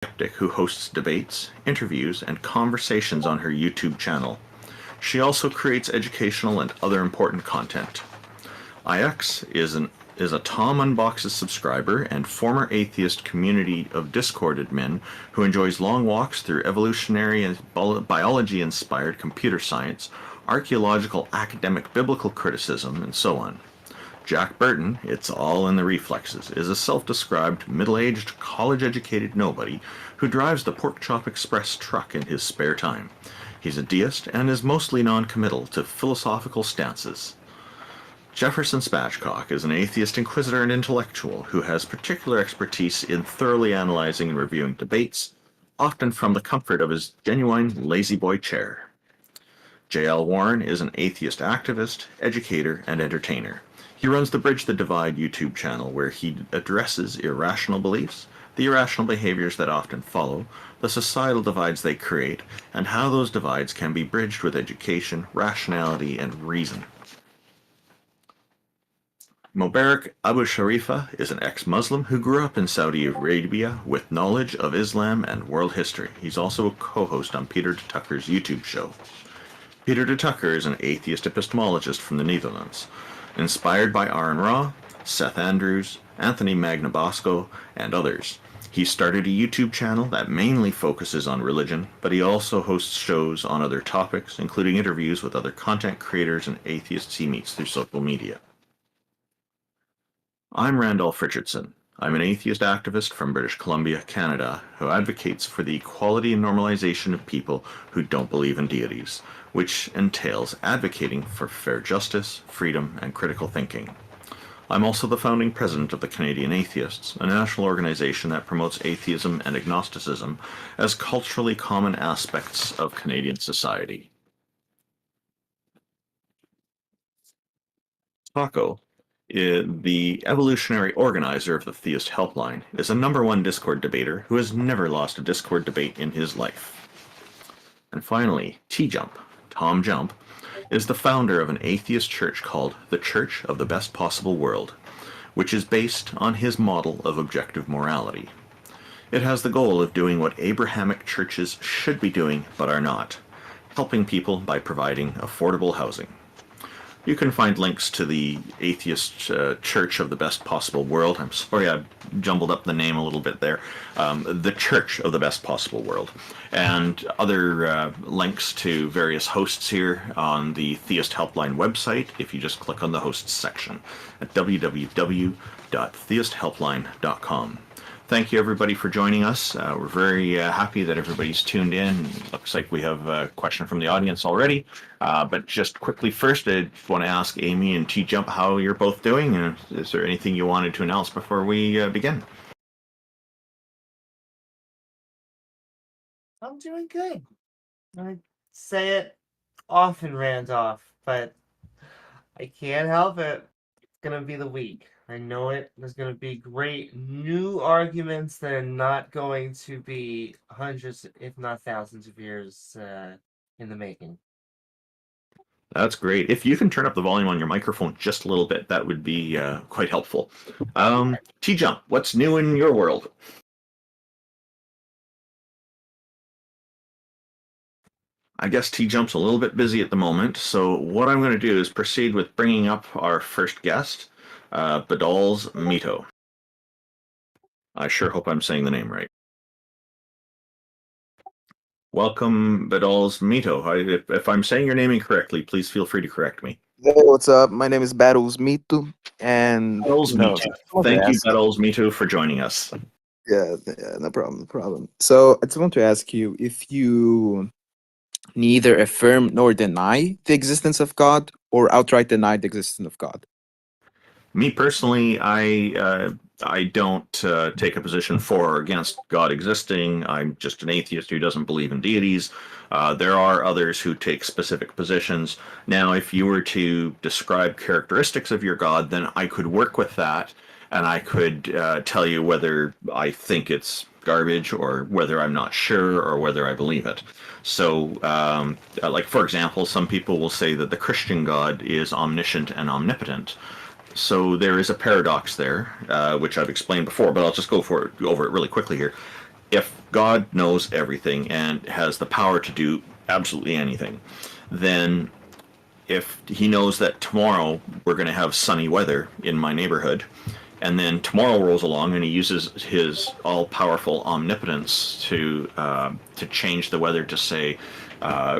skeptic who hosts debates, interviews, and conversations on her YouTube channel. She also creates educational and other important content. IX is a Tom Unboxes subscriber and former atheist community of Discord admin who enjoys long walks through evolutionary and biology-inspired computer science, archaeological academic biblical criticism, and so on. Jack Burton, it's all in the reflexes, is a self-described, middle-aged, college-educated nobody who drives the Pork Chop Express truck in his spare time. He's a deist and is mostly non-committal to philosophical stances. Jefferson Spatchcock is an atheist inquisitor and intellectual who has particular expertise in thoroughly analyzing and reviewing debates, often from the comfort of his genuine lazy-boy chair. J.L. Warren is an atheist activist, educator, and entertainer. He runs the Bridge the Divide YouTube channel where he addresses irrational beliefs, the irrational behaviors that often follow, the societal divides they create, and how those divides can be bridged with education, rationality, and reason. Mubarak Abu Sharifa is an ex-Muslim who grew up in Saudi Arabia with knowledge of Islam and world history. He's also a co-host on Peter de Tucker's YouTube show. Peter de Tucker is an atheist epistemologist from the Netherlands. Inspired by Aaron Ra, Seth Andrews, Anthony Magnabosco, and others. He started a YouTube channel that mainly focuses on religion, but he also hosts shows on other topics, including interviews with other content creators and atheists he meets through social media. I'm Randolph Richardson. I'm an atheist activist from British Columbia, Canada, who advocates for the equality and normalization of people who don't believe in deities, which entails advocating for fair justice, freedom, and critical thinking. I'm also the founding president of the Canadian Atheists, a national organization that promotes atheism and agnosticism as culturally common aspects of Canadian society. Taco, the evolutionary organizer of the Theist Helpline, is a #1 Discord debater who has never lost a Discord debate in his life. And finally, T-Jump, Tom Jump, is the founder of an atheist church called the Church of the Best Possible World, which is based on his model of objective morality. It has the goal of doing what Abrahamic churches should be doing but are not, helping people by providing affordable housing. You can find links to the Atheist Church of the Best Possible World. I'm sorry I jumbled up the name a little bit there. The Church of the Best Possible World. And other links to various hosts here on the Theist Helpline website if you just click on the hosts section at www.theisthelpline.com. Thank you, everybody, for joining us. We're very happy that everybody's tuned in. Looks like we have a question from the audience already. But just quickly first, I want to ask Amy and T-Jump how you're both doing. And is there anything you wanted to announce before we begin? I'm doing good. I say it often, Randolph, but I can't help it. It's going to be the week. I know it. There's going to be great new arguments that are not going to be hundreds, if not thousands of years in the making. That's great. If you can turn up the volume on your microphone just a little bit, that would be quite helpful. T-Jump, what's new in your world? I guess T-Jump's a little bit busy at the moment, so what I'm going to do is proceed with bringing up our first guest, Badal's Mito. I sure hope I'm saying the name right. Welcome, Badal's Mito. If I'm saying your name incorrectly, please feel free to correct me. Hey, what's up? My name is Battles Mito, and Battles Mito. Thank you, Battles Mito, for joining us. Yeah, no problem, no problem. So I just want to ask you if you neither affirm nor deny the existence of God, or outright deny the existence of God. Me personally, I don't take a position for or against God existing. I'm just an atheist who doesn't believe in deities. There are others who take specific positions. Now, if you were to describe characteristics of your God, then I could work with that, and I could tell you whether I think it's garbage or whether I'm not sure or whether I believe it. So, like, for example, some people will say that the Christian God is omniscient and omnipotent. So there is a paradox there, which I've explained before, but I'll just go over it really quickly here. if God knows everything and has the power to do absolutely anything, then if he knows that tomorrow we're going to have sunny weather in my neighborhood, and then tomorrow rolls along and he uses his all-powerful omnipotence to change the weather to say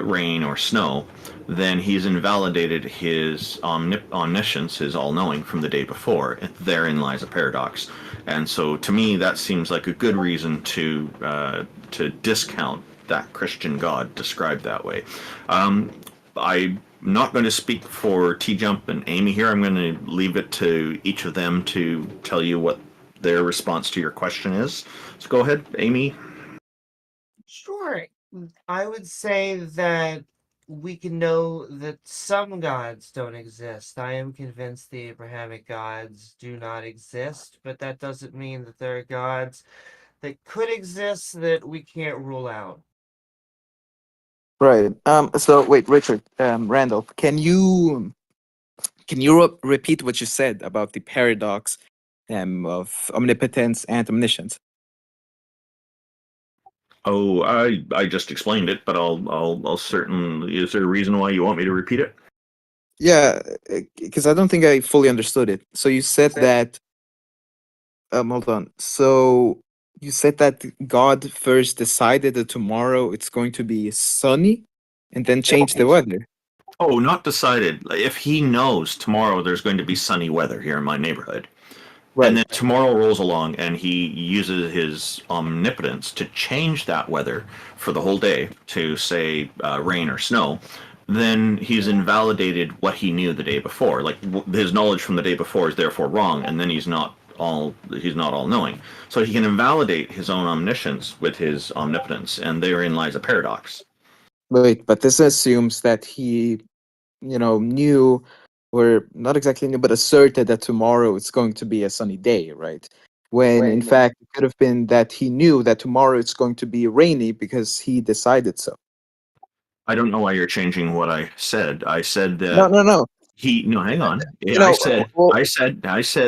rain or snow, then he's invalidated his omniscience, his all-knowing from the day before. Therein lies a paradox, and so to me that seems like a good reason to discount that Christian God described that way. I'm not going to speak for T Jump and Amy here. I'm going to leave it to each of them to tell you what their response to your question is. So go ahead, Amy. Sure. I would say that we can know that some gods don't exist. I am convinced the Abrahamic gods do not exist, but that doesn't mean that there are gods that could exist that we can't rule out. Right. So wait, Richard, Randolph, can you repeat what you said about the paradox of omnipotence and omniscience? Oh, I just explained it, but I'll certainly. Is there a reason why you want me to repeat it? Yeah, because I don't think I fully understood it. So you said that hold on. So you said that God first decided that tomorrow it's going to be sunny and then changed the weather. Oh, not decided. If he knows tomorrow there's going to be sunny weather here in my neighborhood, and Right. then tomorrow rolls along and he uses his omnipotence to change that weather for the whole day to say rain or snow, then he's invalidated what he knew the day before. Like his knowledge from the day before is therefore wrong, and then he's not all knowing. So he can invalidate his own omniscience with his omnipotence, and therein lies a paradox. Wait, but this assumes that he, knew, or not exactly knew, but asserted that tomorrow it's going to be a sunny day, right? When in fact it could have been that he knew that tomorrow it's going to be rainy because he decided so. I don't know why you're changing what I said. I said No, that no, no. no, hang on. You I know, said, well, I said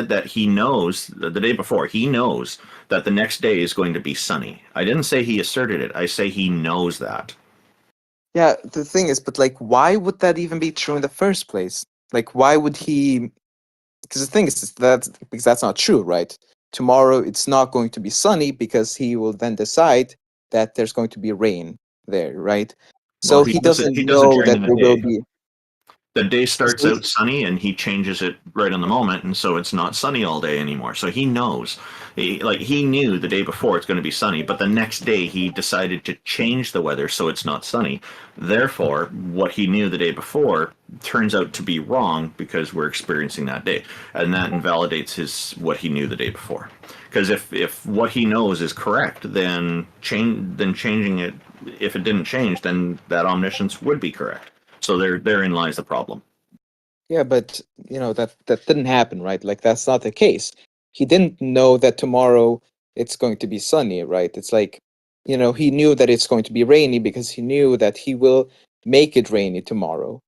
that he knows the day before. He knows that the next day is going to be sunny. I didn't say he asserted it. I say he knows that. yeah, the thing is, but like, why would that even be true in the first place? Like, why would he? Because the thing is that because that's not true, right? Tomorrow it's not going to be sunny because he will then decide that there's going to be rain there, right? Well, So he he doesn't. doesn't He doesn't know change that in the there will day. be. The day So starts out sunny and he changes it right on the moment, and so it's not sunny all day anymore. So he knows. He knew the day before it's going to be sunny, but the next day he decided to change the weather so it's not sunny. Therefore, what he knew the day before turns out to be wrong because we're experiencing that day, and that invalidates his what he knew the day before. Because if what he knows is correct, then changing it, if it didn't change, then that omniscience would be correct. So therein lies the problem. yeah, but that didn't happen, right? Like that's not the case. He didn't know that tomorrow it's going to be sunny, right? It's like, he knew that it's going to be rainy because he knew that he will make it rainy tomorrow.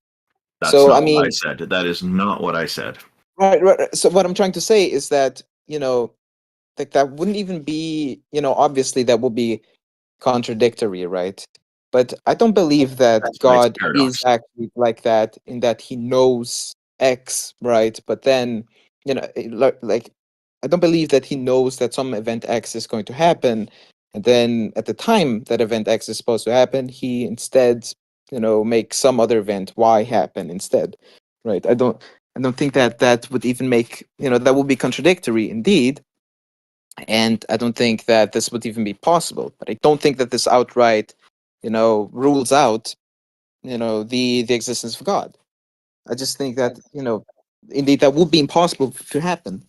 That's So I not what I mean, said. That is not what I said. right, right. So what I'm trying to say is that, like that wouldn't even be, obviously that would be contradictory, right? But I don't believe that That's why it's a God is paradox. actually like that in that he knows X, right? But then, like I don't believe that he knows that some event X is going to happen. And then at the time that event X is supposed to happen, he instead, makes some other event Y happen instead. Right. I don't think that that would even make, that would be contradictory indeed. And I don't think that this would even be possible. But I don't think that this outright, rules out, the existence of God. I just think that, indeed that would be impossible to happen.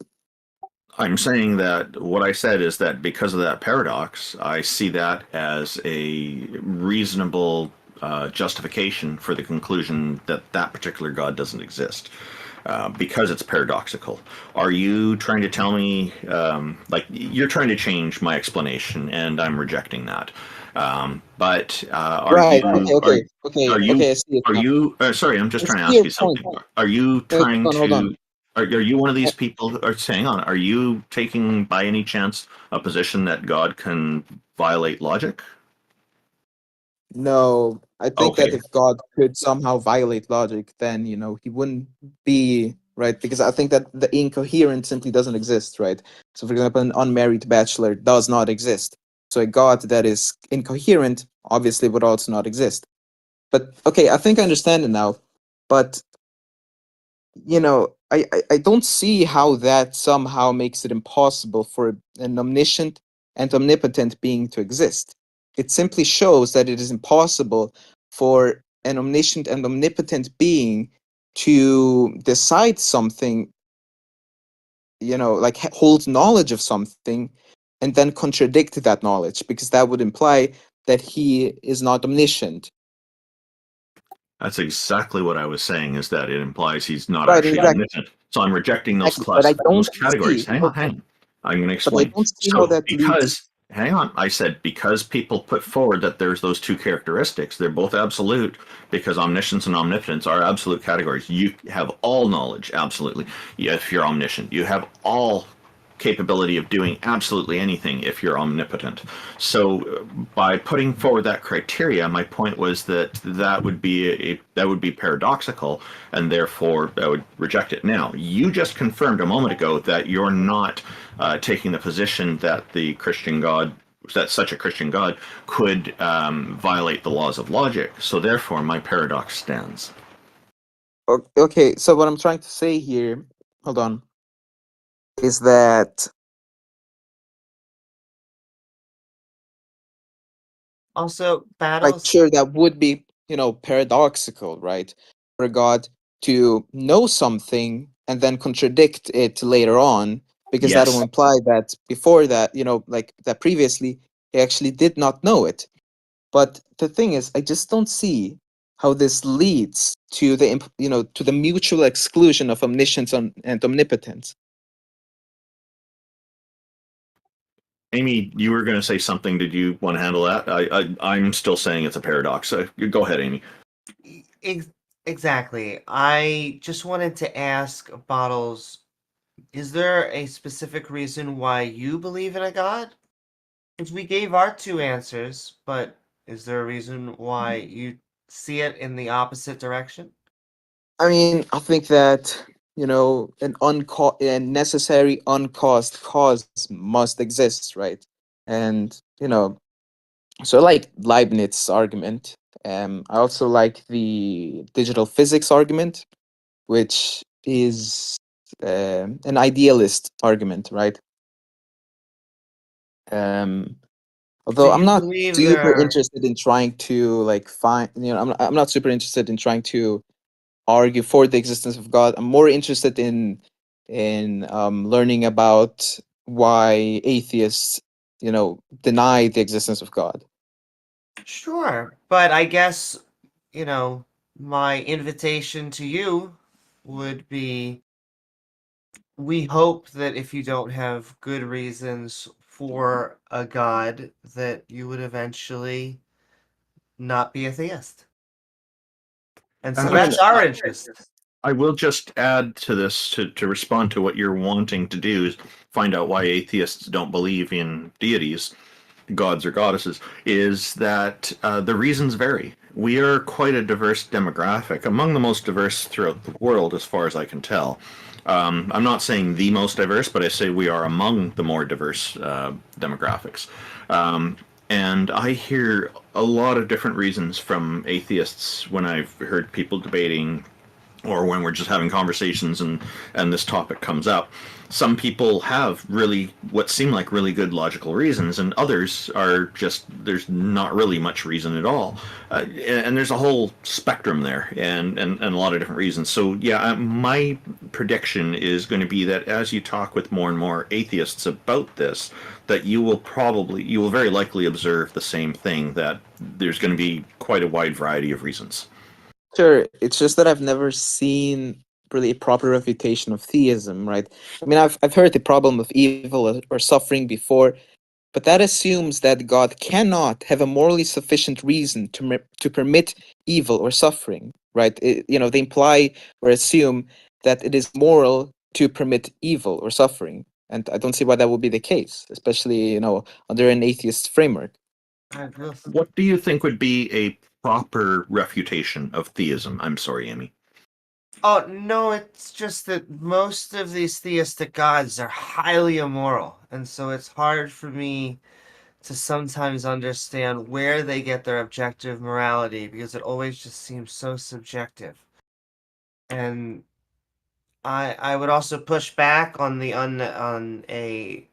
I'm saying that what I said is that because of that paradox, I see that as a reasonable justification for the conclusion that that particular God doesn't exist. Because it's paradoxical. Are you trying to tell me, like, you're trying to change my explanation, and I'm rejecting that. But Right. Okay. Okay. Okay. are you Okay. I see it are now. you sorry, I'm I just trying to see ask your you point. something. Are you Wait, trying hold on. to are you one of these people or hang on, are you taking by any chance a position that God can violate logic? No, I think that Okay. if God could somehow violate logic, then he wouldn't be right, because I think that the incoherent simply doesn't exist, right? So, for example, an unmarried bachelor does not exist. So, a God that is incoherent obviously would also not exist. But okay, I think I understand it now. But I don't see how that somehow makes it impossible for an omniscient and omnipotent being to exist. It simply shows that it is impossible for an omniscient and omnipotent being to decide something, like hold knowledge of something and then contradict that knowledge, because that would imply that he is not omniscient. That's exactly what I was saying, is that it implies he's not Right, actually exactly. omniscient. So I'm rejecting those Exactly. But I those don't categories. see, Hang on. I'm going to but I explain. don't see how So that leads. hang on, I said because people put forward that there's those two characteristics, they're both absolute, because omniscience and omnipotence are absolute categories. You have all knowledge, absolutely. If you're omniscient, you have all capability of doing absolutely anything if you're omnipotent. So by putting forward that criteria, my point was that that would be paradoxical, and therefore I would reject it. Now, you just confirmed a moment ago that you're not taking the position that the Christian God, that such a Christian God could violate the laws of logic. So therefore, my paradox stands. Okay, so what I'm trying to say here, hold on, is that Also, like battles. sure that would be, paradoxical, right? For God to know something and then contradict it later on, because that will Yes. imply that before that, like that previously he actually did not know it. But the thing is, I just don't see how this leads to to the mutual exclusion of omniscience and omnipotence. Amy, you were going to say something. Did you want to handle that? I'm still saying it's a paradox. So go ahead, Amy. Ex- exactly. I just wanted to ask Bottles, is there a specific reason why you believe in a god? Because we gave our two answers, but is there a reason why you see it in the opposite direction? I mean, I think that a necessary uncaused cause must exist, right? And so I like Leibniz's argument. I also like the digital physics argument, which is an idealist argument, right? Um, So although I'm you not believe there super are. interested in trying to like find, I'm not super interested in trying to argue for the existence of God. I'm more interested in learning about why atheists, deny the existence of God. Sure, but I guess, you know, my invitation to you would be, we hope that if you don't have good reasons for a god, that you would eventually not be a theist. And so I mean, that's our interest. I will just add to this to respond to what you're wanting to do is find out why atheists don't believe in deities, gods or goddesses, is that the reasons vary. We are quite a diverse demographic, among the most diverse throughout the world, as far as I can tell. I'm not saying the most diverse, but I say we are among the more diverse demographics. And I hear a lot of different reasons from atheists when I've heard people debating or when we're just having conversations and this topic comes up. Some people have really what seem like really good logical reasons, and others are just there's not really much reason at all. And there's a whole spectrum there, and a lot of different reasons. So yeah, my prediction is going to be that as you talk with more and more atheists about this, that you will very likely observe the same thing, that there's going to be quite a wide variety of reasons. sure. It's just that I've never seen really a proper refutation of theism, right? I mean, I've heard the problem of evil or suffering before, but that assumes that God cannot have a morally sufficient reason to permit evil or suffering, right? They imply or assume that it is moral to permit evil or suffering. and I don't see why that would be the case, especially under an atheist framework. What do you think would be a proper refutation of theism? I'm sorry, Amy. Oh, no, it's just that most of these theistic gods are highly immoral, and so it's hard for me to sometimes understand where they get their objective morality because it always just seems so subjective. And I would also push back on the on a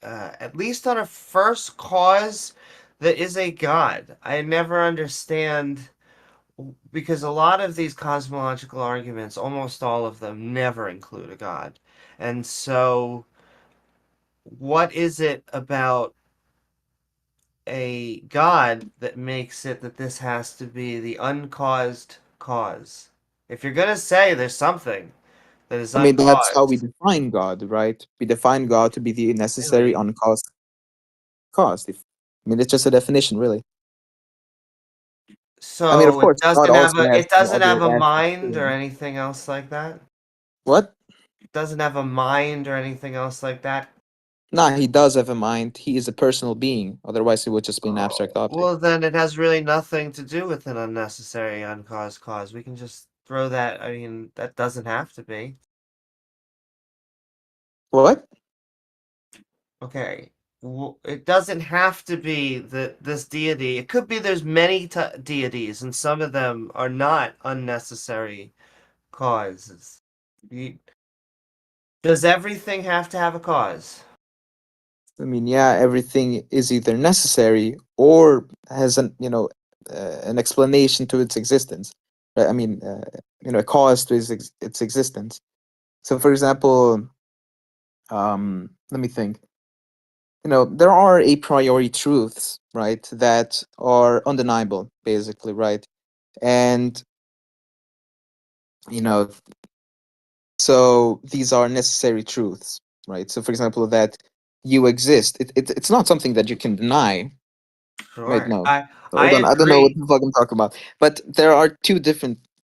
at least on a first cause that is a god. I never understand because a lot of these cosmological arguments, almost all of them, never include a god. And so, what is it about a god that makes it that this has to be the uncaused cause? If you're gonna say there's something that is I mean, that's how we uncaused, define God, right? We define God to be the necessary really. uncaused cause. I mean, it's just a definition, really. I mean, of So course, God also has it doesn't have other a aspects to mind or him. anything else like that. What? It doesn't have a mind or anything else like that. Nah, he does have a mind. He is a personal being. Otherwise, it would just be an abstract Oh, object. well, then it has really nothing to do with an unnecessary uncaused cause. We can just throw that. I mean, that doesn't have to be. What? Okay. It doesn't have to be that this deity. It could be there's many deities, and some of them are not unnecessary causes. You, does everything have to have a cause? I mean, yeah, everything is either necessary or has an explanation to its existence. Right? I mean, a cause to its existence. So, for example, let me think. There are a priori truths, right, that are undeniable, basically, right? And, you know, so these are necessary truths, right? So, for example, that you exist, it's not something that you can deny. Wait, Sure. no. I Hold on, I don't know what agree. the fuck I'm talking about. But there are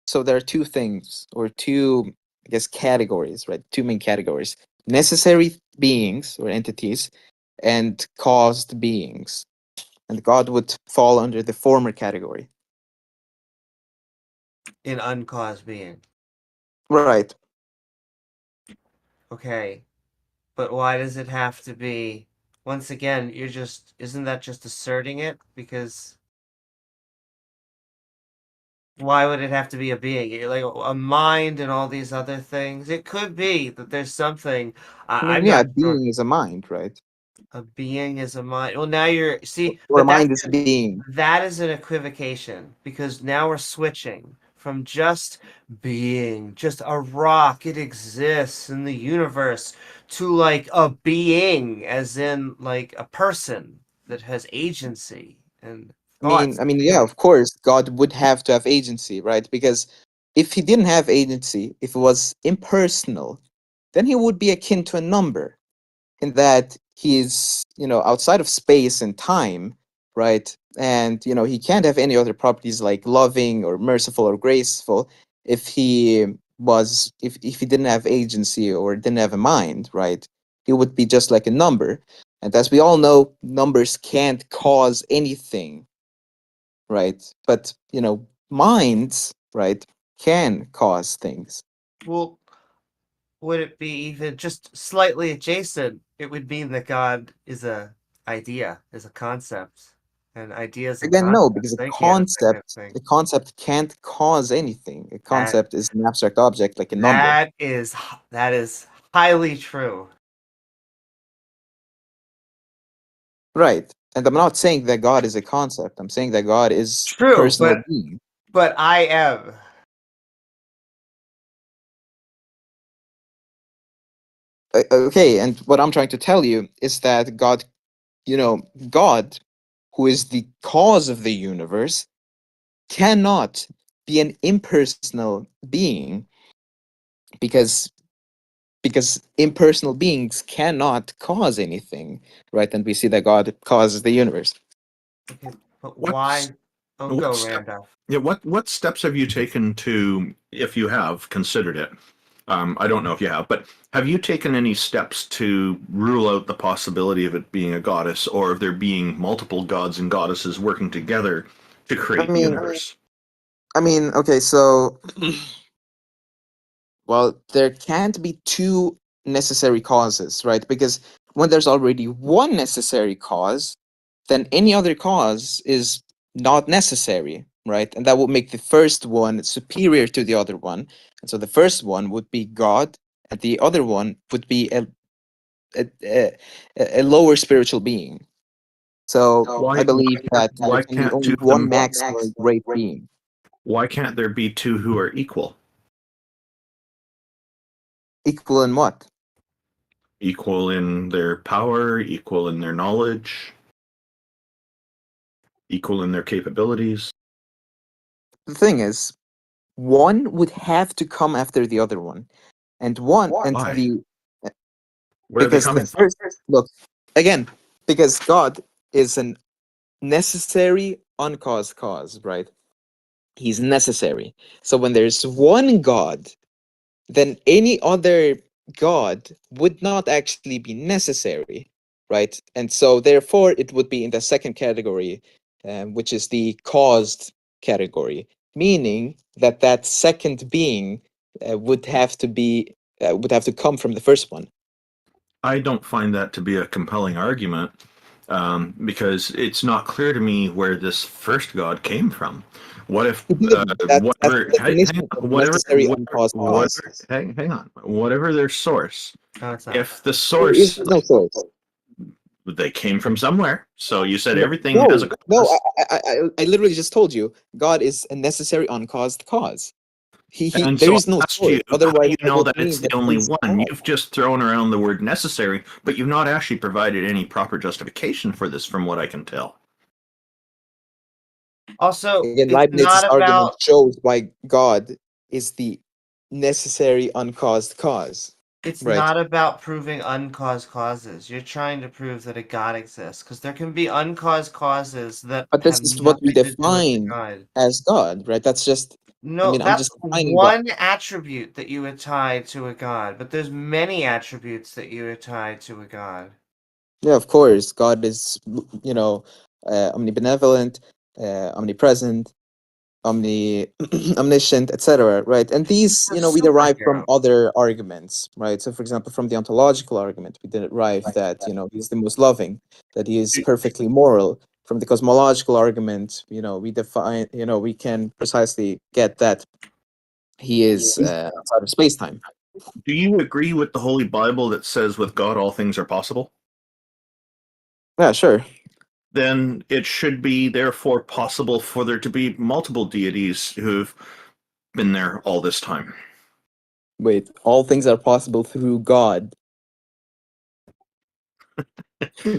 so there are two things, or two, I guess, categories, right? Two main categories: necessary beings or entities, and caused beings. And God would fall under the former category. In uncaused being. Right. Okay. But why does it have to be? Once again, isn't that just asserting it? Because why would it have to be a being? Like a mind and all these other things. It could be that there's something. I I'm mean, yeah, not sure. being is a mind, right? A being is a mind. Well, now you're see, Or a but mind is a being. that is an equivocation because now we're switching from just being, just a rock, it exists in the universe, to like a being, as in like a person that has agency and thoughts I and mean, yeah, feelings. of course, God would have to have agency, right? Because if he didn't have agency, if it was impersonal, then he would be akin to a number in that he is, outside of space and time, right? And, he can't have any other properties like loving or merciful or graceful if he didn't have agency or didn't have a mind, right? He would be just like a number. And as we all know, numbers can't cause anything, right? But minds, right, can cause things. Well, would it be even just slightly adjacent? It would mean that God is a idea, is a concept, and ideas and Again, no, concepts because they can't affect a anything. concept can't cause anything. A That concept is an abstract object, like a number, that is highly true. right? And I'm not saying that God is a concept. I'm saying that God is a True, personal being. but I am. Okay, and what I'm trying to tell you is that God, who is the cause of the universe, cannot be an impersonal being because impersonal beings cannot cause anything, right? And we see that God causes the universe. Okay, but What's why? Oh, go, what step? Randolph. Yeah, what steps have you taken to, if you have considered it, I don't know if you have, but have you taken any steps to rule out the possibility of it being a goddess, or of there being multiple gods and goddesses working together to I create the mean, universe? okay, so well, there can't be two necessary causes, right? Because when there's already one necessary cause, then any other cause is not necessary, right? And that would make the first one superior to the other one. And so the first one would be God, and the other one would be a, a, a lower spiritual being. So Why I believe that there why can be can't only two of one them? maximally great being. Why can't there be two who are equal? Equal in what? Equal in their power, equal in their knowledge, equal in their capabilities. The thing is, one would have to come after the other one, and one and Why? the Where are they because the coming from? first look again, because God is an necessary uncaused cause, right? He's necessary. So when there's one God, then any other God would not actually be necessary, right? And so therefore it would be in the second category, which is the caused category, meaning that that second being would have to come from the first one. I don't find that to be a compelling argument, because it's not clear to me where this first god came from. What if That's whatever? the definition of a necessary uncaused cause. Hang on. Whatever their source, No, it's not. if the There is source, no source. they came from somewhere. So you said No, everything has a no, no. cause, I literally just told you God is a necessary uncaused cause. He and there so is no I asked source. you, how do Otherwise, you that know would that it's mean the that only he's one? God. You've just thrown around the word necessary, but you've not actually provided any proper justification for this, from what I can tell. Also, Again, it's Leibniz's not argument about shows why God is the necessary uncaused cause. it's Right. not about proving uncaused causes. You're trying to prove that a God exists because there can be uncaused causes that But this have is what we nothing to do with the define God. as God, right? That's just, I No, mean, I'm that's just defining God. one attribute that you would tie to a God, but there's many attributes that you would tie to a God. Yeah, of course. God is, omnibenevolent, omnipresent, omniscient, etc. Right? And these, A we derive superhero. from other arguments, right? So, for example, from the ontological argument, we derive that he's the most loving, that he is perfectly moral. From the cosmological argument, we define, we can precisely get that he is outside of space time. Do you agree with the Holy Bible that says with God all things are possible? Yeah, sure. Then it should be therefore possible for there to be multiple deities who've been there all this time. Wait, all things are possible through God.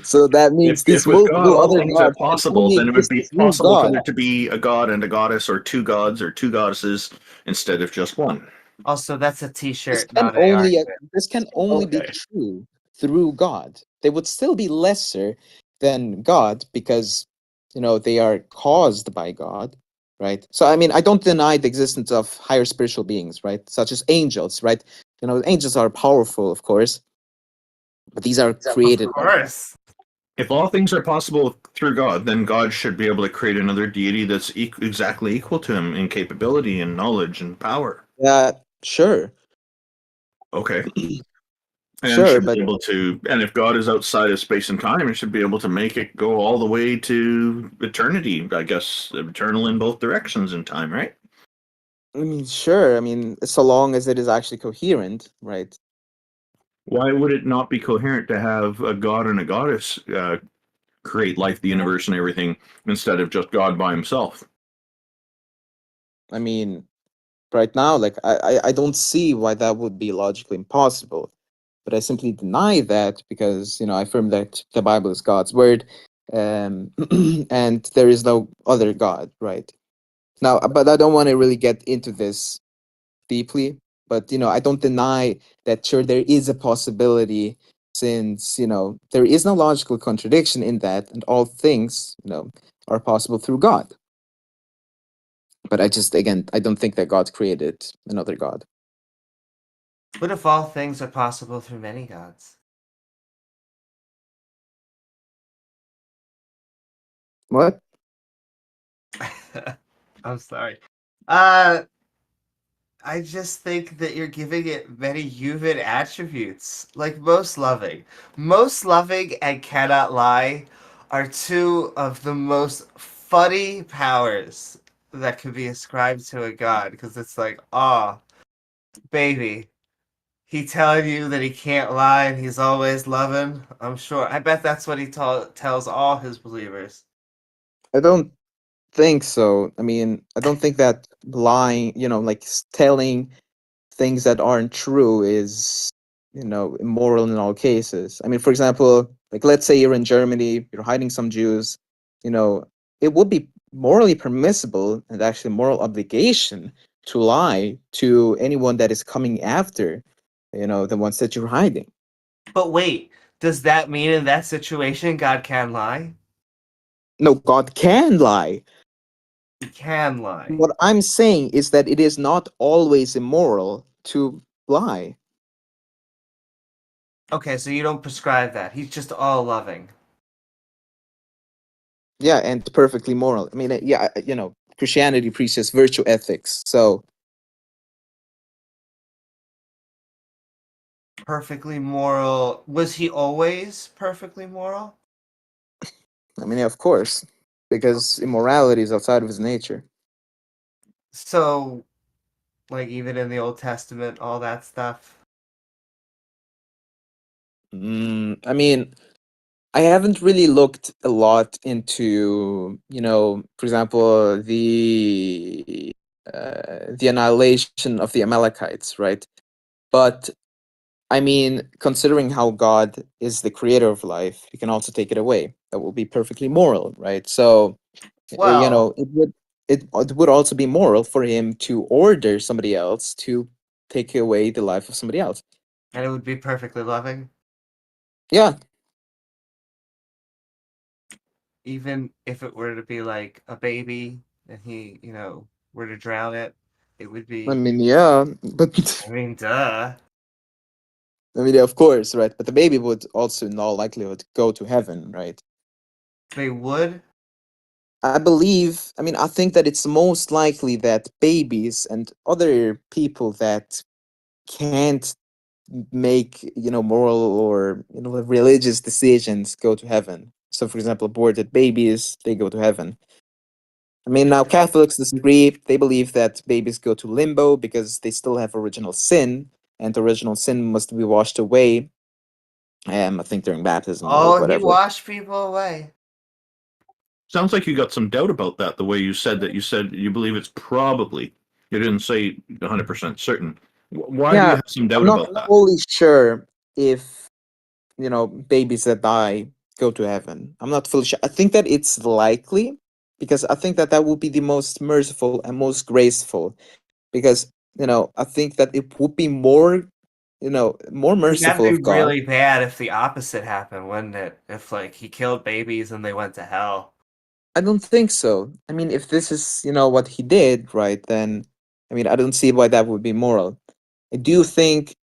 So that means If these with God multiple all other things are gods can possible, only then it would exist be through possible for God. there to be a god and a goddess, or two gods or two goddesses, instead of just one. Also, that's a This T-shirt, can not a only argument. this can only be Okay. true through God. They would still be lesser than God because they are caused by God, right? So I mean, I don't deny the existence of higher spiritual beings, right? Such as angels, right? Angels are powerful, of course, but these are Of created. course. If all things are possible through God, then God should be able to create another deity that's exactly equal to him in capability and knowledge and power. Yeah, sure, Okay. And sure, should but be able to, and if God is outside of space and time, it should be able to make it go all the way to eternity, I guess, eternal in both directions in time, right? I mean, sure. I mean, so long as it is actually coherent, right? Why would it not be coherent to have a god and a goddess create life, the universe, and everything, instead of just God by himself? I mean, right now, like I don't see why that would be logically impossible. But I simply deny that because I affirm that the Bible is God's word, and there is no other God, right? Now, but I don't want to really get into this deeply. But I don't deny that sure there is a possibility since there is no logical contradiction in that, and all things are possible through God. But I just again I don't think that God created another God. What if all things are possible through many gods? What? I'm sorry. Uh, I just think that you're giving it many human attributes, like most loving. Most loving and cannot lie are two of the most funny powers that could be ascribed to a god, because it's like, oh, baby, he telling you that he can't lie and he's always loving. I'm sure. I bet that's what he tells all his believers. I don't think so. I mean, I don't think that lying, like telling things that aren't true is, immoral in all cases. I mean, for example, like let's say you're in Germany, you're hiding some Jews, you know, it would be morally permissible and actually moral obligation to lie to anyone that is coming after, the ones that you're hiding. But wait, does that mean in that situation God can lie? No, God can lie. He can lie. What I'm saying is that it is not always immoral to lie. Okay, so you don't prescribe that. He's just all loving. Yeah, and perfectly moral. I mean, yeah, Christianity preaches virtue ethics. So, Perfectly moral. Was he always perfectly moral? I mean, yeah, of course, because immorality is outside of his nature. So, like, even in the Old Testament, all that stuff. I mean, I haven't really looked a lot into, for example, the annihilation of the Amalekites, right? But I mean, considering how God is the creator of life, he can also take it away. That will be perfectly moral, right? So, Well, it would also be moral for him to order somebody else to take away the life of somebody else. and it would be perfectly loving. Yeah, Even if it were to be like a baby and he, were to drown it, it would I be. mean, yeah, but I mean, duh. I mean, yeah, of course, right? But the baby would also, in all likelihood, go to heaven, right? They would. I believe, I mean, I think that it's most likely that babies and other people that can't make, moral or, religious decisions go to heaven. So, for example, aborted babies, they go to heaven. I mean, now Catholics disagree. They believe that babies go to limbo because they still have original sin, and original sin must be washed away. I think during baptism or Oh, he whatever. washed people away. Sounds like you got some doubt about that, the way you said that. You said you believe it's probably. You didn't say 100% certain. Why do you Yeah, have some I'm doubt not about that? fully sure if babies that die go to heaven. I'm not fully sure. I think that it's likely because I think that that would be the most merciful and most graceful because I think that it would be more That'd merciful be of God. really bad if the opposite happened, wouldn't it? If like he killed babies and they went to hell. I don't think so. I mean, if this is, what he did, right, then I mean, I don't see why that would be moral. I do think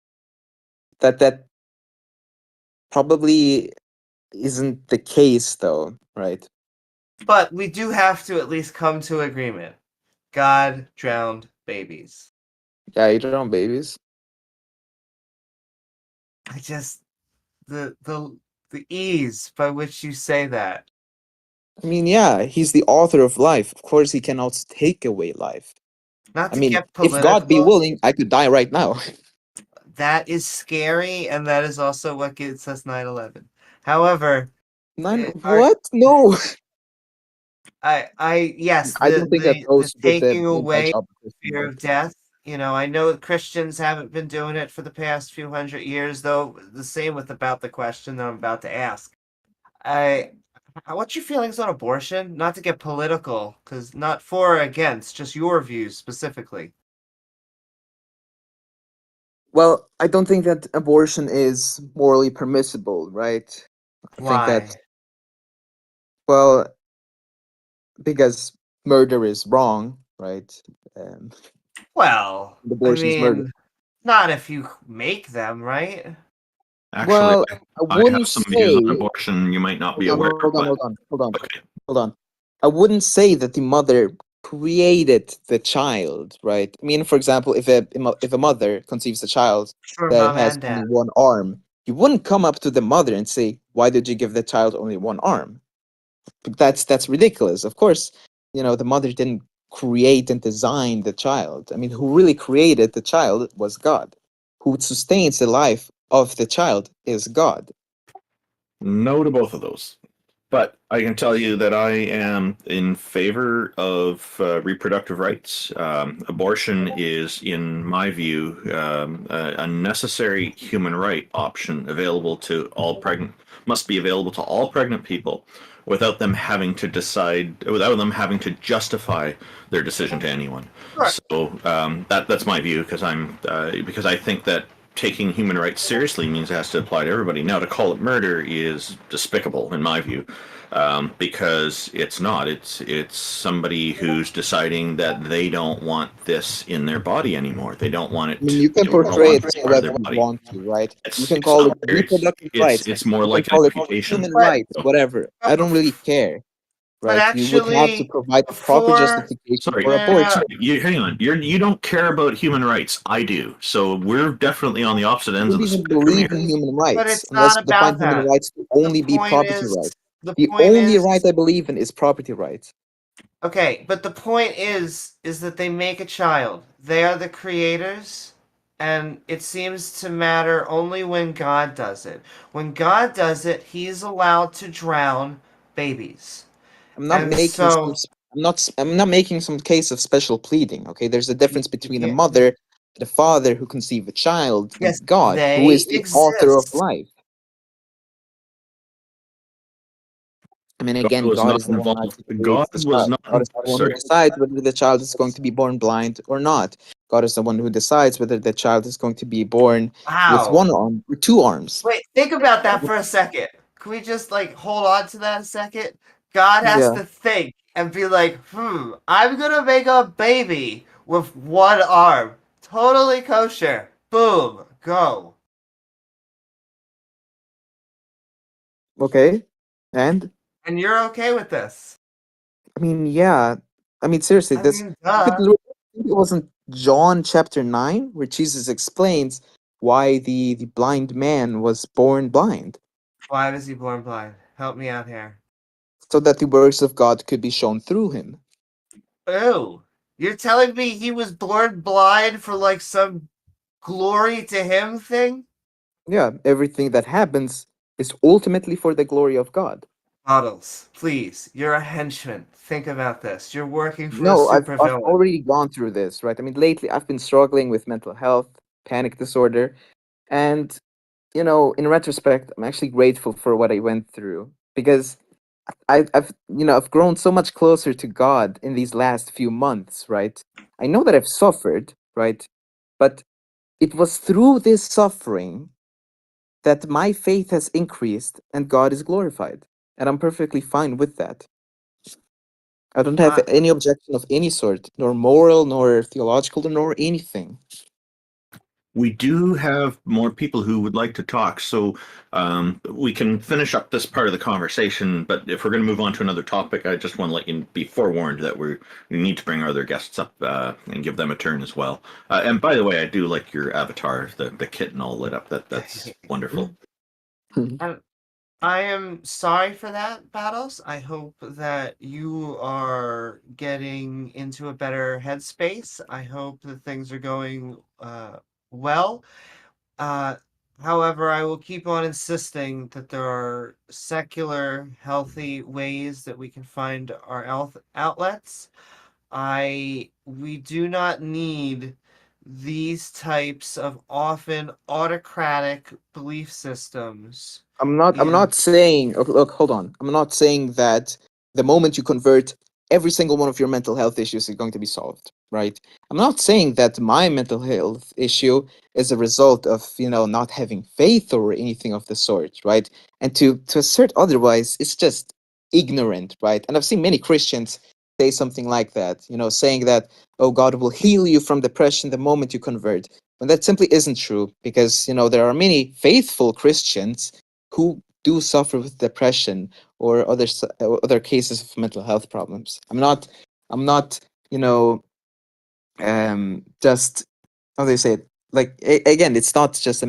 that that probably isn't the case though, right? But we do have to at least come to agreement. God drowned babies. Yeah, you don't babies. I just the ease by which you say that. I mean, yeah, he's the author of life. Of course, he can also take away life. Not I to mean, get if God be political, willing, I could die right now. that is scary, and that is also what gets us 9/11. However, Nine, our what? No, yes, I the don't think that the those with taking the inside away job are Christian, fear but of death. I know Christians haven't been doing it for the past few hundred years, though. The same with about the question that I'm about to ask. I, what's your feelings on abortion? Not to get political, because not for or against, just your views specifically. well, I don't think that abortion is morally permissible, right? I think that Why? well, because murder is wrong, right? Um, Well, I abortion is murder. mean, Not if you make them, right? Actually, Well, I I have wouldn't some views on say. abortion you might not be Hold on, aware of, hold on, but hold on, hold on, okay. hold on. I wouldn't say that the mother created the child, right? I mean, for example, if a mother conceives a child For that mom has and only dad. one arm, you wouldn't come up to the mother and say, "Why did you give the child only one arm?" But that's ridiculous. Of course, the mother didn't create and design the child. I mean, who really created the child was God. Who sustains the life of the child is God. No to both of those. But I can tell you that I am in favor of reproductive rights. Abortion is, in my view, a necessary human right option available to all pregnant, must be available to all pregnant people without them having to decide, without them having to justify their decision to anyone. Right. So that's my view because I think that taking human rights seriously means it has to apply to everybody. Now, to call it murder is despicable in my view, because it's not. It's somebody who's deciding that they don't want this in their body anymore. They don't want I mean, it. you can They don't portray want it this part of however their you body. want to, right? You can It's call it not weird. reproductive rights. It's more You can like an call it amputation. human But rights, So, whatever. I don't really care, but right? You would have to actually, provide a proper before justification sorry, for yeah, abortion. sorry. You hang on. You don't care about human rights. I do. So we're definitely on the opposite I ends don't of the even spectrum believe here. in human but rights it's unless not you define about human that. rights to The only be point property is, rights. the The point only is, right I believe in is property rights. okay, but the point is that they make a child. They are the creators, and it seems to matter only when God does it. When God does it, He's allowed to drown babies. I'm not And making some. so, I'm not making some case of special pleading. Okay, there's a difference you between a can't. mother and a father who conceive a child and Yes, God, who is they the author of exist. life. I mean, God again, was God not is the one who involved. actually creates God the was child. not. God is the one who Sorry. decides whether the child is going to be born blind or not. God is the one who decides whether the child is going to be born with Wow. one arm or two arms. Wait, think about that for a second. Can we just hold on to that a second? God has Yeah. to think and be like, I'm gonna make a baby with one arm. Totally kosher. Boom. Go. Okay. And And you're okay with this. I mean, yeah. I mean, seriously, I this mean, you could. duh. I think it wasn't John chapter 9 where Jesus explains why the blind man was born blind, Why was he born blind? Help me out here. so that the works of God could be shown through him. Ew. You're telling me he was born blind for some glory to him thing? Yeah, everything that happens is ultimately for the glory of God. Bottles, please. You're a henchman. Think about this. You're working for a No, I've supervillain. already gone through this, right? I mean, lately I've been struggling with mental health, panic disorder, and in retrospect, I'm actually grateful for what I went through because I've grown so much closer to God in these last few months, right? I know that I've suffered, right? But it was through this suffering that my faith has increased and God is glorified. And I'm perfectly fine with that. I don't have Uh, any objection of any sort, nor moral, nor theological, nor anything. We do have more people who would like to talk, so we can finish up this part of the conversation. But if we're going to move on to another topic, I just want to let you be forewarned that we need to bring our other guests up and give them a turn as well. And by the way, I do like your avatar, the kitten all lit up. That's wonderful. and I am sorry for that, Battles. I hope that you are getting into a better headspace. I hope that things are going well. Uh, However, I will keep on insisting that there are secular, healthy ways that we can find our outlets. We do not need these types of often autocratic belief systems I'm in not saying look, hold on. I'm not saying that the moment you convert, every single one of your mental health issues is going to be solved, right? I'm not saying that my mental health issue is a result of, not having faith or anything of the sort, right? And to assert otherwise, it's just ignorant, right? And I've seen many Christians say something like that, saying that, oh, God will heal you from depression the moment you convert. when that simply isn't true, because there are many faithful Christians who do suffer with depression or other cases of mental health problems. I'm not just, how do they say it, like, again, it's not just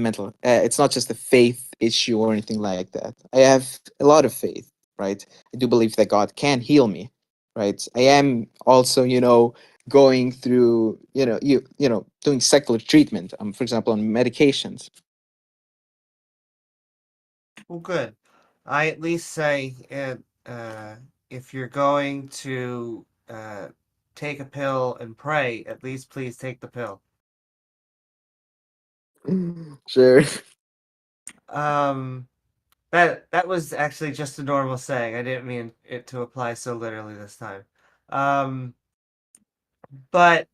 it's not just a faith issue or anything like that. I have a lot of faith, right? I do believe that God can heal me, right? I am also going through doing secular treatment, for example, on medications. Well, good. I at least say if you're going to take a pill and pray, at least please take the pill. Sure. That was actually just a normal saying. I didn't mean it to apply so literally this time. But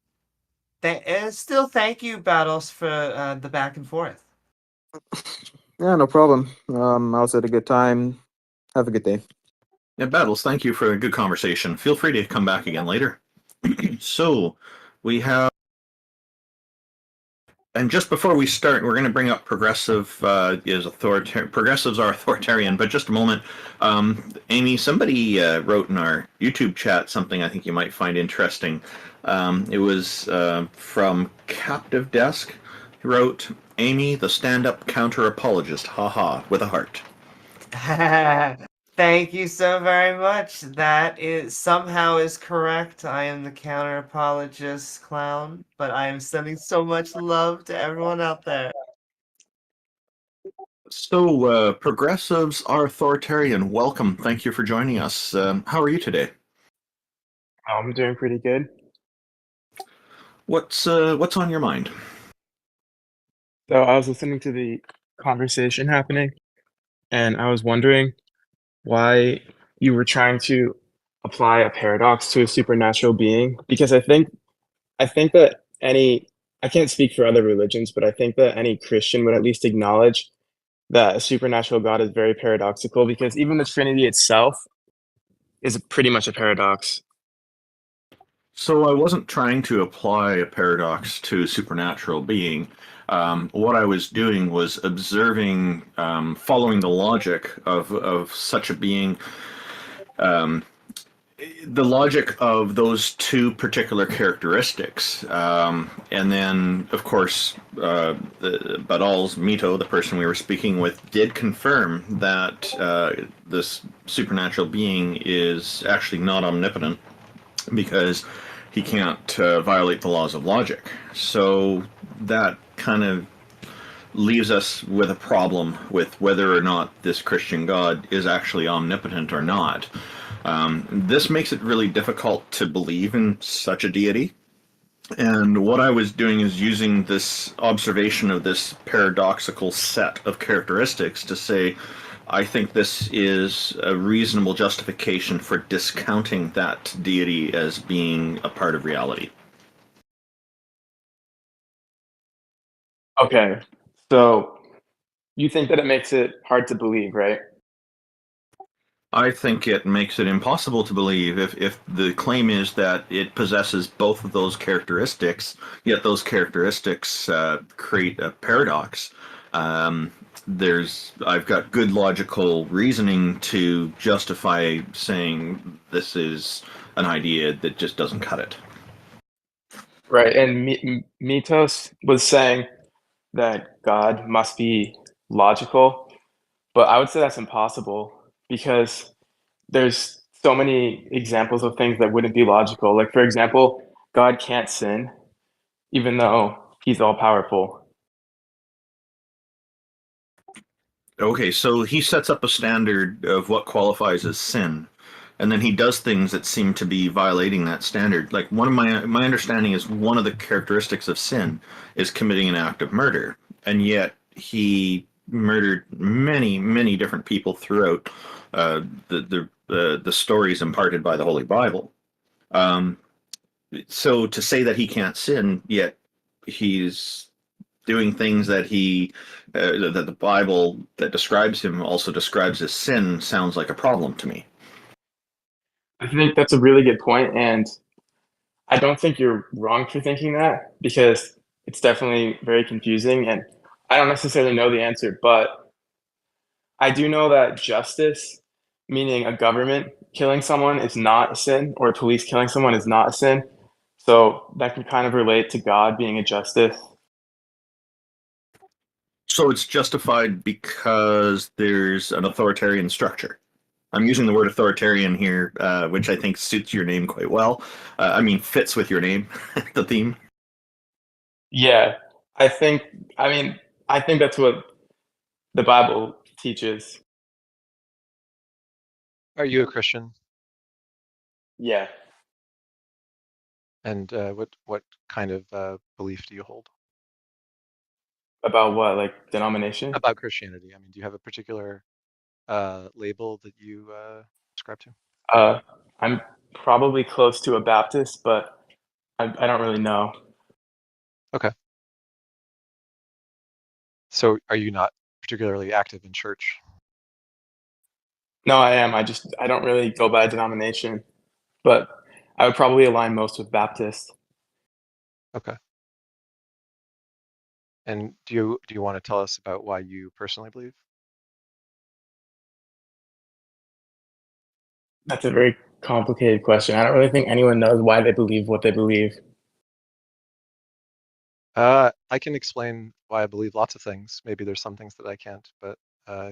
still, thank you, Battles, for the back and forth. Yeah, no problem. I also had a good time. Have a good day. Yeah, Battles, thank you for a good conversation. Feel free to come back again later. So, we have, and just before we start, we're going to bring up progressives are authoritarian, but just a moment. Amy, somebody wrote in our YouTube chat something I think you might find interesting. It was from Captive Desk. He wrote, Amy, the stand-up counter-apologist, haha, with a heart. Thank you so very much. That is somehow is correct. I am the counter apologist clown, but I am sending so much love to everyone out there. So, progressives are authoritarian. Welcome. Thank you for joining us. How are you today? I'm doing pretty good. What's on your mind? So I was listening to the conversation happening, and I was wondering why you were trying to apply a paradox to a supernatural being, because I think that I can't speak for other religions, but I think that any Christian would at least acknowledge that a supernatural God is very paradoxical, because even the Trinity itself is pretty much a paradox. So I wasn't trying to apply a paradox to a supernatural being. What I was doing was observing, following the logic of such a being, um, the logic of those two particular characteristics. And then, of course, Badal's Mito, the person we were speaking with, did confirm that this supernatural being is actually not omnipotent, because he can't violate the laws of logic. So that kind of leaves us with a problem with whether or not this Christian God is actually omnipotent or not. This makes it really difficult to believe in such a deity. And what I was doing is using this observation of this paradoxical set of characteristics to say, I think this is a reasonable justification for discounting that deity as being a part of reality. Okay, so you think that it makes it hard to believe, right? I think it makes it impossible to believe if the claim is that it possesses both of those characteristics, yet those characteristics create a paradox. I've got good logical reasoning to justify saying this is an idea that just doesn't cut it. Right, and Mitos was saying that God must be logical, but I would say that's impossible because there's so many examples of things that wouldn't be logical. Like, for example, God can't sin, even though he's all powerful. Okay, so he sets up a standard of what qualifies as sin, and then he does things that seem to be violating that standard. Like, one of my understanding is one of the characteristics of sin is committing an act of murder, and yet he murdered many different people throughout the stories imparted by the Holy Bible. Um, so to say that he can't sin, yet he's doing things that that the Bible that describes him also describes as sin, sounds like a problem to me. I think that's a really good point, and I don't think you're wrong for thinking that because it's definitely very confusing, and I don't necessarily know the answer, but I do know that justice, meaning a government killing someone, is not a sin, or police killing someone is not a sin. So that can kind of relate to God being a justice. So it's justified because there's an authoritarian structure. I'm using the word authoritarian here, which I think suits your name quite well. I mean, fits with your name, the theme. Yeah, I think, I mean, I think that's what the Bible teaches. Are you a Christian? Yeah. And what kind of belief do you hold About what, like denomination? about Christianity? I mean, do you have a particular label that you subscribe to? Uh, I'm probably close to a Baptist, but I don't really know. Okay. So are you not particularly active in church? No, I am. I don't really go by denomination, but I would probably align most with Baptist. Okay. And do you want to tell us about why you personally believe? That's a very complicated question. I don't really think anyone knows why they believe what they believe. I can explain why I believe lots of things. Maybe there's some things that I can't, but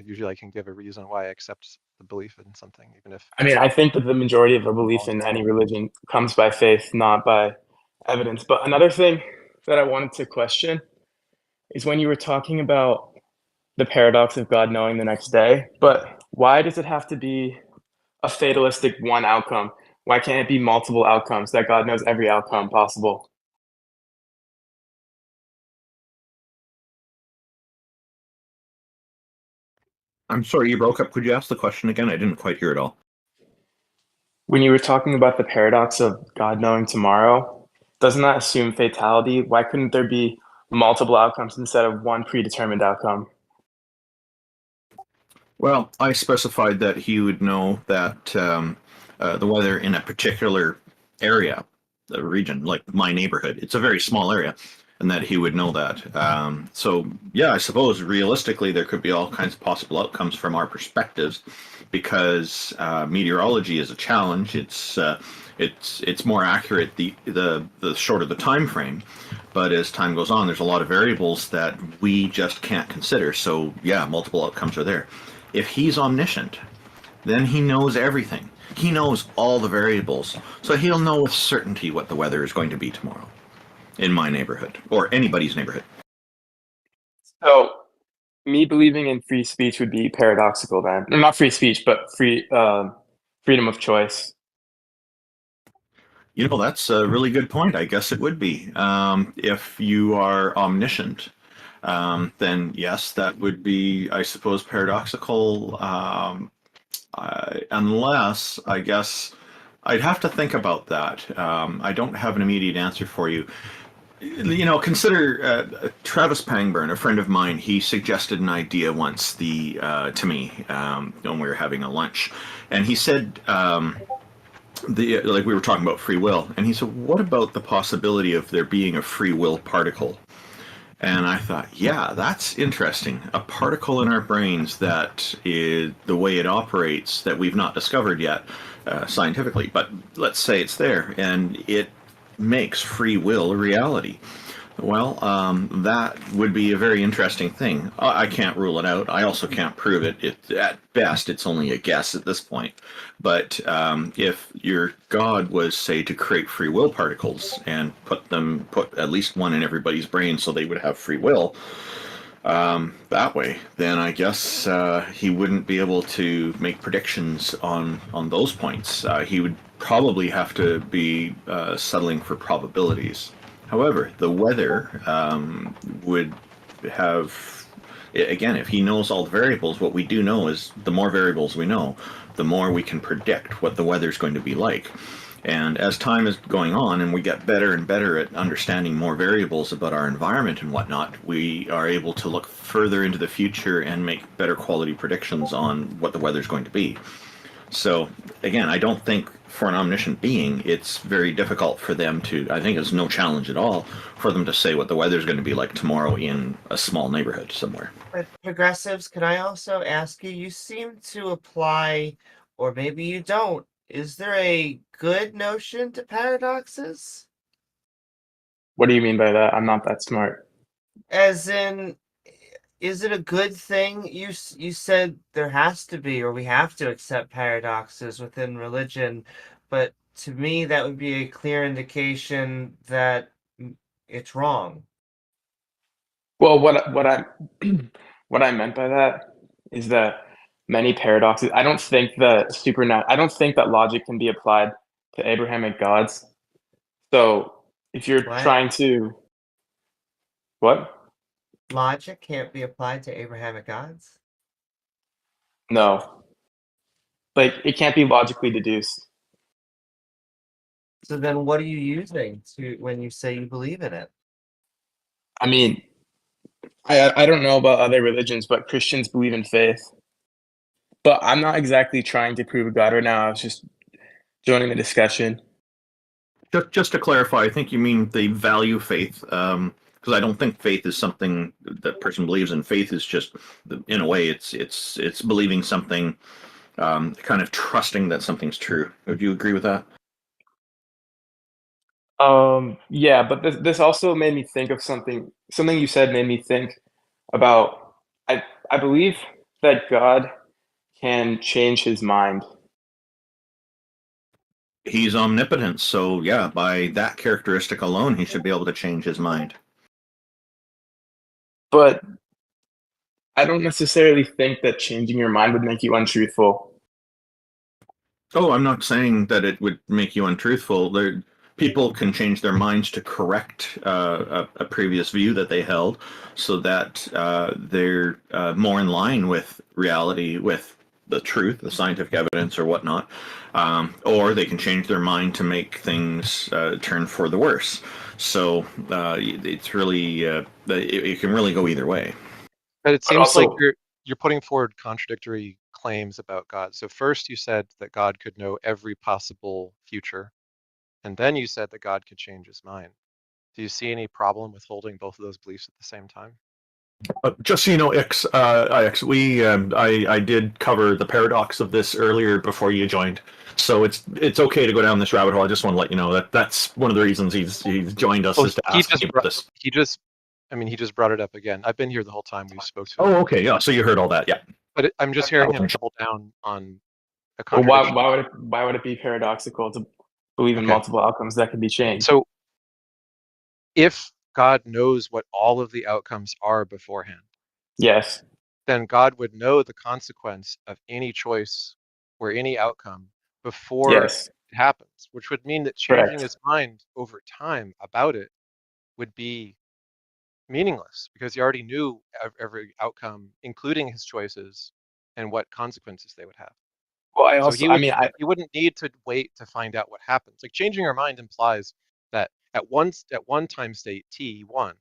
usually I can give a reason why I accept the belief in something, even if I mean, I think that the majority of a belief wrong. in any religion comes by faith, not by evidence. But another thing that I wanted to question is when you were talking about the paradox of God knowing the next day, but why does it have to be a fatalistic one outcome? Why can't it be multiple outcomes that God knows every outcome possible? I'm sorry, you broke up. Could you ask the question again? I didn't quite hear it all. When you were talking about the paradox of God knowing tomorrow, doesn't that assume fatality? Why couldn't there be multiple outcomes instead of one predetermined outcome? Well, I specified that he would know that the weather in a particular area, the region, like my neighborhood, it's a very small area, and that he would know that. So, yeah, I suppose realistically there could be all kinds of possible outcomes from our perspectives, because meteorology is a challenge. It's more accurate the shorter the time frame, but as time goes on, there's a lot of variables that we just can't consider. So, yeah, multiple outcomes are there. If he's omniscient, then he knows everything. He knows all the variables. So he'll know with certainty what the weather is going to be tomorrow in my neighborhood or anybody's neighborhood. So, me believing in free speech would be paradoxical then. Or not free speech, but freedom of choice. You know, that's a really good point. I guess it would be. If you are omniscient, then yes, that would be, I suppose, paradoxical. Unless, I guess, I'd have to think about that. I don't have an immediate answer for you. You know, consider Travis Pangburn, a friend of mine. He suggested an idea once to me when we were having a lunch, and he said like we were talking about free will, and he said, "What about the possibility of there being a free will particle?" And I thought, yeah, that's interesting. A particle in our brains that is the way it operates that we've not discovered yet scientifically, but let's say it's there and it makes free will a reality. Well, that would be a very interesting thing. I can't rule it out. I also can't prove it. At best, it's only a guess at this point. But if your God was, say, to create free will particles and put at least one in everybody's brain so they would have free will, that way, then I guess he wouldn't be able to make predictions on those points. He would probably have to be settling for probabilities. However, the weather would have, again, if he knows all the variables, what we do know is the more variables we know, the more we can predict what the weather is going to be like. And as time is going on and we get better and better at understanding more variables about our environment and whatnot, we are able to look further into the future and make better quality predictions on what the weather is going to be. So, again, I don't think for an omniscient being, it's very difficult for them to, I think it's no challenge at all, for them to say what the weather's going to be like tomorrow in a small neighborhood somewhere. But progressives, can I also ask you? You seem to apply, or maybe you don't. Is there a good notion to paradoxes? What do you mean by that? I'm not that smart. As in, is it a good thing? You said there has to be, or we have to accept paradoxes within religion, but to me that would be a clear indication that it's wrong. Well, what I what I meant by that is that many paradoxes. I don't think that logic can be applied to Abrahamic gods. So if you're What? trying to what? Logic can't be applied to Abrahamic gods? No, like it can't be logically deduced. So then what are you using to when you say you believe in it? I mean, I don't know about other religions, but Christians believe in faith. But I'm not exactly trying to prove a god right now. I was just joining the discussion. Just to clarify, I think you mean they value faith, because I don't think faith is something that person believes in. Faith is just, in a way, it's believing something, kind of trusting that something's true. Would you agree with that? Yeah, but this also made me think of something. Something you said made me think about. I believe that God can change his mind, He's omnipotent, so yeah, by that characteristic alone, he should be able to change his mind. but I don't necessarily think that changing your mind would make you untruthful. Oh, I'm not saying that it would make you untruthful. People can change their minds to correct a previous view that they held, so that they're more in line with reality, with the truth, the scientific evidence, or whatnot. Or they can change their mind to make things turn for the worse. So it's really it can really go either way. But it But seems like also, you're putting forward contradictory claims about God. So first you said that God could know every possible future, and then you said that God could change his mind. Do you see any problem with holding both of those beliefs at the same time? Just so you know, Ix, I did cover the paradox of this earlier before you joined, so it's okay to go down this rabbit hole. I just want to let you know that that's one of the reasons he's joined us Oh, is to ask me about this. I mean, he just brought it up again. I've been here the whole time we spoke to him, Oh, okay, yeah. So you heard all that, yeah. but I'm just I hearing him wasn't sure. double down on a well, contradiction. why would it be paradoxical to believe in Okay, multiple outcomes that can be changed? so if God knows what all of the outcomes are beforehand, Yes, then God would know the consequence of any choice or any outcome before yes, it happens, which would mean that changing correct. his mind over time about it would be meaningless because he already knew every outcome, including his choices and what consequences they would have. Well, So I he wouldn't need to wait to find out what happens. Like changing your mind implies that at one time state t1,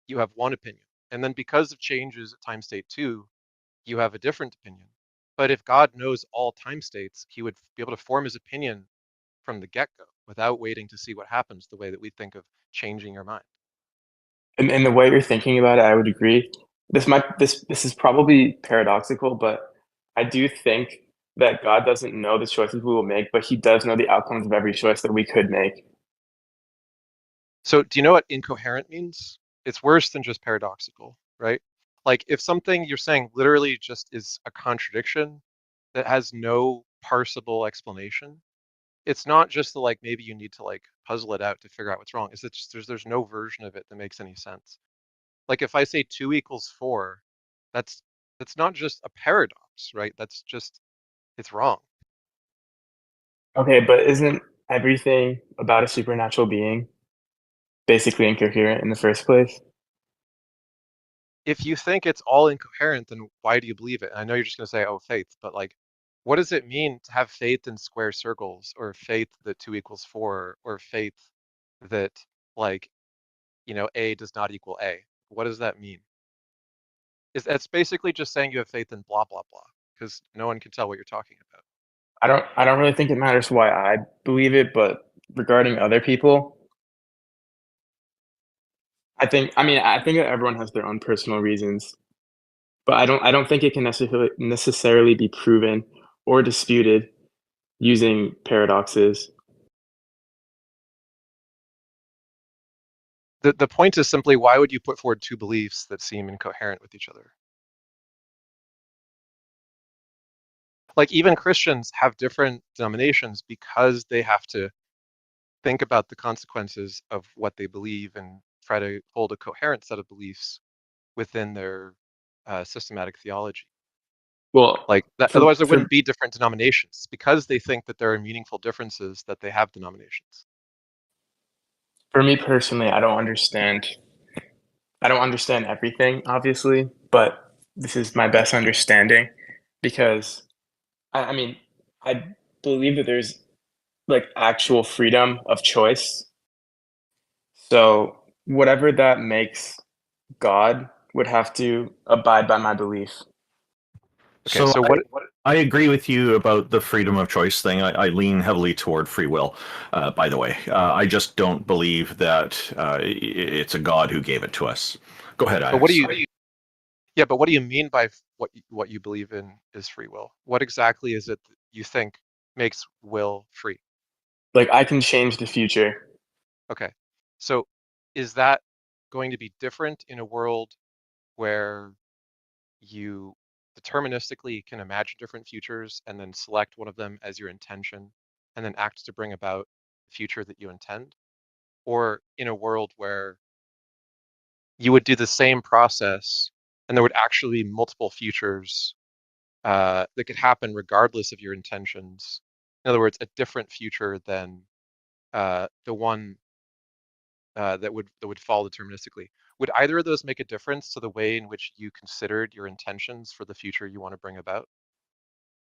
you have one opinion, and then because of changes at time state 2, you have a different opinion. But if God knows all time states, he would be able to form his opinion from the get-go without waiting to see what happens the way that we think of changing your mind. in the way you're thinking about it, I would agree. This is probably paradoxical, but I do think that God doesn't know the choices we will make, but he does know the outcomes of every choice that we could make. So do you know what incoherent means? It's worse than just paradoxical, right? Like if something you're saying literally just is a contradiction that has no parsable explanation, it's not just the like maybe you need to like puzzle it out to figure out what's wrong. Is it just there's no version of it that makes any sense. Like if I say 2 equals 4, that's that's not just a paradox, right? That's just it's wrong. Okay, but isn't everything about a supernatural being basically incoherent in the first place? If you think it's all incoherent, then why do you believe it? And I know you're just going to say, oh, faith, but like, what does it mean to have faith in square circles or faith that 2 equals 4 or faith that like, A does not equal A? What does that mean? That's basically just saying you have faith in blah, blah, blah, because no one can tell what you're talking about. I don't really think it matters why I believe it, but regarding other people, I think that everyone has their own personal reasons, but I don't think it can necessarily be proven or disputed using paradoxes. The point is simply, why would you put forward two beliefs that seem incoherent with each other? Like, even Christians have different denominations because they have to think about the consequences of what they believe and try to hold a coherent set of beliefs within their systematic theology. Well, Like that, for otherwise there for wouldn't be different denominations. It's because they think that there are meaningful differences that they have denominations. for me personally, I don't understand everything, obviously, but this is my best understanding because I mean, I believe that there's like actual freedom of choice. So whatever that makes God would have to abide by my belief. Okay, So so what I agree with you about the freedom of choice thing. I lean heavily toward free will, by the way. I just don't believe that it's a God who gave it to us. Go ahead, but what do Alex. you yeah, but what do you mean by what you believe in is free will? What exactly is it that you think makes will free? Like I can change the future. Okay. So is that going to be different in a world where you deterministically can imagine different futures and then select one of them as your intention and then act to bring about the future that you intend? Or in a world where you would do the same process and there would actually be multiple futures that could happen regardless of your intentions? In other words, a different future than the one that would fall deterministically. Would either of those make a difference to the way in which you considered your intentions for the future you want to bring about?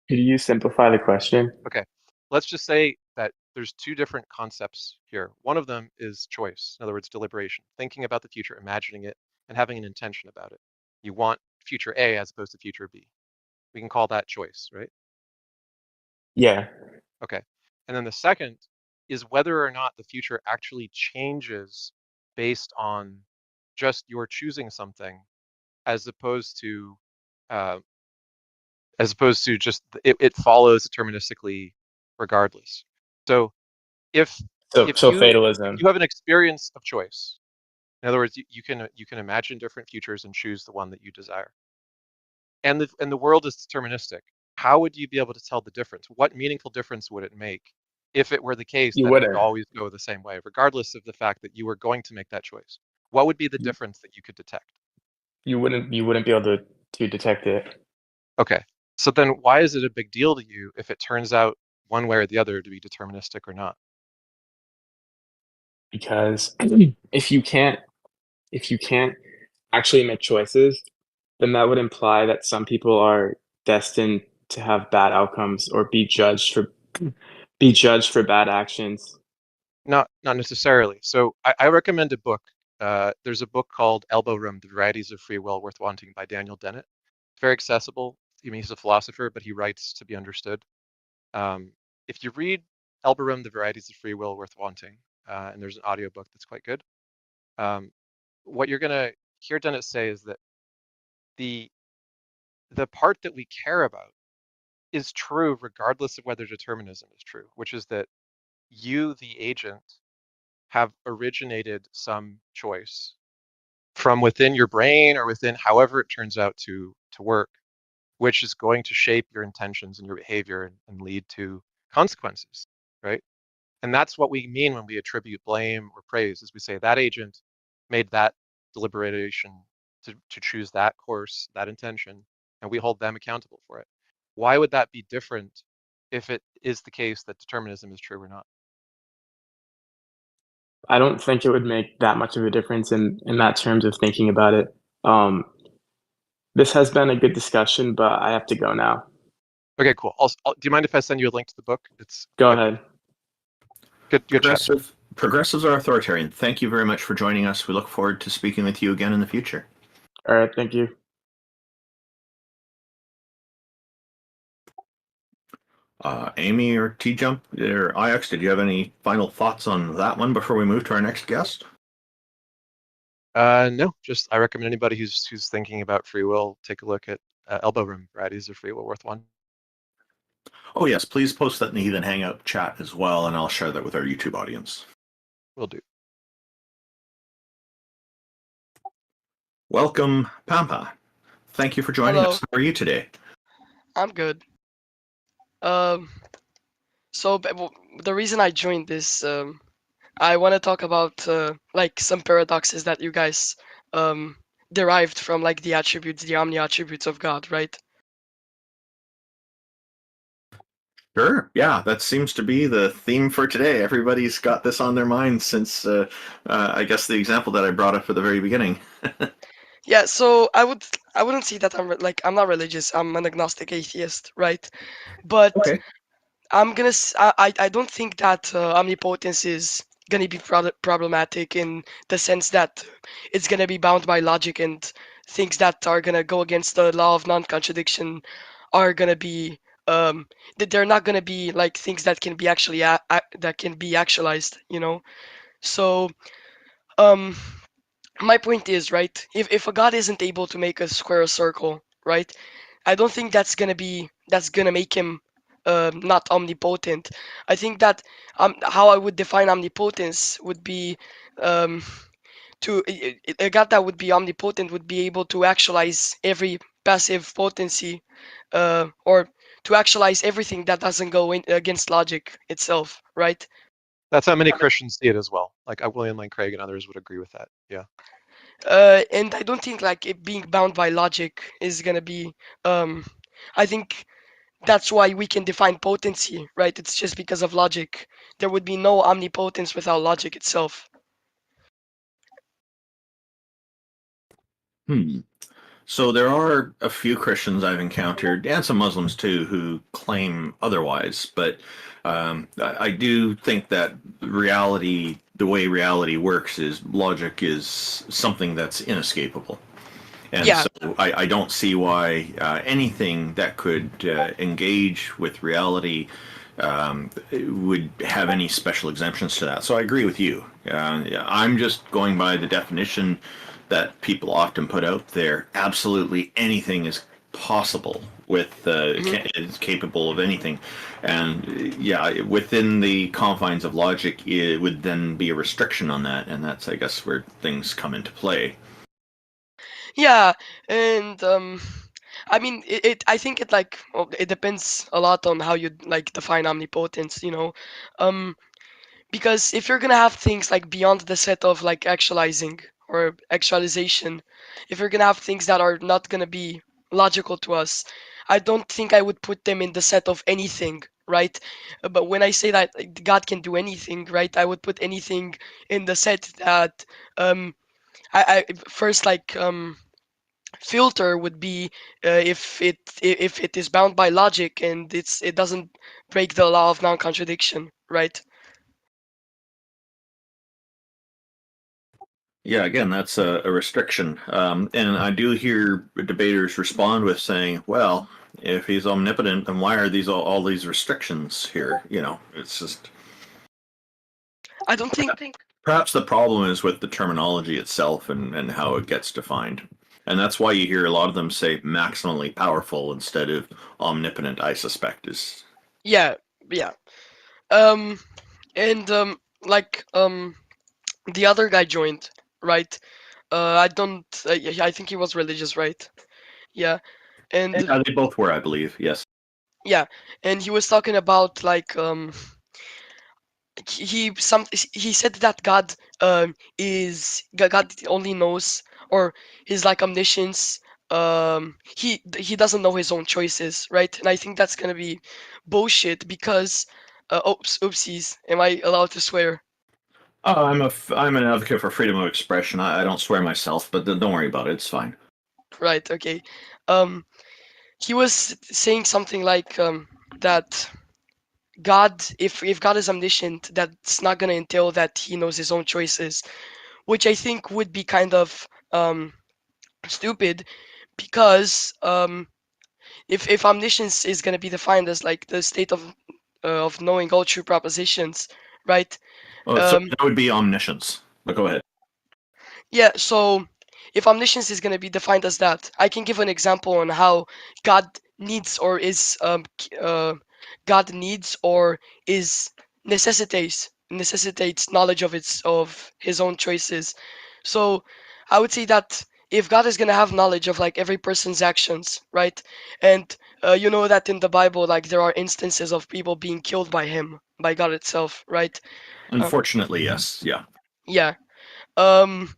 Could you simplify the question? Okay, let's just say that there's two different concepts here. One of them is choice, in other words, deliberation, thinking about the future, imagining it, and having an intention about it. You want future A as opposed to future B. We can call that choice, right? Yeah. Okay. And then the second is whether or not the future actually changes based on just your choosing something as opposed to uh, just it follows deterministically regardless. So if So if fatalism. you have an experience of choice, in other words, you can imagine different futures and choose the one that you desire, and the world is deterministic. How would you be able to tell the difference? What meaningful difference would it make if it were the case You that it would wouldn't. always go the same way, regardless of the fact that you were going to make that choice? What would be the You difference that you could detect? you wouldn't be able to detect it Okay, so then why is it a big deal to you if it turns out one way or the other to be deterministic or not? because if you can't if you can't actually make choices, then that would imply that some people are destined to have bad outcomes or be judged for bad actions. Not necessarily. So I recommend a book. There's a book called Elbow Room: The Varieties of Free Will Worth Wanting by Daniel Dennett. It's very accessible. I mean, he's a philosopher, but he writes to be understood. Um, if you read Elbow Room: The Varieties of Free Will Worth Wanting, and there's an audiobook that's quite good, um, what you're gonna hear Dennett say is that the the part that we care about is true regardless of whether determinism is true, which is that you, the agent, have originated some choice from within your brain or within however it turns out to work, which is going to shape your intentions and your behavior and lead to consequences, right? And that's what we mean when we attribute blame or praise, is we say that agent made that deliberation to choose that course, that intention, and we hold them accountable for it. Why would that be different if it is the case that determinism is true or not? I don't think it would make that much of a difference in that terms of thinking about it. Um, this has been a good discussion, but I have to go now. Okay, cool. Do you mind if I send you a link to the book? It's Go quite ahead. good chat. Progressives are authoritarian. Thank you very much for joining us. We look forward to speaking with you again in the future. All right, thank you. Amy or T Jump or IX, did you have any final thoughts on that one before we move to our next guest? No, just I recommend anybody who's thinking about free will take a look at Elbow Room Varieties of Free Will Worth One. Oh, yes, please post that in the Heathen Hangout chat as well, and I'll share that with our YouTube audience. Will do. Welcome, Pampa. Thank you for joining Hello. us. How are you today? I'm good. Um, the reason I joined this, I want to talk about like some paradoxes that you guys um derived from like the attributes, the omni attributes of God, right? Sure. Yeah, that seems to be the theme for today. Everybody's got this on their mind since, I guess, the example that I brought up at the very beginning. Yeah. So I wouldn't say that I'm not religious. I'm an agnostic atheist, right? But Okay. I don't think that omnipotence is gonna be problematic in the sense that it's gonna be bound by logic, and things that are gonna go against the law of non-contradiction are gonna be that they're not gonna be like things that can be actually that can be actualized, you know. So um my point is, right, if a god isn't able to make a square a circle, right, I don't think that's gonna make him not omnipotent. I think that how I would define omnipotence would be um, a god that would be omnipotent would be able to actualize every passive potency, or to actualize everything that doesn't go against logic itself, right? That's how many Christians see it as well. Like William Lane Craig and others would agree with that. Yeah. And I don't think like it being bound by logic is gonna be. I think that's why we can define potency, right? It's just because of logic. There would be no omnipotence without logic itself. Hmm. So there are a few Christians I've encountered, and some Muslims too, who claim otherwise. But I do think that reality, the way reality works, is logic is something that's inescapable. And Yeah, so I don't see why anything that could engage with reality would have any special exemptions to that. So I agree with you. Yeah, I'm just going by the definition that people often put out there. Absolutely anything is possible with mhm. is capable of anything, and yeah, within the confines of logic, it would then be a restriction on that, and that's, I guess, where things come into play. Yeah, and I mean, I think it like well, it depends a lot on how you like define omnipotence, you know. Um, because if you're gonna have things like beyond the set of like actualizing or actualization, if you're gonna have things that are not gonna be logical to us, I don't think I would put them in the set of anything, right? But when I say that like, God can do anything, right, I would put anything in the set that um I first like filter would be if it is bound by logic and it doesn't break the law of non-contradiction, right? Yeah, again, that's a restriction. And I do hear debaters respond with saying, well, if he's omnipotent, then why are these all these restrictions here? You know, it's just I don't think. perhaps the problem is with the terminology itself and how it gets defined. And that's why you hear a lot of them say maximally powerful instead of omnipotent, I suspect is. Yeah, yeah. Um, and like the other guy joined, right? I don't. I think he was religious, right? Yeah, and Yeah, they both were, I believe. Yes. yeah, and he was talking about like he said that God only knows, or his like omniscience, he doesn't know his own choices, right? And I think that's gonna be bullshit because oopsies, am I allowed to swear? Oh, I'm an advocate for freedom of expression. I don't swear myself, but don't worry about it. It's fine. Right, okay. um he was saying something like that God, if God is omniscient, that's not gonna entail that he knows his own choices, which I think would be kind of stupid because if omniscience is going to be defined as like the state of knowing all true propositions, right? Oh, so Um, that would be omniscience. But go ahead. yeah, so if omniscience is going to be defined as that, I can give an example on how God needs or is God needs or is necessitates knowledge of his own choices. So I would say that if God is going to have knowledge of like every person's actions, right? And you know that in the Bible, like there are instances of people being killed by him, by God itself, right? Unfortunately, yes. Yeah. Yeah. Um,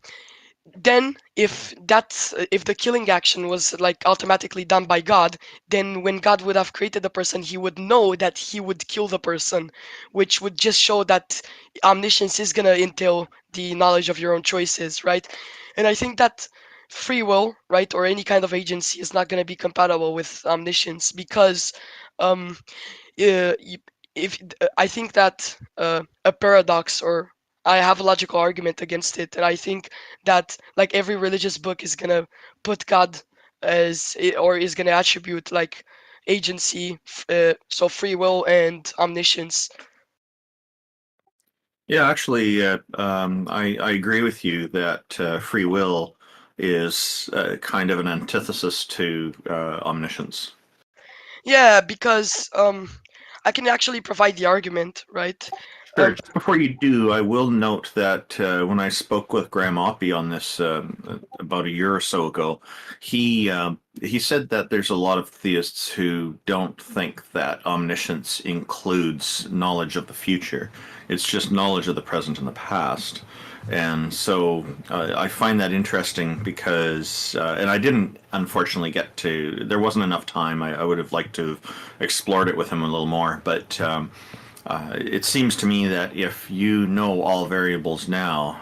then if the killing action was like automatically done by God, then when God would have created the person, he would know that he would kill the person, which would just show that omniscience is gonna entail the knowledge of your own choices, right? And I think that free will, right, or any kind of agency is not gonna be compatible with omniscience because um if I think that a paradox or I have a logical argument against it, and I think that like every religious book is gonna put God or is gonna attribute like agency, so free will and omniscience. Yeah, actually, I agree with you that free will is kind of an antithesis to omniscience. Yeah, because I can actually provide the argument, right? Sure. Um, Just before you do, I will note that when I spoke with Graham Oppie on this about a year or so ago, he said that there's a lot of theists who don't think that omniscience includes knowledge of the future. It's just knowledge of the present and the past. And so I find that interesting because, and I didn't unfortunately get to, there wasn't enough time. I would have liked to have explored it with him a little more, but it seems to me that if you know all variables now,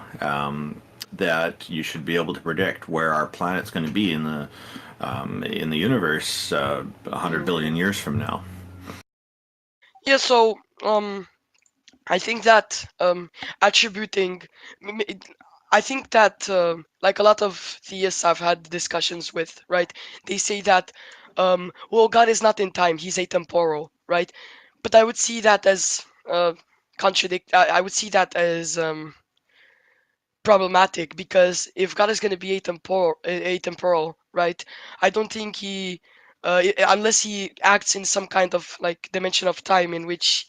that you should be able to predict where our planet's going to be in the universe 100 mm. billion years from now. Yeah, so I think that attributing, m- m- I think that like a lot of theists I've had discussions with, right? They say that, well, God is not in time; He's atemporal, right? But I would see that as contradict. I would see that as problematic because if God is going to be atemporal, right? I don't think unless he acts in some kind of like dimension of time in which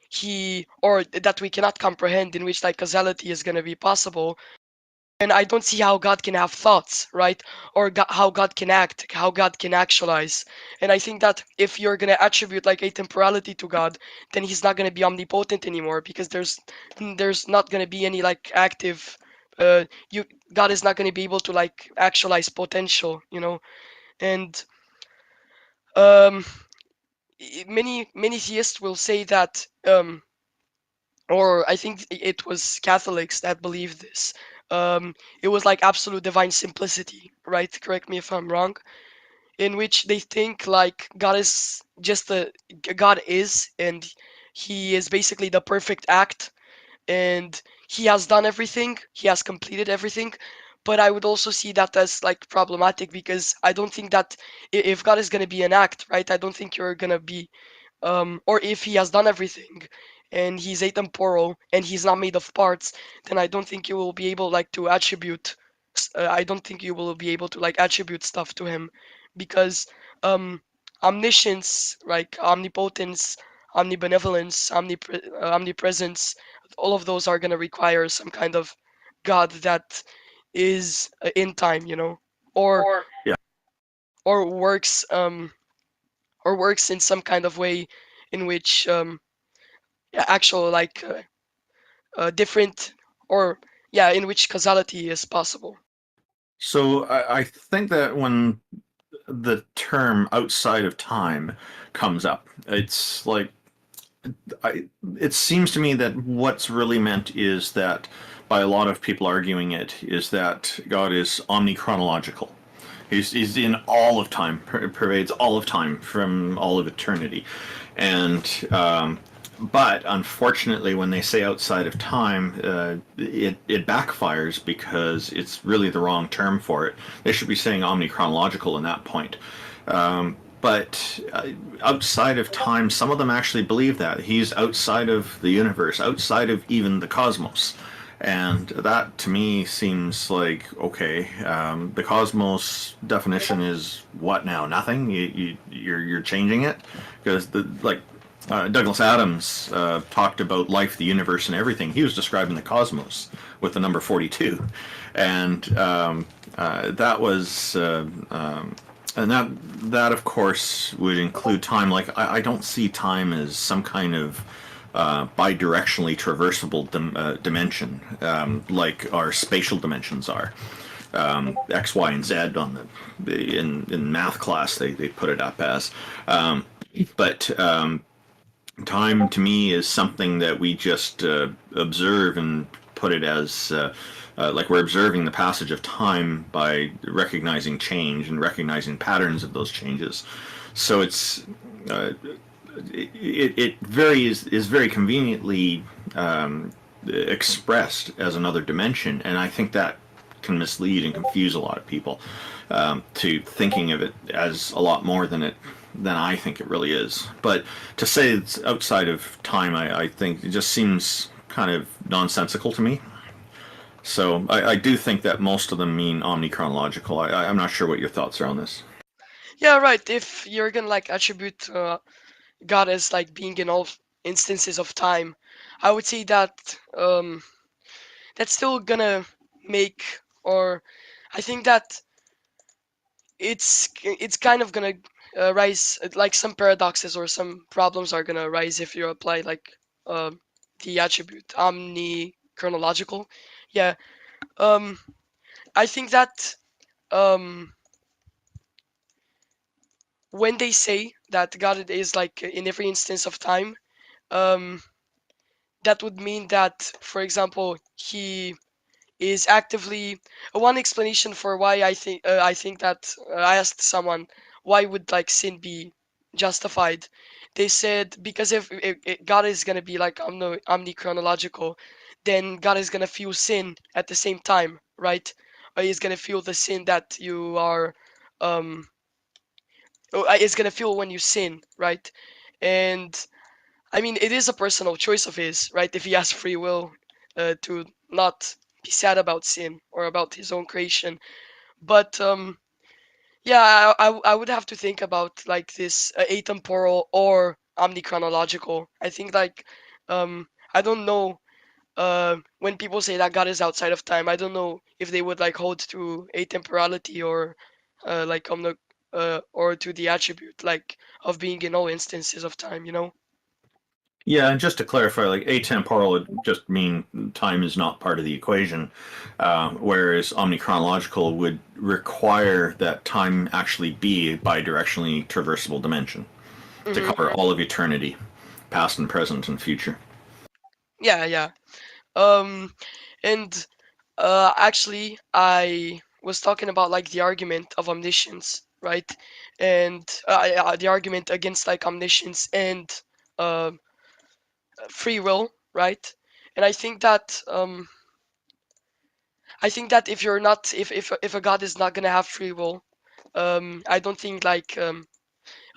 he or that we cannot comprehend, in which like causality is going to be possible, and I don't see how God can have thoughts, right? Or how God can act, how God can actualize. And I think that if you're going to attribute like a temporality to God, then he's not going to be omnipotent anymore because there's not going to be any like active you God is not going to be able to like actualize potential, you know. And um many theists will say that or I think it was Catholics that believed this. It was like absolute divine simplicity, right? Correct me if I'm wrong. In which they think like God is, and he is basically the perfect act, and he has done everything, he has completed everything. But I would also see that as like problematic because I don't think that if God is gonna be an act, right? I don't think you're gonna be or if he has done everything and he's atemporal and he's not made of parts, then I don't think you will be able like to attribute. I don't think you will be able to like attribute stuff to him, because um, omniscience, like omnipotence, omnibenevolence, omnipresence, all of those are gonna require some kind of God that is in time, you know, or Yeah. or works in some kind of way in which yeah, actual like different or yeah, in which causality is possible. So I think that when the term outside of time comes up, it's like I, it seems to me that what's really meant is that, by a lot of people arguing it, is that God is omnichronological. He's in all of time, pervades all of time from all of eternity, and but unfortunately, when they say outside of time, it backfires because it's really the wrong term for it. They should be saying omnichronological in that point. But but outside of time, some of them actually believe that he's outside of the universe, outside of even the cosmos. And that to me seems like okay. The cosmos definition is what now? Nothing. You're changing it because Douglas Adams talked about life, the universe, and everything. He was describing the cosmos with the number 42, and that was. And that of course would include time. Like I don't see time as some kind of bidirectionally traversable dimension, like our spatial dimensions are. X, Y, and Z on in math class they put it up as. But time to me is something that we just observe and put it as like we're observing the passage of time by recognizing change and recognizing patterns of those changes. So it is very conveniently expressed as another dimension, and I think that can mislead and confuse a lot of people to thinking of it as a lot more than I think it really is. But to say it's outside of time, I think it just seems kind of nonsensical to me. So I do think that most of them mean omnichronological. I'm not sure what your thoughts are on this. Yeah, right. If you're gonna like attribute God as like being in all instances of time, I would say that that's still gonna make, or I think that it's kind of gonna rise, like some paradoxes or some problems are gonna arise if you apply like uh, the attribute omnichronological. Yeah, um, I think that um, when they say that God is like in every instance of time, um, that would mean that, for example, he is actively one explanation for why I think that I asked someone why would like sin be justified. They said because if God is gonna be like omnichronological, then God is gonna feel sin at the same time, right? Or he's gonna feel the sin that you are um is gonna feel when you sin, right? And I mean, it is a personal choice of his, right? If he has free will to not be sad about sin or about his own creation. But yeah, I would have to think about like this atemporal or omnichronological. I think like I don't know when people say that God is outside of time. I don't know if they would like hold to atemporality or like or to the attribute like of being in all instances of time. You know. Yeah, and just to clarify, like atemporal would just mean time is not part of the equation, whereas omnichronological would require that time actually be a bidirectionally traversable dimension to Hmm. cover all of eternity, past and present and future. Yeah, yeah. Um, and actually, I was talking about like the argument of omniscience, right? And the argument against like omniscience and uh, free will, right? And I think that if you're not, if a god is not gonna have free will, I don't think like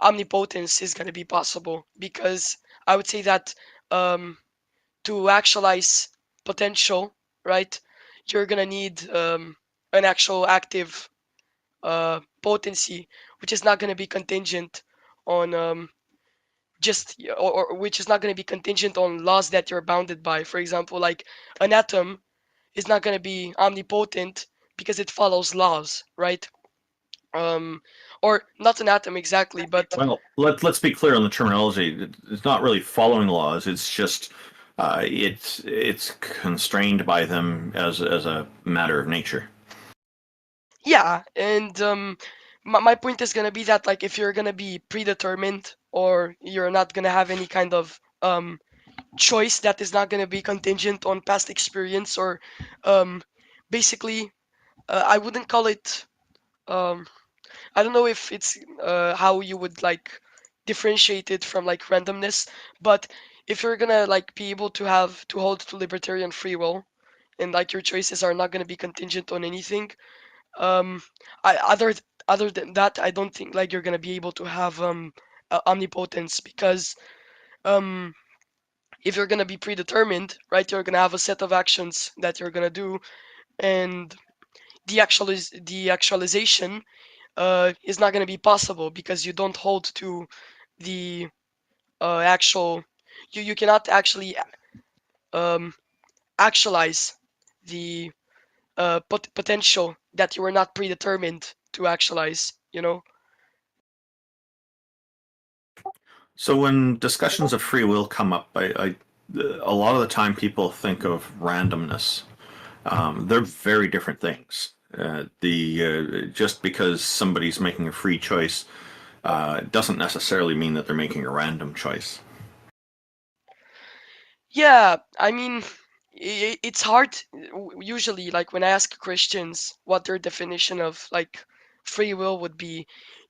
omnipotence is gonna be possible because I would say that um, to actualize potential, right? You're gonna need an actual active potency, which is not gonna be contingent on just or which is not gonna be contingent on laws that you're bounded by. For example, like an atom is not gonna be omnipotent because it follows laws, right? Um, or not an atom exactly, but Well, let's be clear on the terminology. It's not really following laws. It's just it's constrained by them as a matter of nature. yeah, and my point is gonna be that like if you're gonna be predetermined or you're not gonna have any kind of choice that is not gonna be contingent on past experience or um, basically I wouldn't call it um, I don't know if it's how you would like differentiate it from like randomness, but if you're gonna like be able to have to hold to libertarian free will and like your choices are not gonna be contingent on anything, um, I, other other than that, I don't think like you're gonna be able to have omnipotence, because um if you're gonna be predetermined, right, you're gonna have a set of actions that you're gonna do, and the actualization is not gonna be possible because you don't hold to the actual. You cannot actually um, actualize the potential that you were not predetermined to actualize. You know. So when discussions of free will come up, a lot of the time people think of randomness. They're very different things. The just because somebody's making a free choice doesn't necessarily mean that they're making a random choice. Yeah, I mean, it's hard. Usually, like when I ask Christians what their definition of like free will would be,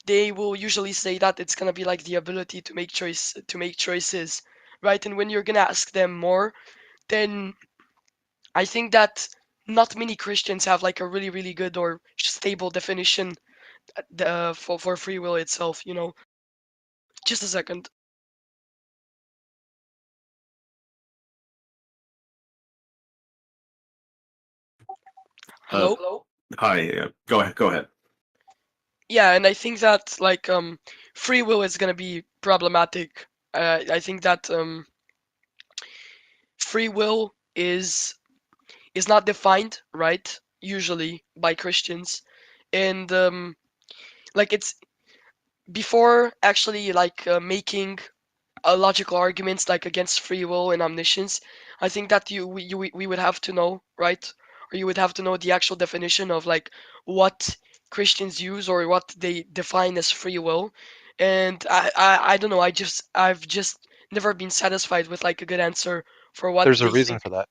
they will usually say that it's gonna be like the ability to make choices, right? And when you're gonna ask them more, then I think that not many Christians have like a really good or stable definition for free will itself. You know. Just a second. Uh, Hello? Hi, go ahead. Go ahead. Yeah, and I think that like free will is gonna be problematic. I think that free will is not defined, right, usually by Christians, and like it's before actually like making logical arguments like against free will and omniscience. I think that we would have to know, right? Or you would have to know the actual definition of like what Christians use or what they define as free will. And I don't know. I've just never been satisfied with like a good answer for what There's a they reason think. for that.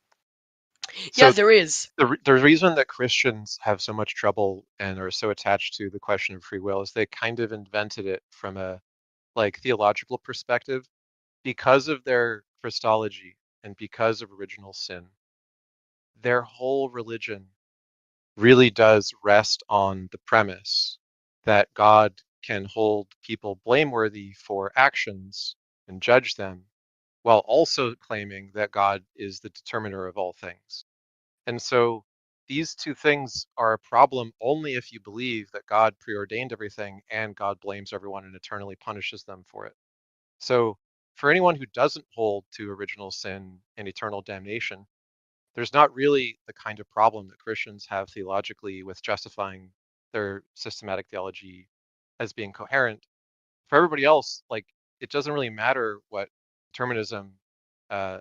Yeah, So there is. the reason that Christians have so much trouble and are so attached to the question of free will is they kind of invented it from a like theological perspective because of their Christology and because of original sin. Their whole religion really does rest on the premise that God can hold people blameworthy for actions and judge them, while also claiming that God is the determiner of all things. And so these two things are a problem only if you believe that God preordained everything and God blames everyone and eternally punishes them for it. So for anyone who doesn't hold to original sin and eternal damnation, there's not really the kind of problem that Christians have theologically with justifying their systematic theology as being coherent. For everybody else, like it doesn't really matter what determinism uh,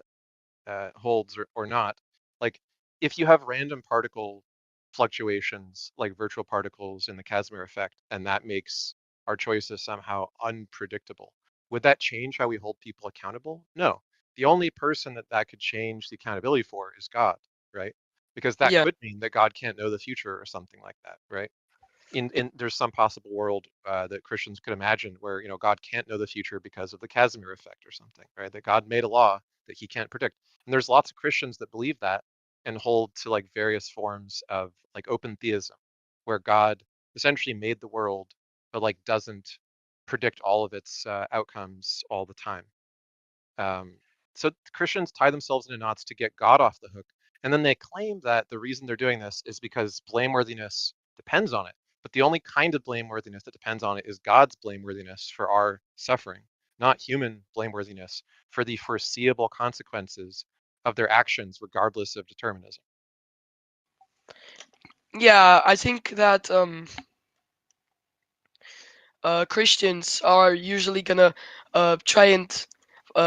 holds or not. Like if you have random particle fluctuations, like virtual particles in the Casimir effect, and that makes our choices somehow unpredictable, would that change how we hold people accountable? No. The only person that that could change the accountability for is God, right? Because that Yeah. could mean that God can't know the future or something like that, right? In there's some possible world that Christians could imagine where God can't know the future because of the Casimir effect or something, right? That God made a law that he can't predict. And there's lots of Christians that believe that and hold to like various forms of like open theism, where God essentially made the world but like doesn't predict all of its outcomes all the time. Um, so Christians tie themselves into knots to get God off the hook. And then they claim that the reason they're doing this is because blameworthiness depends on it. But the only kind of blameworthiness that depends on it is God's blameworthiness for our suffering, not human blameworthiness for the foreseeable consequences of their actions, regardless of determinism. Yeah, I think that Christians are usually gonna try and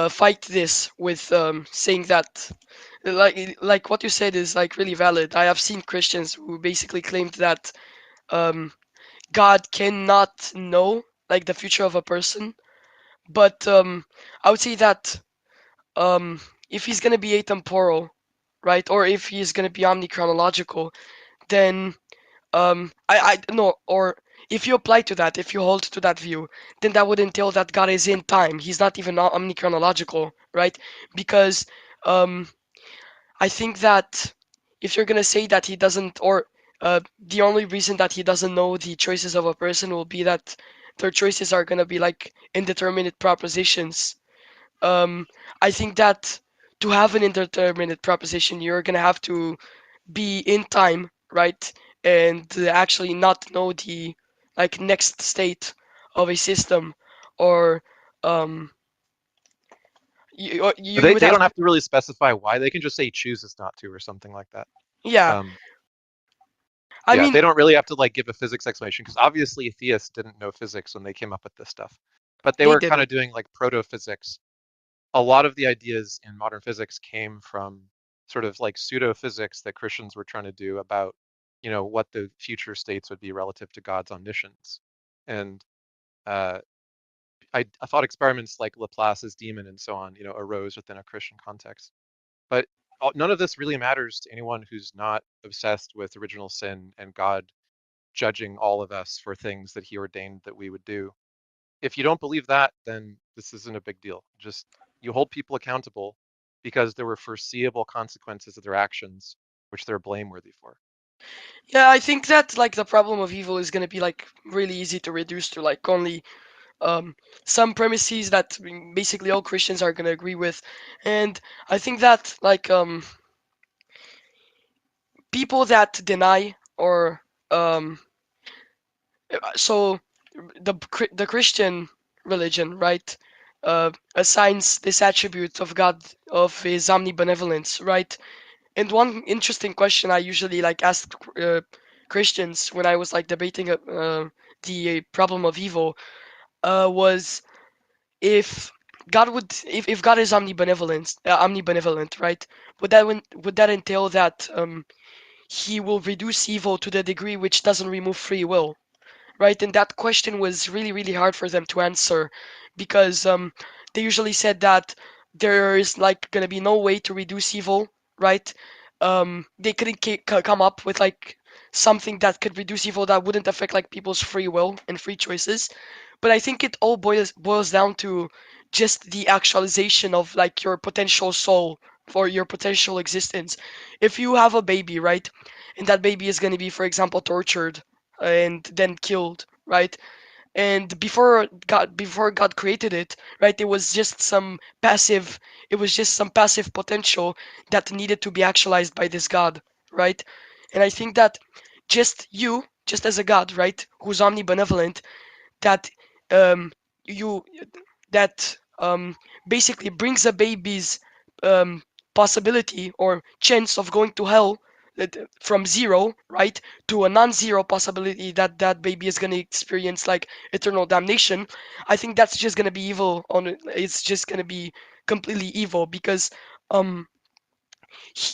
fight this with saying that like what you said is like really valid. I have seen Christians who basically claimed that um, God cannot know like the future of a person, but I would say that um, if he's gonna be atemporal, right, or if he's gonna be omnichronological, then I no, or if you apply to that, if you hold to that view, then that would entail that God is in time. He's not even omnichronological, right? Because um I think that if you're gonna say that he doesn't, or the only reason that he doesn't know the choices of a person will be that their choices are gonna be like indeterminate propositions. Um, I think that to have an indeterminate proposition, you're gonna have to be in time, right? And actually not know the like next state of a system, or um, you would They have, don't have to really specify why. They can just say chooses not to or something like that. yeah. Um, I yeah, mean, they don't really have to like give a physics explanation because obviously theists didn't know physics when they came up with this stuff, but they they were kind didn't. of doing like proto physics. A lot of the ideas in modern physics came from sort of like pseudo physics that Christians were trying to do about, what the future states would be relative to God's omniscience. And uh, I thought experiments like Laplace's demon and so on, arose within a Christian context. But none of this really matters to anyone who's not obsessed with original sin and God judging all of us for things that he ordained that we would do. If you don't believe that, then this isn't a big deal. Just you hold people accountable because there were foreseeable consequences of their actions, which they're blameworthy for. Yeah, I think that like the problem of evil is gonna be like really easy to reduce to like only um, some premises that basically all Christians are gonna agree with, and I think that like people that deny or um, so the Christian religion, right, assigns this attribute of God of his omnibenevolence, right? And one interesting question I usually like ask Christians when I was like debating the problem of evil was if God would if God is omnibenevolent, right? Would that entail that he will reduce evil to the degree which doesn't remove free will, right? And that question was really, really hard for them to answer because they usually said that there is like gonna be no way to reduce evil, right? They couldn't come up with like something that could reduce evil that wouldn't affect like people's free will and free choices. But I think it all boils down to just the actualization of like your potential soul for your potential existence. If you have a baby, right, and that baby is going to be, for example, tortured and then killed, right? And before God created it, right, it was just some passive potential that needed to be actualized by this God, right? And I think that just as a God, right, who's omnibenevolent, that um, you that basically brings a baby's um, possibility or chance of going to hell from zero, right, to a non-zero possibility that that baby is going to experience like eternal damnation. I think that's just going to be evil. It's just going to be completely evil because um,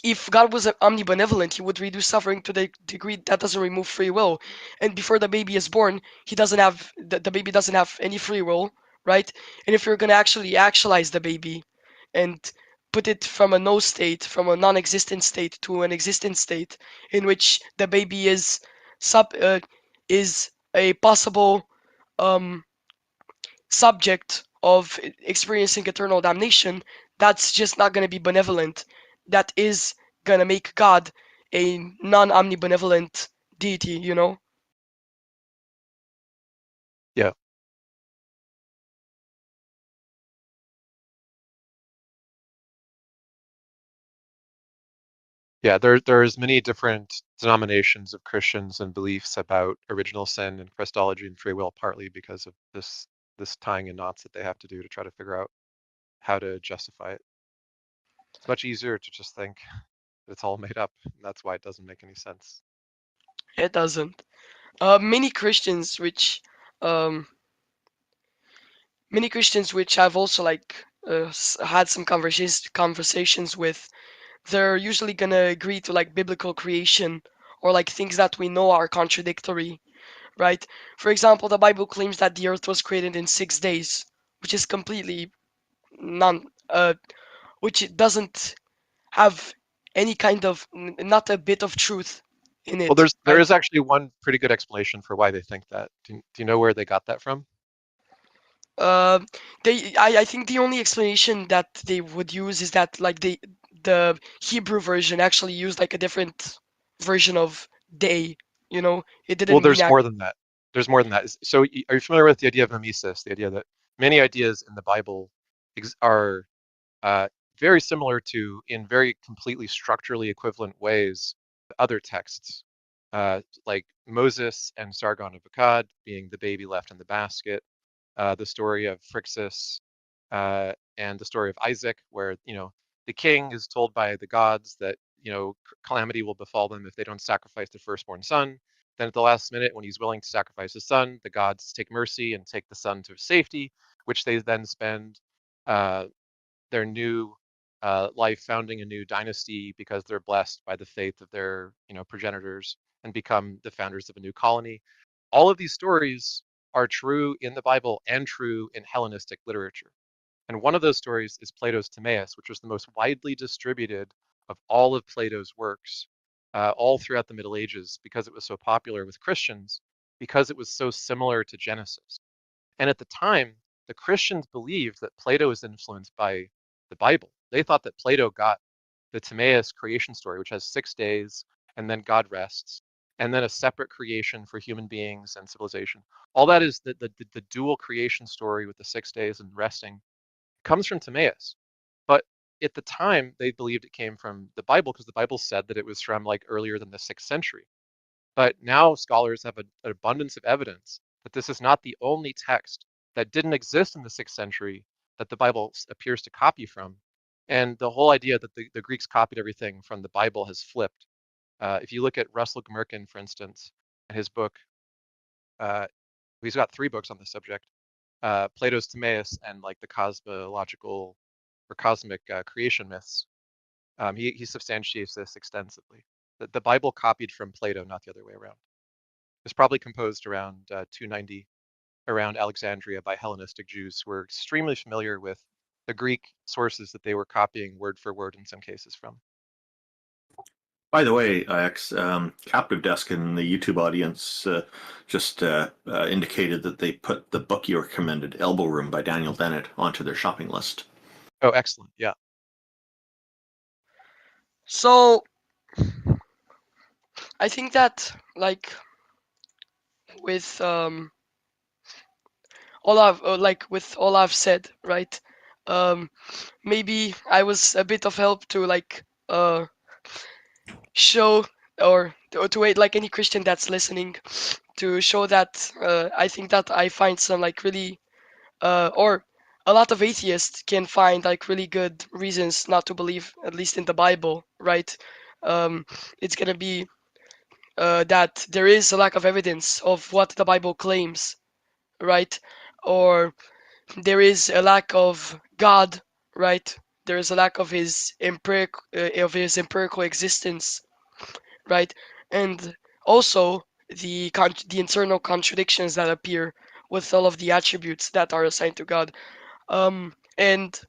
if God was omnibenevolent, he would reduce suffering to the degree that doesn't remove free will. And before the baby is born, the baby doesn't have any free will, right? And if you're gonna actually actualize the baby and put it from a no state, from a non-existent state to an existent state, in which the baby sub is a possible um, subject of experiencing eternal damnation, that's just not going to be benevolent. That is going to make God a non omnibenevolent deity, you know? Yeah. Yeah, there's many different denominations of Christians and beliefs about original sin and Christology and free will, partly because of this tying in knots that they have to do to try to figure out how to justify it. It's much easier to just think that it's all made up, and that's why it doesn't make any sense. It doesn't. Many Christians, um, which I've also like had some conversations with, they're usually gonna agree to like biblical creation or like things that we know are contradictory, right? For example, the Bible claims that the earth was created in 6 days, which is completely non, which it doesn't have any kind of, not a bit of truth in Well, it, there right? is actually one pretty good explanation for why they think that. Do you know where they got that from? Uh, I think the only explanation that they would use is that like the Hebrew version actually used like a different version of they, you know, it Well, didn't mean there's more than that. There's more than that. So are you familiar with the idea of mimesis? The idea that many ideas in the Bible are uh, very similar to, in very completely structurally equivalent ways, other texts, like Moses and Sargon of Akkad being the baby left in the basket, the story of Phrixus, and the story of Isaac, where the king is told by the gods that calamity will befall them if they don't sacrifice their firstborn son. Then at the last minute, when he's willing to sacrifice his son, the gods take mercy and take the son to safety, which they then spend uh, their new life founding a new dynasty because they're blessed by the faith of their progenitors and become the founders of a new colony. All of these stories are true in the Bible and true in Hellenistic literature. And one of those stories is Plato's Timaeus, which was the most widely distributed of all of Plato's works, all throughout the Middle Ages, because it was so popular with Christians, because it was so similar to Genesis. And at the time, the Christians believed that Plato was influenced by the Bible. They thought that Plato got the Timaeus creation story, which has 6 days, and then God rests, and then a separate creation for human beings and civilization. All that is the dual creation story with the 6 days and resting comes from Timaeus. But at the time, they believed it came from the Bible because the Bible said that it was from like earlier than the 6th century. But now scholars have an abundance of evidence that this is not the only text that didn't exist in the 6th century that the Bible appears to copy from. And the whole idea that the Greeks copied everything from the Bible has flipped. If you look at Russell Gmerkin, for instance, and his book, uh, he's got 3 books on the subject, Plato's Timaeus and like the cosmological or cosmic creation myths. He substantiates this extensively. The Bible copied from Plato, not the other way around. It was probably composed around 290 around Alexandria by Hellenistic Jews who were extremely familiar with the Greek sources that they were copying word for word in some cases from. By the way, Ix, Captive Desk in the YouTube audience just indicated that they put the book you recommended, Elbow Room by Daniel Dennett, onto their shopping list. Oh, excellent. Yeah. So I think that like with all I've said, right? Maybe I was a bit of help to like show or to aid like any Christian that's listening to show that I think that I find some like really or a lot of atheists can find like really good reasons not to believe, at least in the Bible, right? It's gonna be that there is a lack of evidence of what the Bible claims, right? Or there is a lack of God, right? There is a lack of his empirical existence, right? And also the internal contradictions that appear with all of the attributes that are assigned to God. And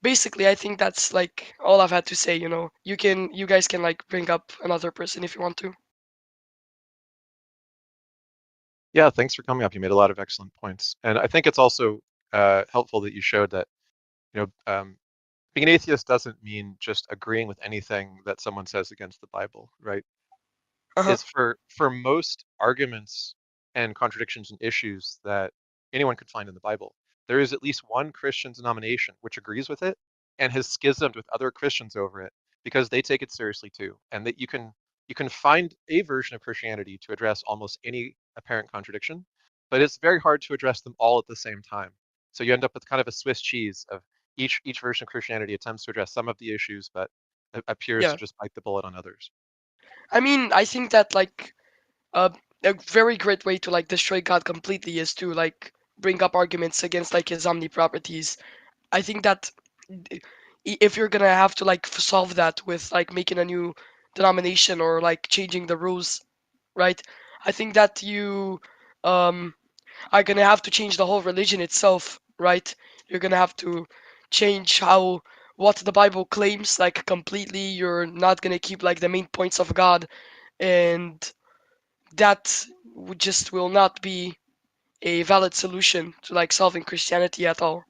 basically, I think that's like all I've had to say. You guys can like bring up another person if you want to. Yeah, thanks for coming up. You made a lot of excellent points. And I think it's also helpful that you showed that, being an atheist doesn't mean just agreeing with anything that someone says against the Bible, right? Uh-huh. Is for most arguments and contradictions and issues that anyone could find in the Bible, there is at least one Christian denomination which agrees with it and has schismed with other Christians over it because they take it seriously too. And that you can find a version of Christianity to address almost any apparent contradiction, but it's very hard to address them all at the same time. So you end up with kind of a Swiss cheese of each version of Christianity attempts to address some of the issues, but appears to Yeah. just bite the bullet on others. I mean, I think that like uh, a very great way to like destroy God completely is to like bring up arguments against like his omniproperties. I think that if you're gonna have to like solve that with like making a new denomination or like changing the rules, right? I think that you um are gonna have to change the whole religion itself, right? You're gonna have to change how what the Bible claims like completely. You're not gonna keep like the main points of God, and that just will not be a valid solution to like solving Christianity at all.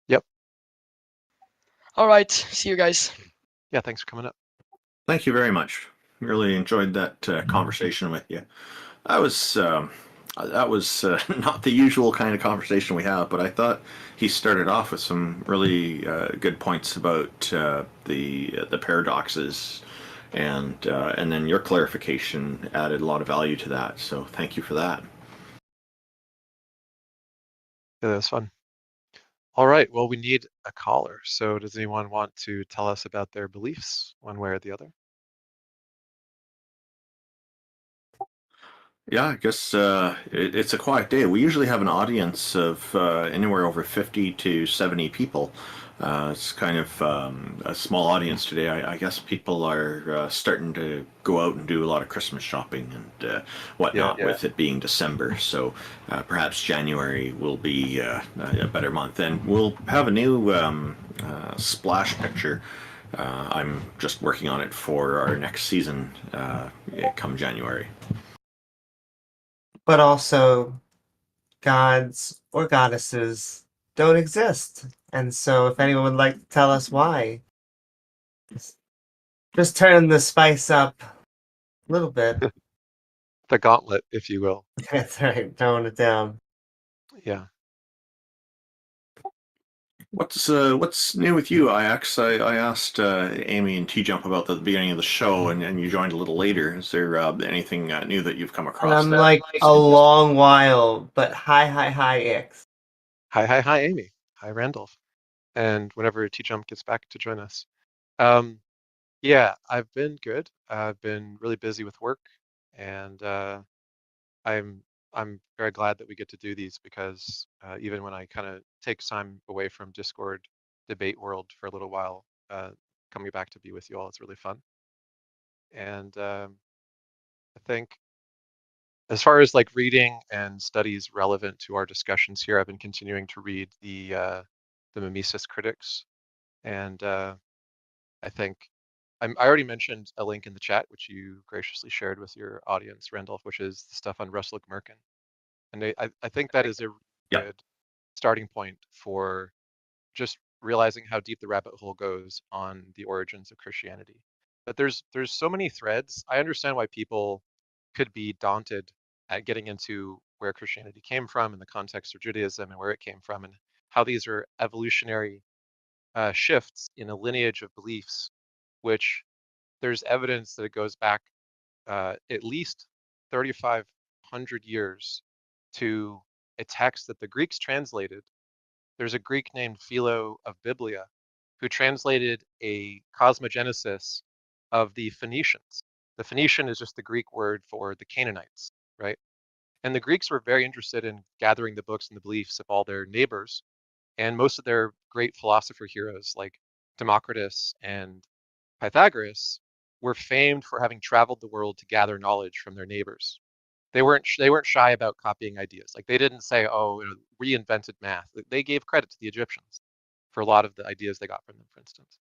Yep. All right, see you guys. Yeah, thanks for coming up. Thank you very much. Really enjoyed that conversation with you. I was that was not the usual kind of conversation we have, but I thought he started off with some really good points about the paradoxes, and then your clarification added a lot of value to that. So thank you for that. Yeah, that was fun. All right, well, we need a caller. So does anyone want to tell us about their beliefs one way or the other? Yeah, I guess it's a quiet day. We usually have an audience of anywhere over 50 to 70 people. It's kind of a small audience today. I guess people are starting to go out and do a lot of Christmas shopping and whatnot, Yeah. with it being December. So perhaps January will be a better month. And we'll have a new splash picture. I'm just working on it for our next season come January. But also, gods or goddesses don't exist. And so, if anyone would like to tell us why, just turn the spice up a little bit. The gauntlet, if you will. That's right, tone it down. Yeah. What's new with you, IX? I asked Amy and T Jump about the beginning of the show, and you joined a little later. Is there anything new that you've come And across? I'm like a long while, but hi, Ix. Hi, Amy. Hi, Randolph. And whenever T-Jump gets back to join us. Um, yeah, I've been good. I've been really busy with work, and I'm I'm very glad that we get to do these because even when I kind of take time away from Discord debate world for a little while, coming back to be with you all is really fun. And I think as far as like reading and studies relevant to our discussions here, I've been continuing to read the Mimesis Critics, and I think I already mentioned a link in the chat, which you graciously shared with your audience, Randolph, which is the stuff on Russell Merkin. And I think that is a Yeah. good starting point for just realizing how deep the rabbit hole goes on the origins of Christianity. But there's so many threads. I understand why people could be daunted at getting into where Christianity came from in the context of Judaism and where it came from and how these are evolutionary shifts in a lineage of beliefs, which there's evidence that it goes back at least 3,500 years to a text that the Greeks translated. There's a Greek named Philo of Biblia who translated a cosmogenesis of the Phoenicians. The Phoenician is just the Greek word for the Canaanites, right? And the Greeks were very interested in gathering the books and the beliefs of all their neighbors. And most of their great philosopher heroes like Democritus and Pythagoras were famed for having traveled the world to gather knowledge from their neighbors. They weren't shy about copying ideas. Like they didn't say, "Oh, reinvented math." They gave credit to the Egyptians for a lot of the ideas they got from them, for instance.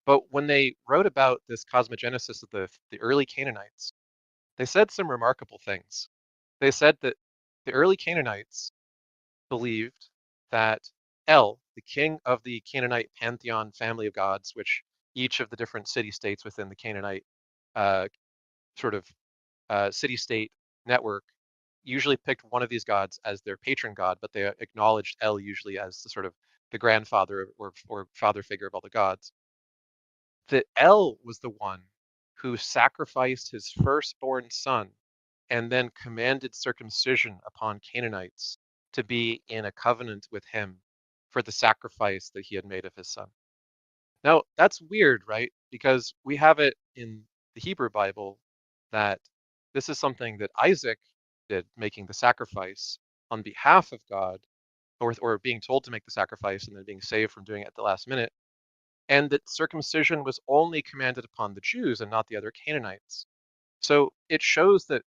But when they wrote about this cosmogenesis of the early Canaanites, they said some remarkable things. They said that the early Canaanites believed that El, the king of the Canaanite pantheon family of gods, which each of the different city-states within the Canaanite uh, sort of city-state network usually picked one of these gods as their patron god, but they acknowledged El usually as the sort of the grandfather or father figure of all the gods. That El was the one who sacrificed his firstborn son and then commanded circumcision upon Canaanites to be in a covenant with him for the sacrifice that he had made of his son. Now, that's weird, right? Because we have it in the Hebrew Bible that this is something that Isaac did, making the sacrifice on behalf of God, or being told to make the sacrifice and then being saved from doing it at the last minute, and that circumcision was only commanded upon the Jews and not the other Canaanites. So it shows that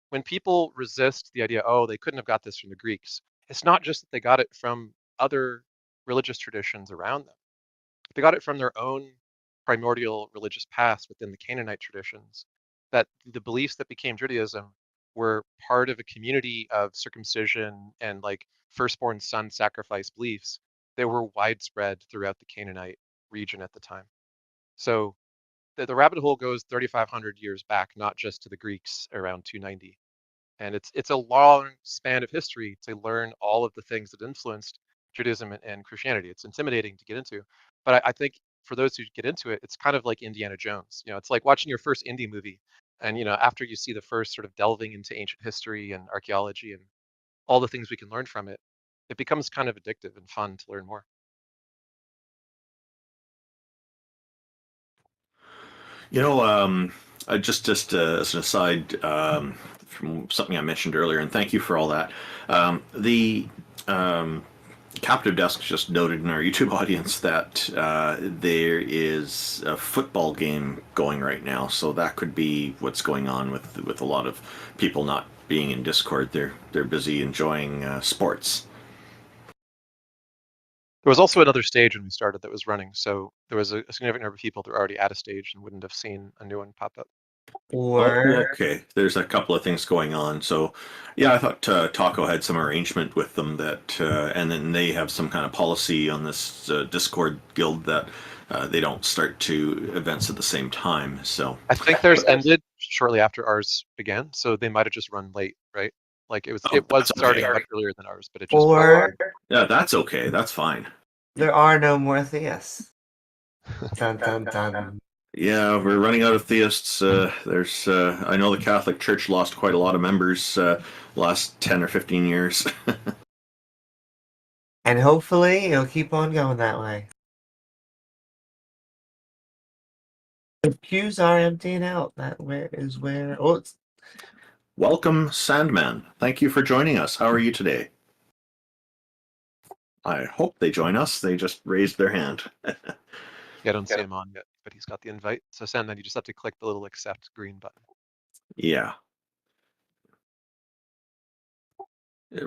when people resist the idea, oh, they couldn't have got this from the Greeks, it's not just that they got it from other religious traditions around them. They got it from their own primordial religious past within the Canaanite traditions, that the beliefs that became Judaism were part of a community of circumcision and like firstborn son sacrifice beliefs that were widespread throughout the Canaanite region at the time. So the rabbit hole goes 3,500 years back, not just to the Greeks around 290. And it's a long span of history to learn all of the things that influenced Judaism and Christianity. It's intimidating to get into, but I think for those who get into it, it's kind of like Indiana Jones. It's like watching your first indie movie, and after you see the first sort of delving into ancient history and archaeology and all the things we can learn from it, it becomes kind of addictive and fun to learn more. Just as an aside, from something I mentioned earlier, and thank you for all that. The Captive Desk just noted in our YouTube audience that there is a football game going right now, so that could be what's going on with a lot of people not being in Discord. They're busy enjoying sports. There was also another stage when we started that was running, so there was a significant number of people that were already at a stage and wouldn't have seen a new one pop up. Or Okay, there's a couple of things going on. So, yeah, I thought Taco had some arrangement with them that, and then they have some kind of policy on this Discord guild that they don't start two events at the same time. So, I think theirs ended shortly after ours began, so they might have just run late, right? Like it was that's starting okay. much earlier than ours, but it just or Yeah, that's okay. That's fine. there are no more theists. Dun dun dun. Yeah, we're running out of theists. There's, I know the Catholic Church lost quite a lot of members last 10 or 15 years. And hopefully it'll keep on going that way. The pews are emptying out. That is where. Oh, it's Welcome, Sandman. Thank you for joining us. How are you today? I hope they join us. They just raised their hand. Yeah, I don't see him on yet, but he's got the invite. So Sandman, you just have to click the little accept green button. Yeah.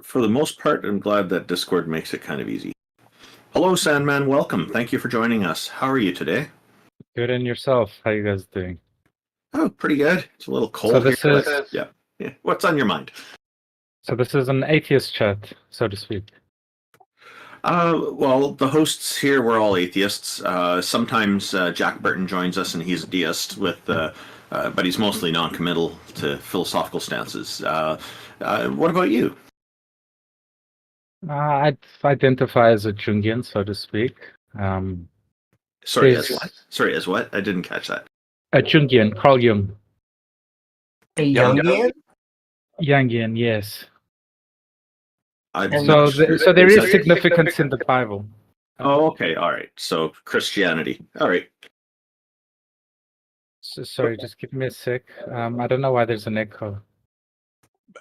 For the most part, I'm glad that Discord makes it kind of easy. Hello, Sandman. Welcome. Thank you for joining us. How are you today? Good, and yourself? How you guys doing? Oh, pretty good. It's a little cold this here. is- Yeah. What's on your mind? So this is an atheist chat, so to speak. Well, the hosts here, we're all atheists. Sometimes Jack Burton joins us, and he's a deist but he's mostly non-committal to philosophical stances. What about you? I'd identify as a Jungian, so to speak. Sorry, there's- as what? Sorry, as what? I didn't catch that. A Jungian, Carl Jung. a Young- Jungian. Jungian, yes. I'm And not So, sure. so there Is is that- significance in the Bible. Oh, okay, all right. So Christianity. All right. So, sorry, just give me a sec. I don't know why there's an echo.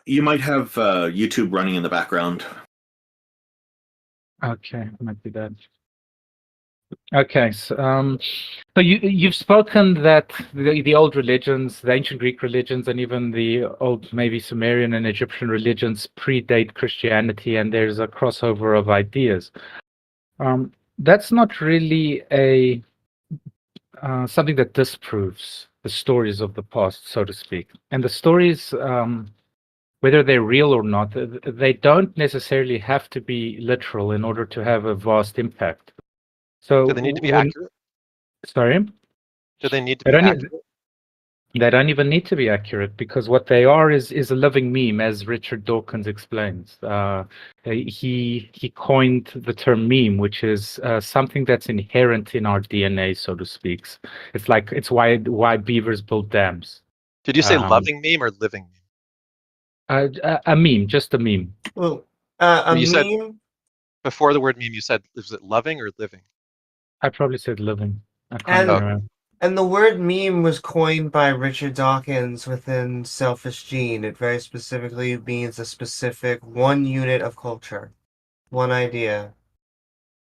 You might have YouTube running in the background. Okay, might be that. Okay, so you've spoken that the old religions, the ancient Greek religions, and even the old maybe Sumerian and Egyptian religions predate Christianity, and there's a crossover of ideas. That's not really a something that disproves the stories of the past, so to speak. And the stories, whether they're real or not, they don't necessarily have to be literal in order to have a vast impact. So Do they need to be accurate? Sorry? Do they need to They be don't, accurate? they don't even need to be accurate, because what they are is a living meme, as Richard Dawkins explains. He coined the term meme, which is something that's inherent in our DNA, so to speak. It's why beavers build dams. Did you say Um, loving meme or living meme? A meme, just a meme. Well, a You said- meme. Before the word meme, you said, is it loving or living? I probably said living. I can't And- remember. And the word meme was coined by Richard Dawkins within Selfish Gene. It very specifically means a specific one unit of culture, one idea.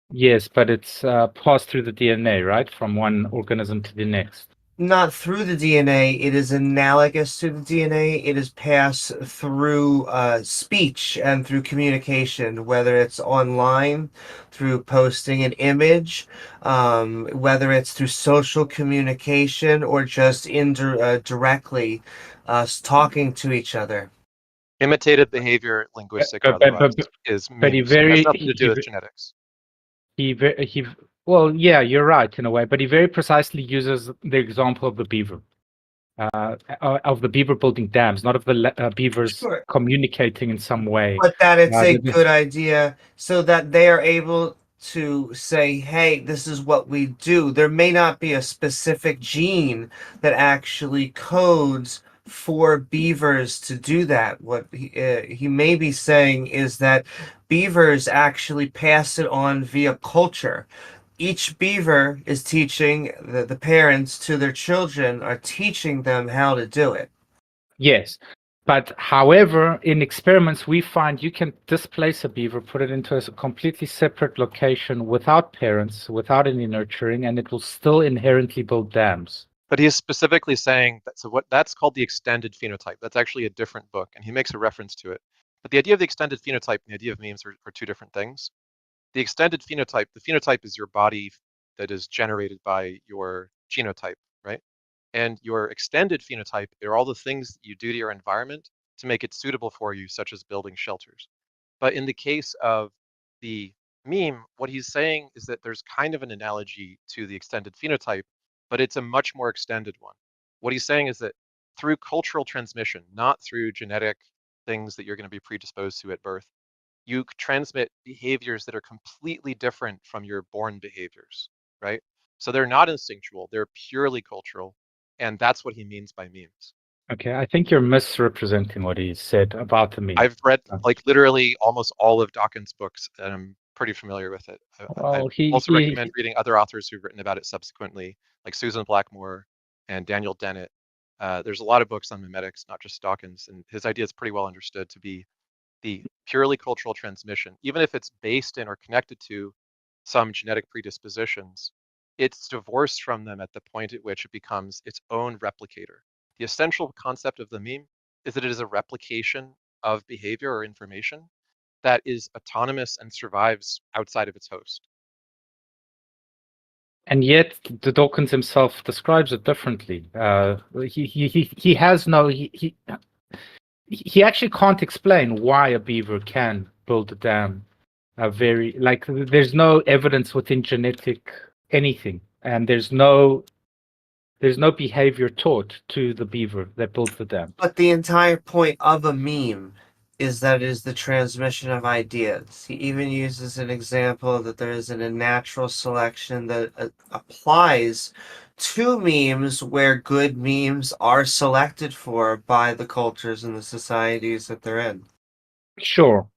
Yes, but it's passed through the DNA, right? From one organism to the next. Not through the DNA, it is analogous to the DNA. It is passed through speech and through communication, whether it's online, through posting an image, whether it's through social communication or just directly talking to each other. Imitated behavior, linguistic or But- but- otherwise, but- is but he memes. It has very- nothing to do he with ve- genetics. He Well, yeah, you're right in a way, but he very precisely uses the example of the beaver, of the beaver building dams, not of the beavers Sure. communicating in some way. But that it's a This- good idea so that they are able to say, hey, this is what we do. There may not be a specific gene that actually codes for beavers to do that. What he may be saying is that beavers actually pass it on via culture. Each beaver is teaching the parents to their children, are teaching them how to do it. Yes. But however, in experiments, we find you can displace a beaver, put it into a completely separate location without parents, without any nurturing, and it will still inherently build dams. But he is specifically saying that, so what that's called the extended phenotype. That's actually a different book, and he makes a reference to it. But the idea of the extended phenotype and the idea of memes are two different things. The extended phenotype, the phenotype is your body that is generated by your genotype, right? And your extended phenotype are all the things that you do to your environment to make it suitable for you, such as building shelters. But in the case of the meme, what he's saying is that there's kind of an analogy to the extended phenotype, but it's a much more extended one. What he's saying is that through cultural transmission, not through genetic things that you're going to be predisposed to at birth, you transmit behaviors that are completely different from your born behaviors, right? So they're not instinctual, they're purely cultural. And that's what he means by memes. Okay, I think you're misrepresenting what he said about the meme. I've read like literally almost all of Dawkins' books, and I'm pretty familiar with it. I Well, also recommend reading other authors who've written about it subsequently, like Susan Blackmore and Daniel Dennett. There's a lot of books on memetics, not just Dawkins, and his idea is pretty well understood to be the purely cultural transmission, even if it's based in or connected to some genetic predispositions, it's divorced from them at the point at which it becomes its own replicator. The essential concept of the meme is that it is a replication of behavior or information that is autonomous and survives outside of its host. And yet, the Dawkins himself describes it differently. He has no he actually can't explain why a beaver can build a dam. There's no evidence within genetic anything, and there's no behavior taught to the beaver that builds the dam. But the entire point of a meme is that it is the transmission of ideas. He even uses an example that there isn't a natural selection that applies to memes where good memes are selected for by the cultures and the societies that they're in. Sure.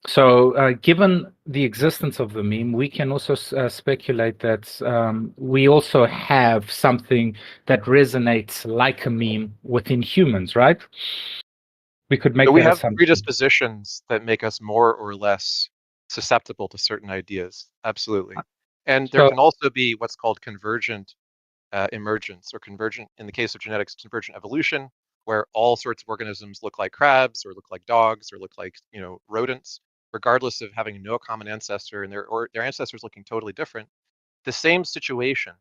So, given the existence of the meme, we can also speculate that we also have something that resonates like a meme within humans, right? We could make So we that have assumption. predispositions that make us more or less susceptible to certain ideas. Absolutely. And there So, can also be what's called convergent emergence, or convergent, in the case of genetics, convergent evolution, where all sorts of organisms look like crabs or look like dogs or look like, rodents, regardless of having no common ancestor and their ancestors looking totally different. The same situation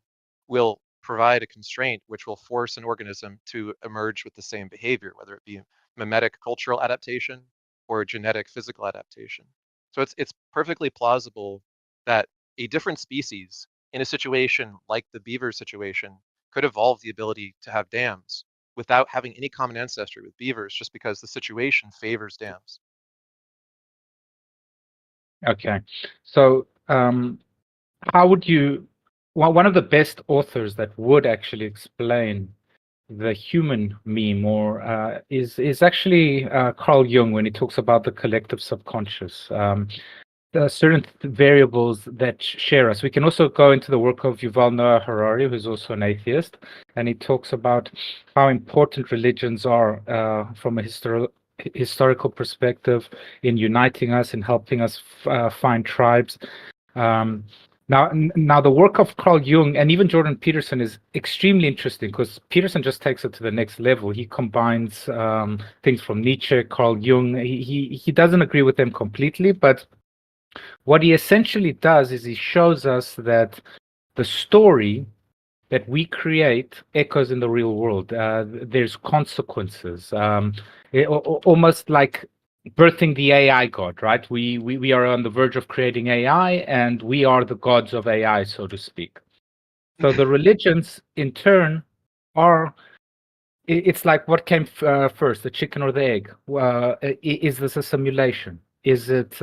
will provide a constraint which will force an organism to emerge with the same behavior, whether it be mimetic cultural adaptation or genetic physical adaptation. So it's perfectly plausible that a different species in a situation like the beaver situation could evolve the ability to have dams without having any common ancestry with beavers, just because the situation favors dams. okay. So, how would you? Well, one of the best authors that would actually explain the human meme or is actually Carl Jung when he talks about the collective subconscious. There are certain variables that share us. We can also go into the work of Yuval Noah Harari, who's also an atheist, and he talks about how important religions are from a historical perspective in uniting us and helping us find tribes. Now, the work of Carl Jung and even Jordan Peterson is extremely interesting because Peterson just takes it to the next level. He combines things from Nietzsche, Carl Jung. He doesn't agree with them completely, but what he essentially does is he shows us that the story that we create echoes in the real world. There's consequences. Almost like birthing the AI god, right? We are on the verge of creating AI, and we are the gods of AI, so to speak. So the religions, in turn, are. It's like what came first, the chicken or the egg? Is this a simulation? Is it?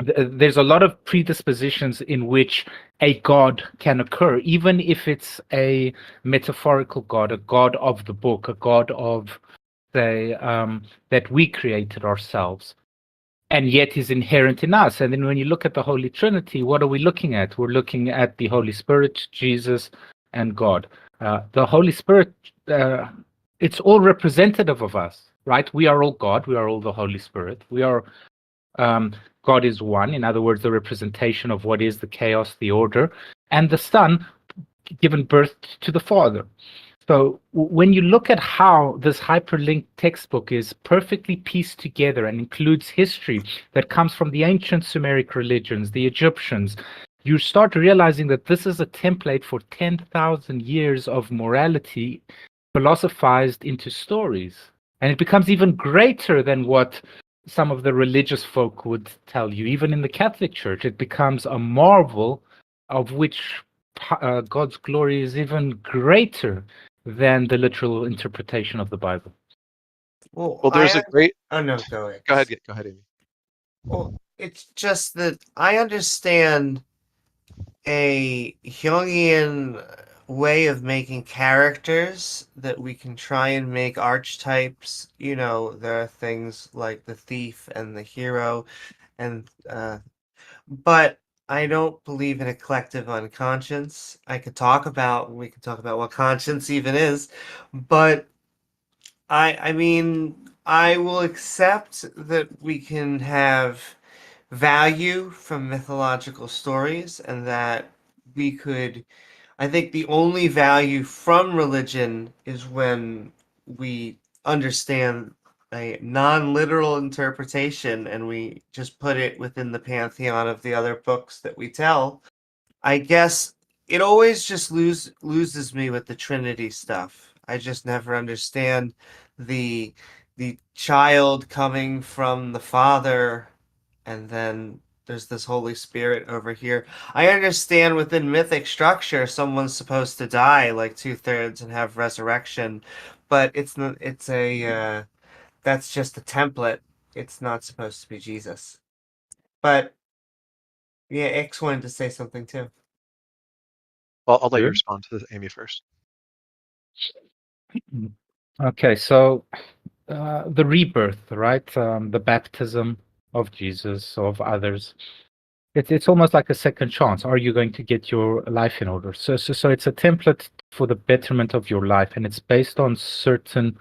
There's a lot of predispositions in which a god can occur, even if it's a metaphorical god, a god of the book, a god of, say, that we created ourselves, and yet is inherent in us. And then when you look at the Holy Trinity, what are we looking at? We're looking at the Holy Spirit, Jesus, and God. The Holy Spirit, it's all representative of us, right? We are all God. We are all the Holy Spirit. We are God is one. In other words, the representation of what is the chaos, the order, and the Son given birth to the Father. So when you look at how this hyperlinked textbook is perfectly pieced together and includes history that comes from the ancient Sumeric religions, the Egyptians, you start realizing that this is a template for 10,000 years of morality philosophized into stories. And it becomes even greater than what some of the religious folk would tell you. Even in the Catholic Church, it becomes a marvel of which God's glory is even greater than the literal interpretation of the Bible. Well, there's a great. Oh no, go ahead. Go ahead, Amy. Well, it's just that I understand a Jungian way of making characters that we can try and make archetypes. You know, there are things like the thief and the hero, and but I don't believe in a collective unconscious. We could talk about what conscience even is, but I mean, I will accept that we can have value from mythological stories and that we could. I think the only value from religion is when we understand a non-literal interpretation and we just put it within the pantheon of the other books that we tell. I guess it always just loses me with the Trinity stuff. I just never understand the the child coming from the Father, and then there's this Holy Spirit over here. I understand within mythic structure, someone's supposed to die like 2/3 and have resurrection, but it's not. It's a that's just a template. It's not supposed to be Jesus. But yeah, X wanted to say something too. Well, I'll let you Sure. respond to Amy first. Okay, so the rebirth, right? The baptism of Jesus, of others. It's almost like a second chance. Are you going to get your life in order? So it's a template for the betterment of your life, and it's based on certain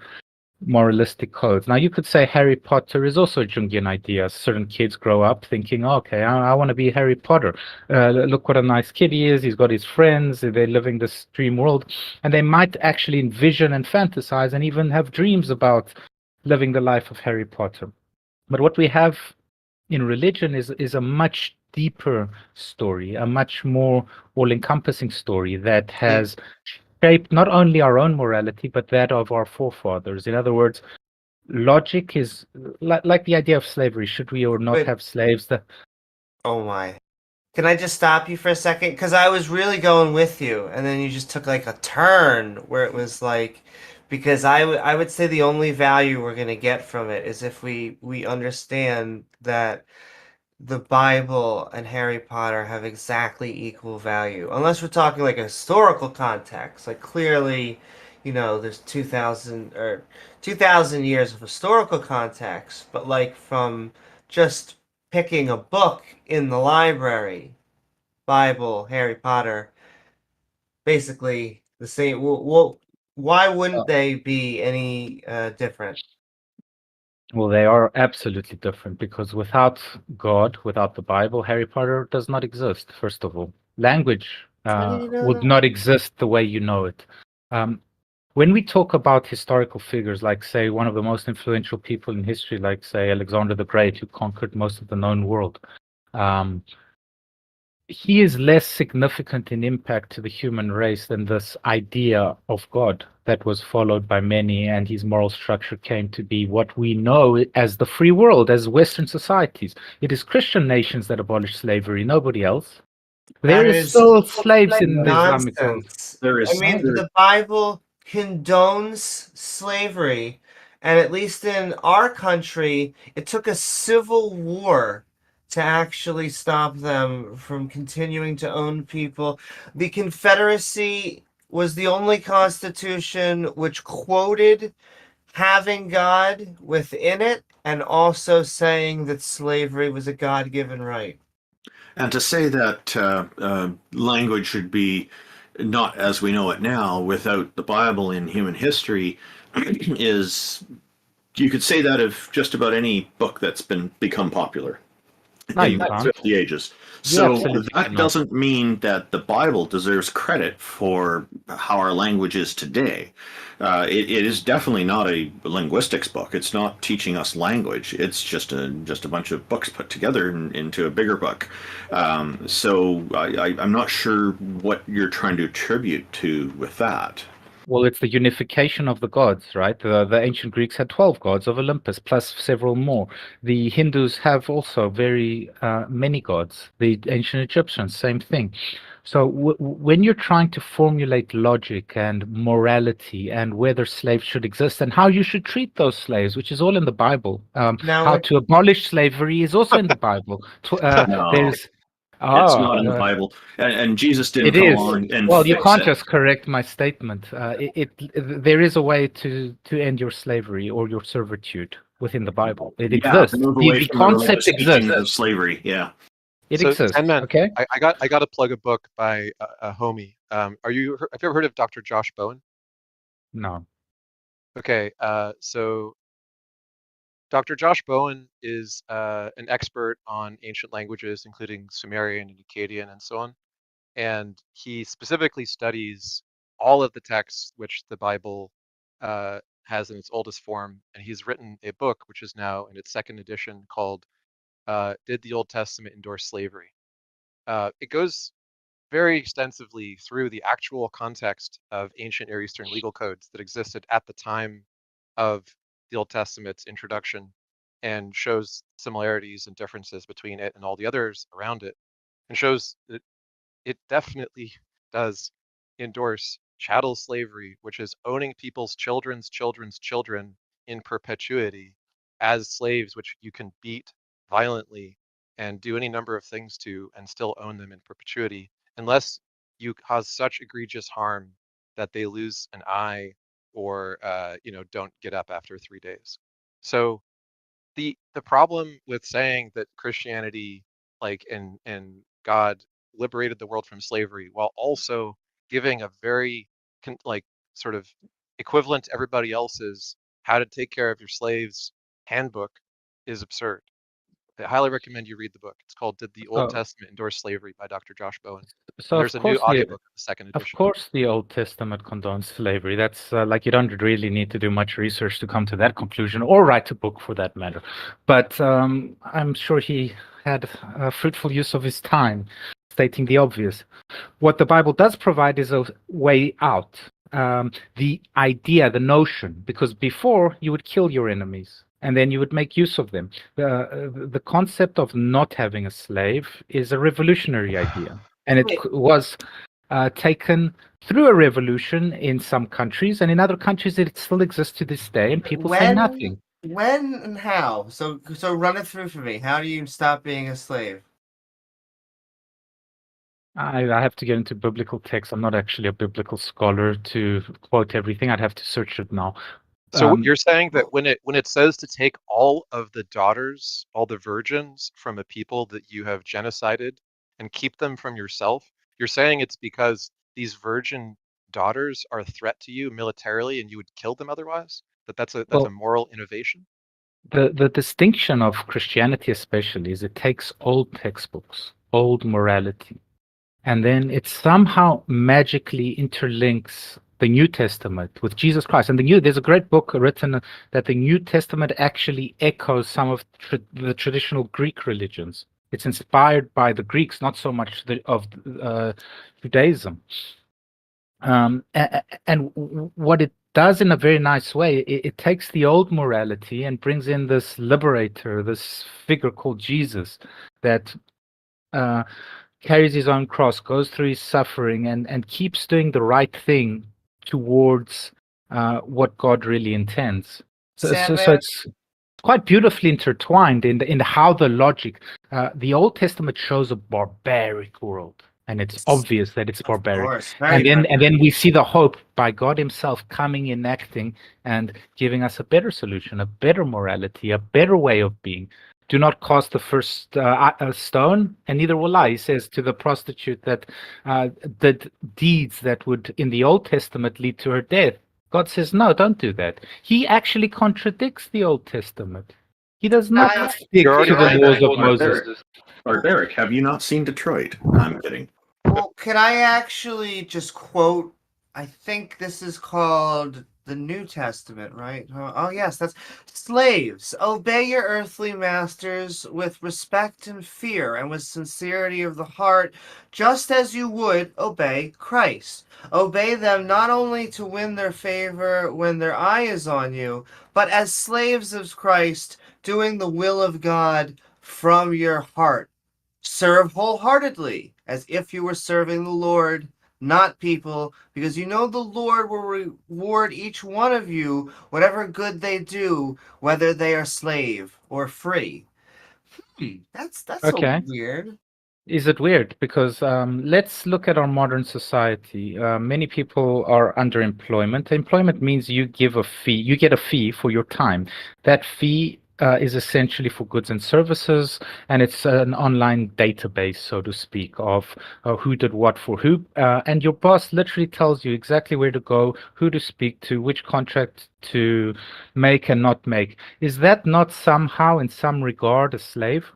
moralistic codes. Now, you could say Harry Potter is also a Jungian idea. Certain kids grow up thinking, okay, I want to be Harry Potter. Look what a nice kid he is. He's got his friends. They're living this dream world. And they might actually envision and fantasize and even have dreams about living the life of Harry Potter. But what we have in religion is a much deeper story, a much more all-encompassing story that has shaped not only our own morality, but that of our forefathers. In other words, logic is like the idea of slavery. Should we or not Wait. have slaves? Oh my. Can I just stop you for a second? Because I was really going with you, and then you just took like a turn where it was like, because I would say the only value we're gonna get from it is if we understand that the Bible and Harry Potter have exactly equal value. Unless we're talking like a historical context, like clearly, there's 2,000 years of historical context, but like from just picking a book in the library, Bible, Harry Potter, basically the same. Well, why wouldn't they be any different? Well, they are absolutely different because without God, without the Bible, Harry Potter does not exist, first of all. Language How do you know would that? not exist the way you know it. When we talk about historical figures, like, say, one of the most influential people in history, like, say, Alexander the Great, who conquered most of the known world, he is less significant in impact to the human race than this idea of God that was followed by many, and his moral structure came to be what we know as the free world, as Western societies. It is Christian nations that abolished slavery, nobody else. There That is is still slaves like in the Islamic world. nonsense. There I is mean, Right? the Bible condones slavery, and at least in our country, it took a civil war to actually stop them from continuing to own people. The Confederacy was the only constitution which quoted having God within it and also saying that slavery was a God-given right. And to say that language should be not as we know it now without the Bible in human history is, you could say that of just about any book that's become popular No, you in can't. throughout the ages. You So absolutely that cannot. doesn't mean that the Bible deserves credit for how our language is today. It is definitely not a linguistics book. It's not teaching us language. It's just a bunch of books put together into a bigger book. So I'm not sure what you're trying to attribute to with that. Well, it's the unification of the gods, right? The ancient Greeks had 12 gods of Olympus, plus several more. The Hindus have also very many gods. The ancient Egyptians, same thing. So when you're trying to formulate logic and morality and whether slaves should exist and how you should treat those slaves, which is all in the Bible, Now, how to abolish slavery is also in the Bible. No, There's it's not in the ah, Bible, and Jesus didn't it come is. along and Well, you fix can't it. just correct my statement. There is a way to end your slavery or your servitude within the Bible. It Yeah, exists. move away The from the concept religious teachings exists. of slavery. Yeah. It So exists. 10 men, Okay. I got to plug a book by a homie. Have you ever heard of Dr. Josh Bowen? No. Okay, so Dr. Josh Bowen is an expert on ancient languages, including Sumerian and Akkadian and so on. And he specifically studies all of the texts which the Bible has in its oldest form. And he's written a book, which is now in its second edition, called Did the Old Testament Endorse Slavery? It goes very extensively through the actual context of ancient Near Eastern legal codes that existed at the time of the Old Testament's introduction and shows similarities and differences between it and all the others around it, and shows that it definitely does endorse chattel slavery, which is owning people's children's children in perpetuity as slaves, which you can beat violently and do any number of things to and still own them in perpetuity, unless you cause such egregious harm that they lose an eye or don't get up after 3 days. So the problem with saying that Christianity, like and God liberated the world from slavery while also giving a very like sort of equivalent to everybody else's how to take care of your slaves handbook is absurd. I highly recommend you read the book. It's called Did the Old So, Testament Endorse Slavery by Dr. Josh Bowen. so And of there's a new course the audiobook of the second of edition. course the Old Testament condones slavery. That's like you don't really need to do much research to come to that conclusion, or write a book for that matter. But I'm sure he had a fruitful use of his time, stating the obvious. What the Bible does provide is a way out. The idea, the notion, because before you would kill your enemies and then you would make use of them. The concept of not having a slave is a revolutionary idea, and it Wait. was taken through a revolution in some countries, and in other countries it still exists to this day, and people say nothing. When and how? So run it through for me. How do you stop being a slave? I have to get into biblical text. I'm not actually a biblical scholar to quote everything. I'd have to search it now. So you're saying that when it says to take all of the daughters, all the virgins from a people that you have genocided and keep them from yourself, you're saying it's because these virgin daughters are a threat to you militarily and you would kill them otherwise? That's a Well, moral innovation? the distinction of Christianity especially is it takes old textbooks, old morality, and then it somehow magically interlinks the New Testament with Jesus Christ. And there's a great book written that the New Testament actually echoes some of the traditional Greek religions. It's inspired by the Greeks, not so much of Judaism. And what it does in a very nice way, it takes the old morality and brings in this liberator, this figure called Jesus, that carries his own cross, goes through his suffering, and keeps doing the right thing towards what God really intends. So Sandman, it's quite beautifully intertwined in how the logic. The Old Testament shows a barbaric world, and it's obvious that it's of barbaric. course, very And then we see the hope by God Himself coming, enacting, and giving us a better solution, a better morality, a better way of being. Do not cast the first stone, and neither will I. He says to the prostitute that did deeds that would, in the Old Testament, lead to her death. God says, no, don't do that. He actually contradicts the Old Testament. He does not stick You're already to the right. laws of Barbaric. Moses. Barbaric. Have you not seen Detroit? I'm kidding. Well, can I actually just quote? I think this is called the New Testament, right? Oh, yes, that's slaves. Obey your earthly masters with respect and fear and with sincerity of the heart, just as you would obey Christ. Obey them not only to win their favor when their eye is on you, but as slaves of Christ, doing the will of God from your heart. Serve wholeheartedly, as if you were serving the Lord, not people, because you know the Lord will reward each one of you whatever good they do, whether they are slave or free. That's so Okay. weird. Is it weird? Because let's look at our modern society. Many people are underemployment. Employment means you give a fee, you get a fee for your time. That fee is essentially for goods and services, and it's an online database, so to speak, of who did what for who. And your boss literally tells you exactly where to go, who to speak to, which contract to make and not make. Is that not somehow, in some regard, a slave?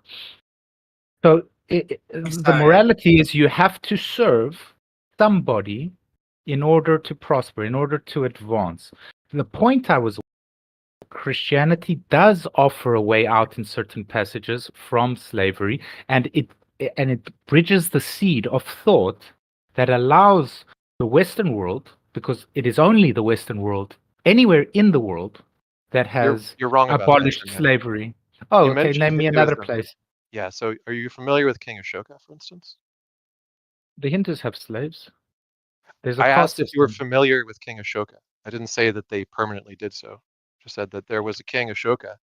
So I'm the sorry. morality is you have to serve somebody in order to prosper, in order to advance. The point I was, Christianity does offer a way out in certain passages from slavery, and it bridges the seed of thought that allows the Western world, because it is only the Western world, anywhere in the world, that has You're wrong about that, abolished Sandman. slavery. Oh, You okay. mentioned Name me another Hinduism. place. Yeah, so are you familiar with King Ashoka, for instance? The Hindus have slaves. There's a I caste asked if you were system. familiar with King Ashoka. I didn't say that they permanently did so. Just said that there was a King Ashoka,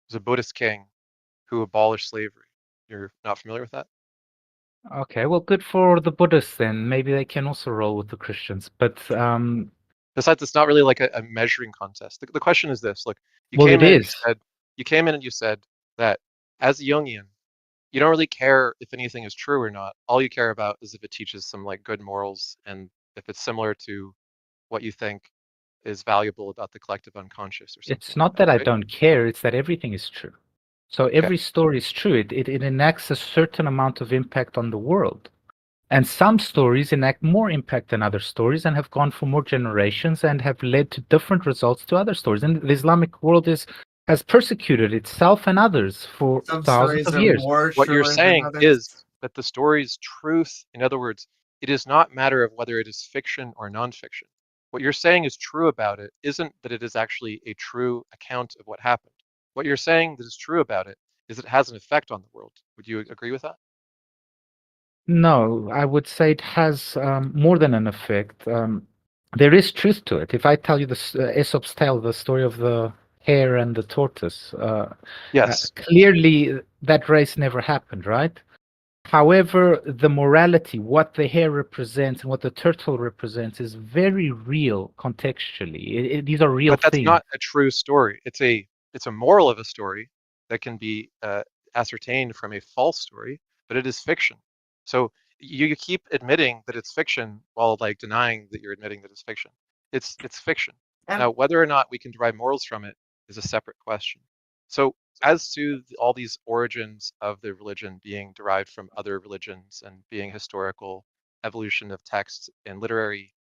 was a Buddhist king who abolished slavery. You're not familiar with that? Okay, well, good for the Buddhists then. Maybe they can also roll with the Christians. But Besides, it's not really like a measuring contest. The question is this: look, well, it is. you came in and you said that as a Jungian, you don't really care if anything is true or not. All you care about is if it teaches some like good morals and if it's similar to what you think is valuable about the collective unconscious or something It's like not that, that I right? don't care, it's that everything is true. So Okay. every story is true. It enacts a certain amount of impact on the world. And some stories enact more impact than other stories and have gone for more generations and have led to different results to other stories. And the Islamic world has persecuted itself and others for Some thousands stories of are years. more What you're truer than saying others. is that the story's truth, in other words, it is not matter of whether it is fiction or nonfiction. What you're saying is true about it isn't that it is actually a true account of what happened. What you're saying that is true about it is it has an effect on the world. Would you agree with that? No, I would say it has more than an effect. There is truth to it. If I tell you Aesop's tale, the story of the hare and the tortoise, Yes. clearly that race never happened, right? However, the morality, what the hare represents and what the turtle represents, is very real contextually. These are real But that's things. not a true story. It's a moral of a story that can be ascertained from a false story, but it is fiction. So you keep admitting that it's fiction while like denying that you're admitting that it's fiction. It's fiction. And Now, whether or not we can derive morals from it is a separate question. So as to all these origins of the religion being derived from other religions and being historical evolution of text and literary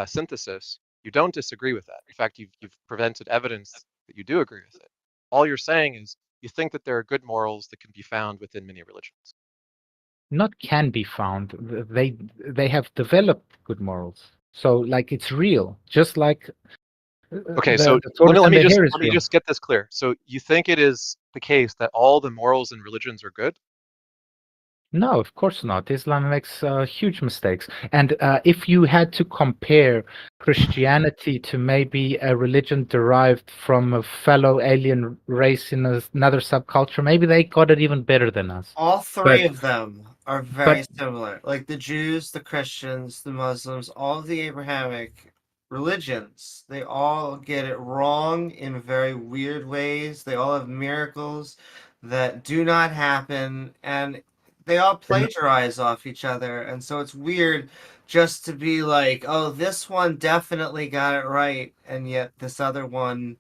synthesis, you don't disagree with that. In fact, you've presented evidence that you do agree with it. All you're saying is you think that there are good morals that can be found within many religions. not can be found. They have developed good morals. So like it's real, just like Okay, so the tortoise let and me the just hare is let me real. just get this clear. So you think it is the case that all the morals and religions are good? No, of course not. Islam makes huge mistakes. And if you had to compare Christianity to maybe a religion derived from a fellow alien race in another subculture, maybe they got it even better than us. All three But of them are very but similar. Like the Jews, the Christians, the Muslims, all of the Abrahamic religions, they all get it wrong in very weird ways. They all have miracles that do not happen, and they all plagiarize off each other. And so it's weird just to be like, oh, this one definitely got it right, and yet this other one.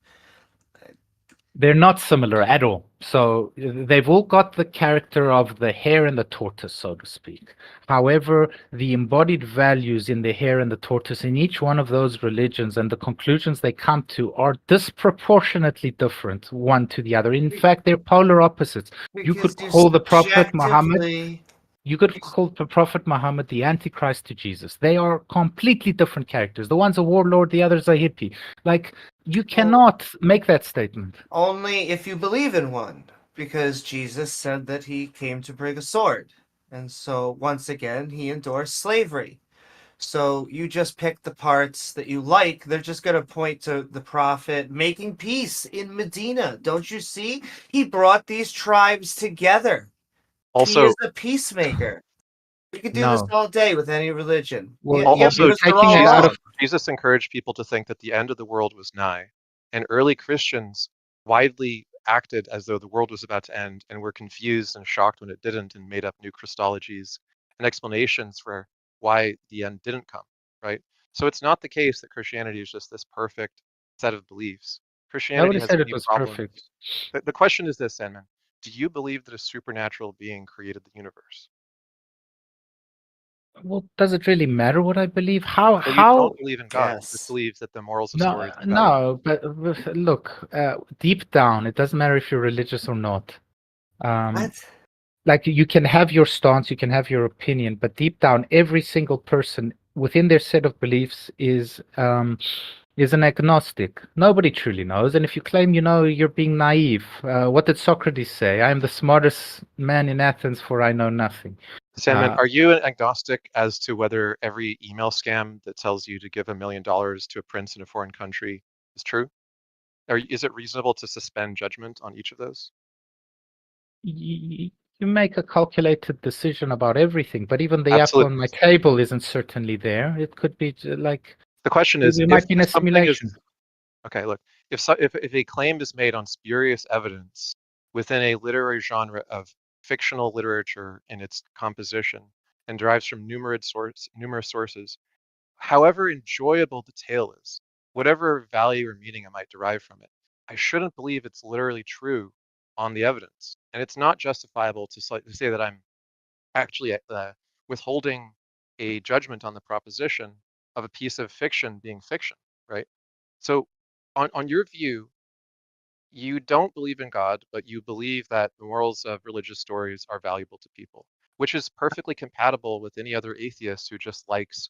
they're not similar at all. So they've all got the character of the hare and the tortoise, so to speak. However, the embodied values in the hare and the tortoise in each one of those religions and the conclusions they come to are disproportionately different one to the other. In fact, they're polar opposites. You Because could you call the Prophet Muhammad subjectively. You could call the Prophet Muhammad the Antichrist to Jesus. They are completely different characters. The one's a warlord, the other's a hippie. Like, you cannot make that statement. Only if you believe in one, because Jesus said that he came to bring a sword. And so, once again, he endorsed slavery. So, you just pick the parts that you like. They're just going to point to the prophet making peace in Medina. Don't you see? He brought these tribes together. He is Also, a peacemaker. You could do this No. all day with any religion. Well, Yeah, also you're because they're taking all it out wrong. of. Jesus encouraged people to think that the end of the world was nigh, and early Christians widely acted as though the world was about to end and were confused and shocked when it didn't and made up new Christologies and explanations for why the end didn't come, right? So it's not the case that Christianity is just this perfect set of beliefs. Christianity Nobody has said it many was problems. perfect. The question is this, Sandman. Do you believe that a supernatural being created the universe? Well, does it really matter what I believe? How, So you how? don't believe in God. You just Yes. believe that the morals of No, stories are valuable. no, but look, deep down, it doesn't matter if you're religious or not. Um, What? like you can have your stance, you can have your opinion, but deep down, every single person within their set of beliefs is an agnostic. Nobody truly knows, and if you claim you know, you're being naive. What did Socrates say? I am the smartest man in Athens, for I know nothing. Sandman, Uh, are you an agnostic as to whether every email scam that tells you to give $1 million to a prince in a foreign country is true? Or is it reasonable to suspend judgment on each of those? you make a calculated decision about everything, but even the apple Absolutely. on my table isn't certainly there. It could be like The question is, we if might be in a something is simulation. okay, look, if a claim is made on spurious evidence within a literary genre of fictional literature in its composition and derives from numerous sources, however enjoyable the tale is, whatever value or meaning I might derive from it, I shouldn't believe it's literally true on the evidence. And it's not justifiable to say that I'm actually withholding a judgment on the proposition of a piece of fiction being fiction, right? So, on your view, you don't believe in God, but you believe that the morals of religious stories are valuable to people, which is perfectly compatible with any other atheist who just likes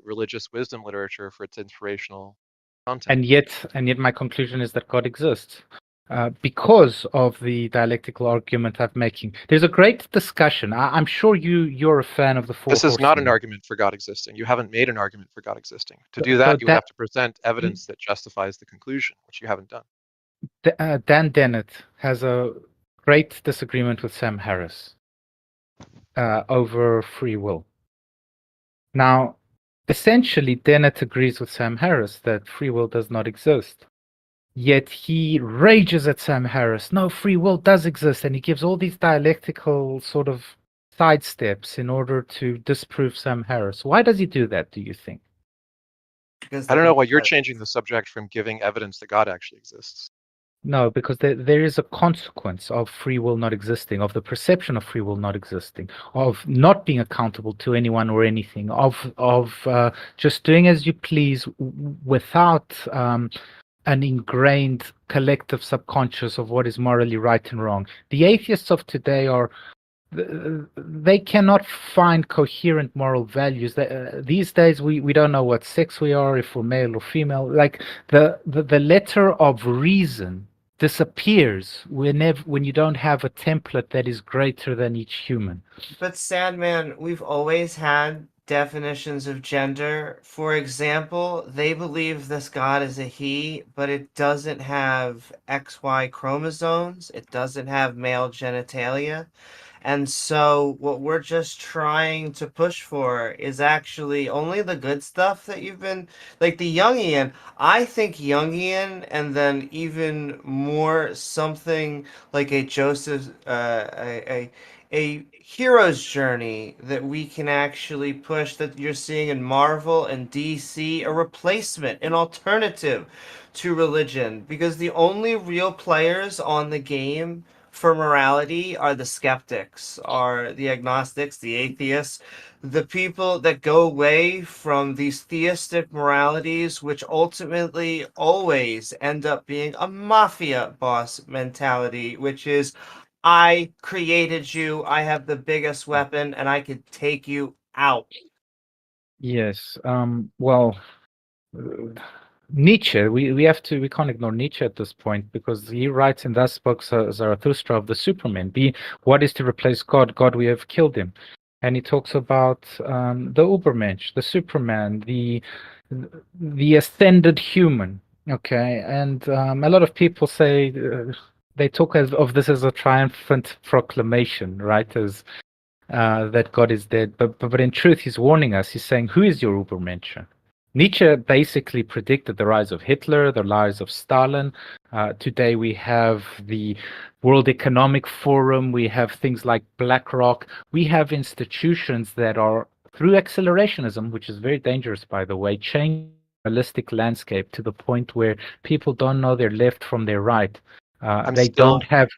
religious wisdom literature for its inspirational content. And yet my conclusion is that God exists. Because of the dialectical argument I'm making. There's a great discussion. I'm sure you're a fan of the Four This is not an Horsemen. argument for God existing. You haven't made an argument for God existing. To So, do so that, you would have to present evidence that justifies the conclusion, which you haven't done. Dan Dennett has a great disagreement with Sam Harris over free will. Now, essentially, Dennett agrees with Sam Harris that free will does not exist. Yet he rages at Sam Harris. No, free will does exist, and he gives all these dialectical sort of sidesteps in order to disprove Sam Harris. Why does he do that, do you think? Because I they're don't know why you're competitive. changing the subject from giving evidence that God actually exists. No, because there is a consequence of free will not existing, of the perception of free will not existing, of not being accountable to anyone or anything, of just doing as you please without an ingrained collective subconscious of what is morally right and wrong. The atheists of today are they cannot find coherent moral values. These days, we don't know what sex we are, if we're male or female. Like the letter of reason disappears when you don't have a template that is greater than each human. But Sandman, we've always had definitions of gender. For example, they believe this god is a he, but it doesn't have XY chromosomes. It doesn't have male genitalia. And so, what we're just trying to push for is actually only the good stuff that you've been like the Jungian. I think Jungian, and then even more something like a Joseph, a hero's journey that we can actually push that you're seeing in Marvel and DC, a replacement, an alternative to religion, because the only real players on the game for morality are the skeptics, are the agnostics, the atheists, the people that go away from these theistic moralities, which ultimately always end up being a mafia boss mentality, which is I created you, I have the biggest weapon, and I could take you out. Yes. Well, Nietzsche, we can't ignore Nietzsche at this point, because he writes in Thus Spoke Zarathustra of the Superman. What is to replace God? God, we have killed him. And he talks about the Ubermensch, the Superman, the ascended human. Okay, and a lot of people say they talk of this as a triumphant proclamation, right? As that God is dead, but in truth, he's warning us. He's saying, "Who is your Ubermensch?" Nietzsche basically predicted the rise of Hitler, the rise of Stalin. Today we have the World Economic Forum. We have things like BlackRock. We have institutions that are, through accelerationism, which is very dangerous, by the way, changing the realistic landscape to the point where people don't know their left from their right. I'm They still don't have.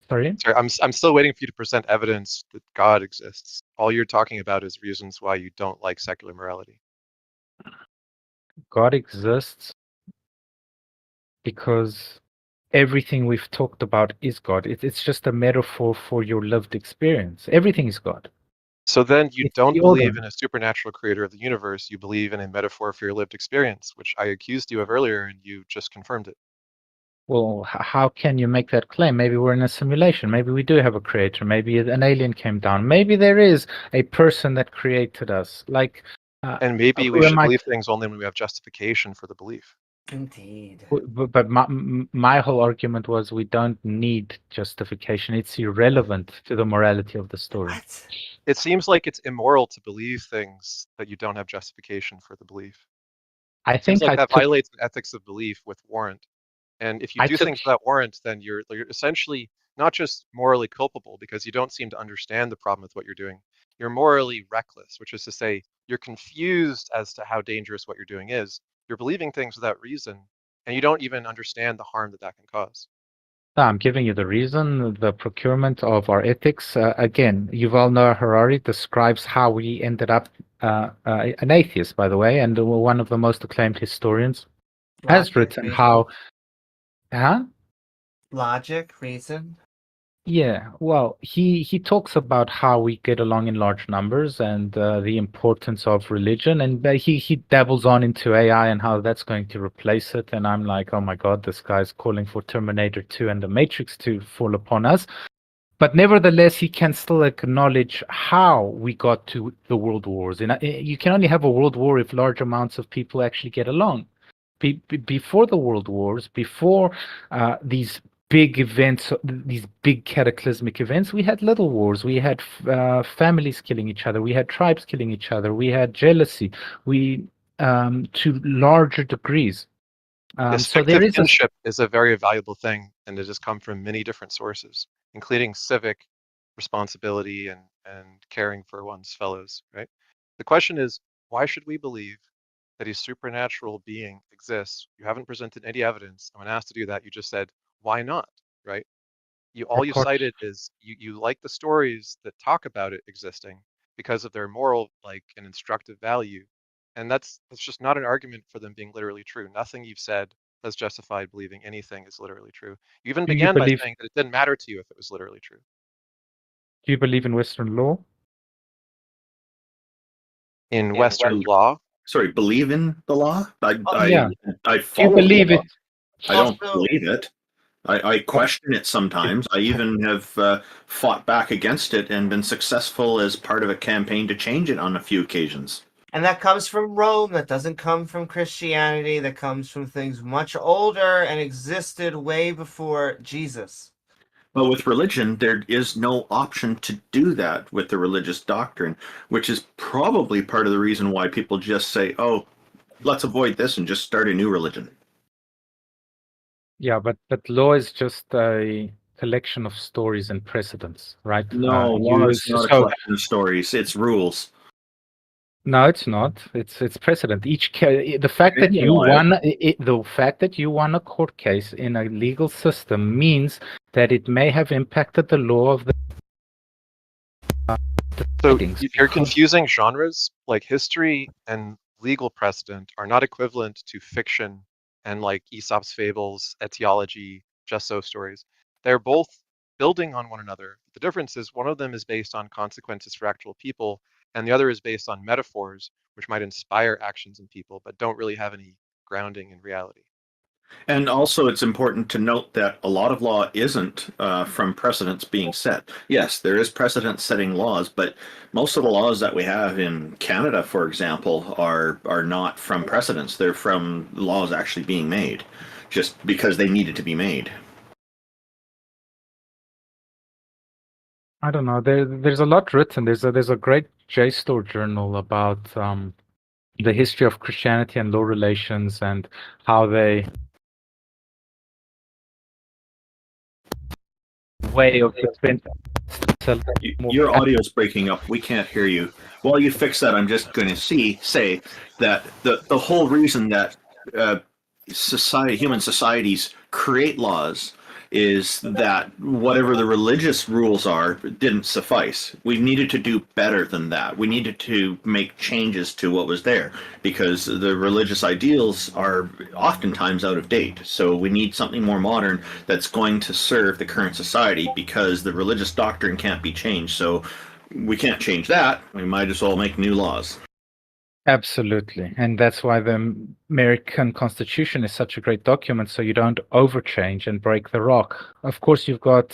Sorry? sorry. I'm still waiting for you to present evidence that God exists. All you're talking about is reasons why you don't like secular morality. God exists because everything we've talked about is God. It's just a metaphor for your lived experience. Everything is God. So then you It's don't the order. believe in a supernatural creator of the universe. You believe in a metaphor for your lived experience, which I accused you of earlier, and you just confirmed it. Well, how can you make that claim? Maybe we're in a simulation. Maybe we do have a creator. Maybe an alien came down. Maybe there is a person that created us. Like, And maybe we who am should I? believe things only when we have justification for the belief. Indeed. But my whole argument was we don't need justification. It's irrelevant to the morality of the story. What? It seems like it's immoral to believe things that you don't have justification for the belief. I Seems think like I that took violates the ethics of belief with warrant. And if you I do took things without warrant, then you're essentially not just morally culpable because you don't seem to understand the problem with what you're doing. You're morally reckless, which is to say you're confused as to how dangerous what you're doing is. You're believing things without reason, and you don't even understand the harm that that can cause. I'm giving you the reason, the procurement of our ethics. Again, Yuval Noah Harari describes how we ended up an atheist, by the way, and one of the most acclaimed historians has Logic, written reason. how. Huh? Logic, reason. Yeah, well, he talks about how we get along in large numbers and the importance of religion, and he dabbles on into AI and how that's going to replace it. And I'm like, oh my God, this guy's calling for Terminator 2 and the Matrix to fall upon us. But nevertheless, he can still acknowledge how we got to the world wars. And you can only have a world war if large amounts of people actually get along. Before the world wars, before these big events, these big cataclysmic events, we had little wars. We had families killing each other. We had tribes killing each other. We had jealousy. We to larger degrees. This So there fictive is a kinship is a very valuable thing, and it has come from many different sources, including civic responsibility and caring for one's fellows, right? The question is, why should we believe that a supernatural being exists? You haven't presented any evidence. And when asked to do that, you just said, why not, right? All you record. cited is you like the stories that talk about it existing because of their moral, like, and instructive value. And that's just not an argument for them being literally true. Nothing you've said has justified believing anything is literally true. You even Do you began by believe? saying that it didn't matter to you if it was literally true. Do you believe in Western law? In Western law, Sorry, believe in the law? Yeah. I Do you follow the believe law. it? I don't Also, believe it. I question it sometimes. I even have fought back against it and been successful as part of a campaign to change it on a few occasions. and that comes from Rome. That doesn't come from Christianity. That comes from things much older and existed way before Jesus. But with religion, there is no option to do that with the religious doctrine, which is probably part of the reason why people just say, oh, let's avoid this and just start a new religion. Yeah, but law is just a collection of stories and precedents, right? No, law is not a So collection of stories. It's rules. no, it's not. It's precedent. The fact that In you Ohio. won the fact that you won a court case in a legal system means that it may have impacted the law of the so writings. you're confusing genres. Like history and legal precedent are not equivalent to fiction and like Aesop's fables, etiology, just so stories. They're both building on one another. The difference is one of them is based on consequences for actual people, and the other is based on metaphors, which might inspire actions in people, but don't really have any grounding in reality. And also, it's important to note that a lot of law isn't from precedents being set. Yes, there is precedent setting laws, but most of the laws that we have in Canada, for example, are not from precedents. They're from laws actually being made, just because they needed to be made. I don't know. There's a lot written. There's a great JSTOR journal about the history of Christianity and law relations and how they way of defense. Your audio's breaking up. We can't hear you. While you fix that, I'm just going to say that the whole reason that human societies create laws is that whatever the religious rules are didn't suffice. We needed to do better than that. We needed to make changes to what was there because the religious ideals are oftentimes out of date. So we need something more modern that's going to serve the current society because the religious doctrine can't be changed. So we can't change that. We might as well make new laws. Absolutely. And that's why the American Constitution is such a great document, so you don't overchange and break the rock. Of course, you've got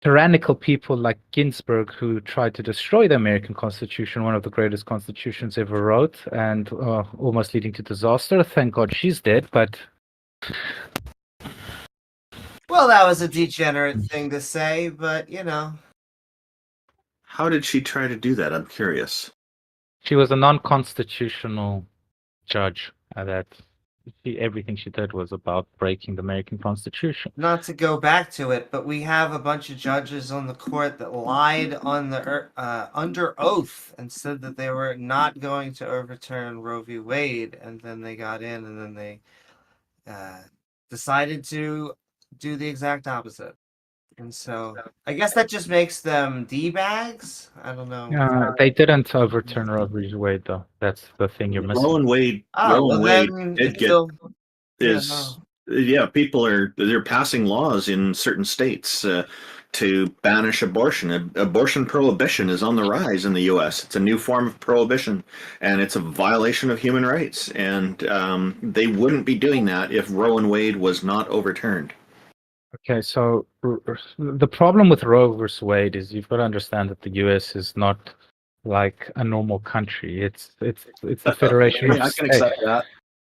tyrannical people like Ginsburg who tried to destroy the American Constitution, one of the greatest constitutions ever wrote, and almost leading to disaster. Thank God she's dead, but... Well, that was a degenerate thing to say, but you know. How did she try to do that? I'm curious. She was a non-constitutional judge. Everything she did was about breaking the American Constitution. Not to go back to it, but we have a bunch of judges on the court that lied on the under oath and said that they were not going to overturn Roe v. Wade, and then they got in, and then they decided to do the exact opposite. And so I guess that just makes them D-bags? I don't know. They didn't overturn Roe v. Wade, though. That's the thing you're missing. Roe and Wade Then did it's get still... people they're passing laws in certain states to banish abortion. Abortion prohibition is on the rise in the U.S. It's a new form of prohibition, and it's a violation of human rights. And they wouldn't be doing that if Roe and Wade was not overturned. Okay, so the problem with Roe versus Wade is you've got to understand that the U.S. is not like a normal country. It's a federation of I can states. accept that.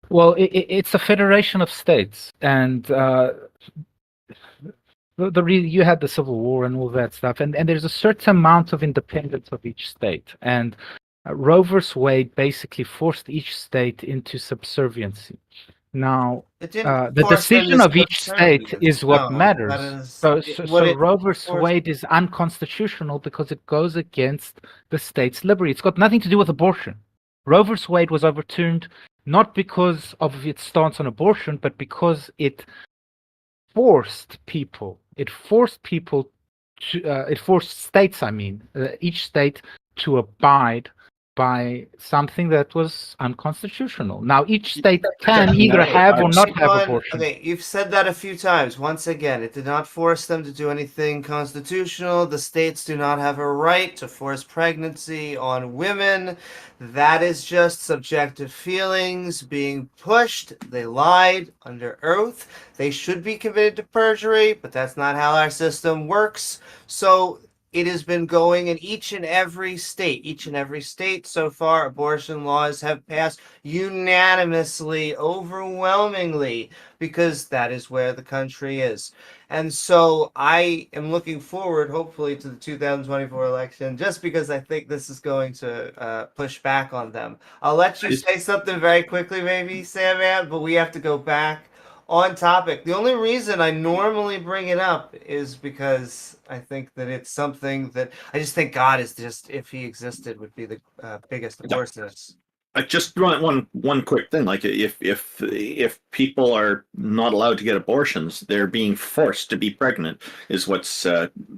Well, it's a federation of states, and you had the Civil War and all that stuff, and there's a certain amount of independence of each state, and Roe versus Wade basically forced each state into subserviency. Now, the decision of each state is what matters. So Roe versus Wade is unconstitutional because it goes against the state's liberty. It's got nothing to do with abortion. Roe versus Wade was overturned not because of its stance on abortion, but because it forced people. It forced people to. It forced states. Each state to abide by something that was unconstitutional. Now, each state can either have or not have abortion. Okay, you've said that a few times. Once again, it did not force them to do anything constitutional. The states do not have a right to force pregnancy on women. That is just subjective feelings being pushed. They lied under oath. They should be committed to perjury, but that's not how our system works. So it has been going in each and every state. Each and every state so far, abortion laws have passed unanimously, overwhelmingly, because that is where the country is. And so I am looking forward, hopefully, to the 2024 election, just because I think this is going to push back on them. I'll let you say something very quickly, maybe, Sandman, but we have to go back on topic. The only reason I normally bring it up is because I think that it's something that I just think God is just, if he existed, would be the biggest abortionist. I just want one quick thing. Like if people are not allowed to get abortions, they're being forced to be pregnant. Is what's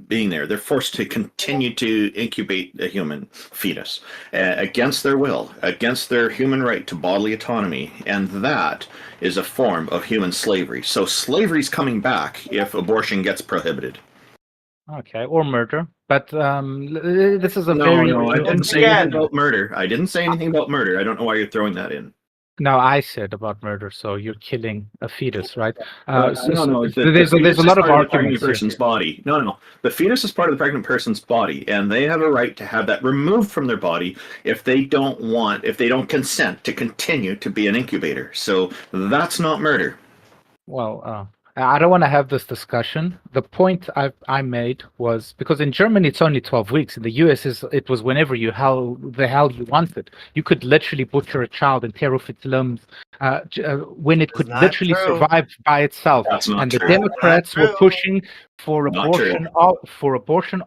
being there. They're forced to continue to incubate a human fetus against their will, against their human right to bodily autonomy, and that is a form of human slavery. So slavery's coming back if abortion gets prohibited. Okay, or murder. But this is a very... No, I didn't say anything about murder. I didn't say anything about murder. I don't know why you're throwing that in. No, I said about murder, so you're killing a fetus, right? No, there's a lot of arguments here. Person's body. No. The fetus is part of the pregnant person's body, and they have a right to have that removed from their body if they don't consent to continue to be an incubator. So that's not murder. Well, I don't want to have this discussion. The point I made was because in Germany it's only 12 weeks. In the US it was whenever the hell you wanted. You could literally butcher a child and tear off its limbs when it could literally survive by itself. And the Democrats were pushing for abortion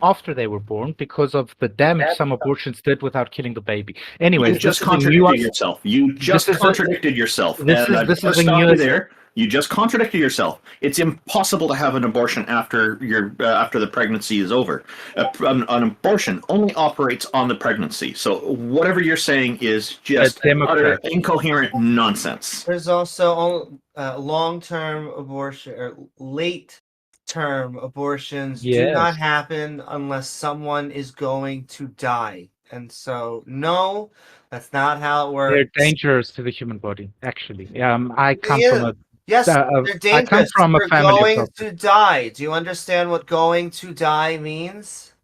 after they were born because of the damage some abortions did without killing the baby. Anyways, you just contradicted yourself. You just contradicted yourself. This is a nuance there. You just contradicted yourself. It's impossible to have an abortion after the pregnancy is over. An abortion only operates on the pregnancy. So whatever you're saying is just utter incoherent nonsense. There's also long-term abortion or late-term abortions do not happen unless someone is going to die. And so, no, that's not how it works. They're dangerous to the human body, actually. I come from a... Yes, they're dangerous. I come from a family going to die. Do you understand what going to die means?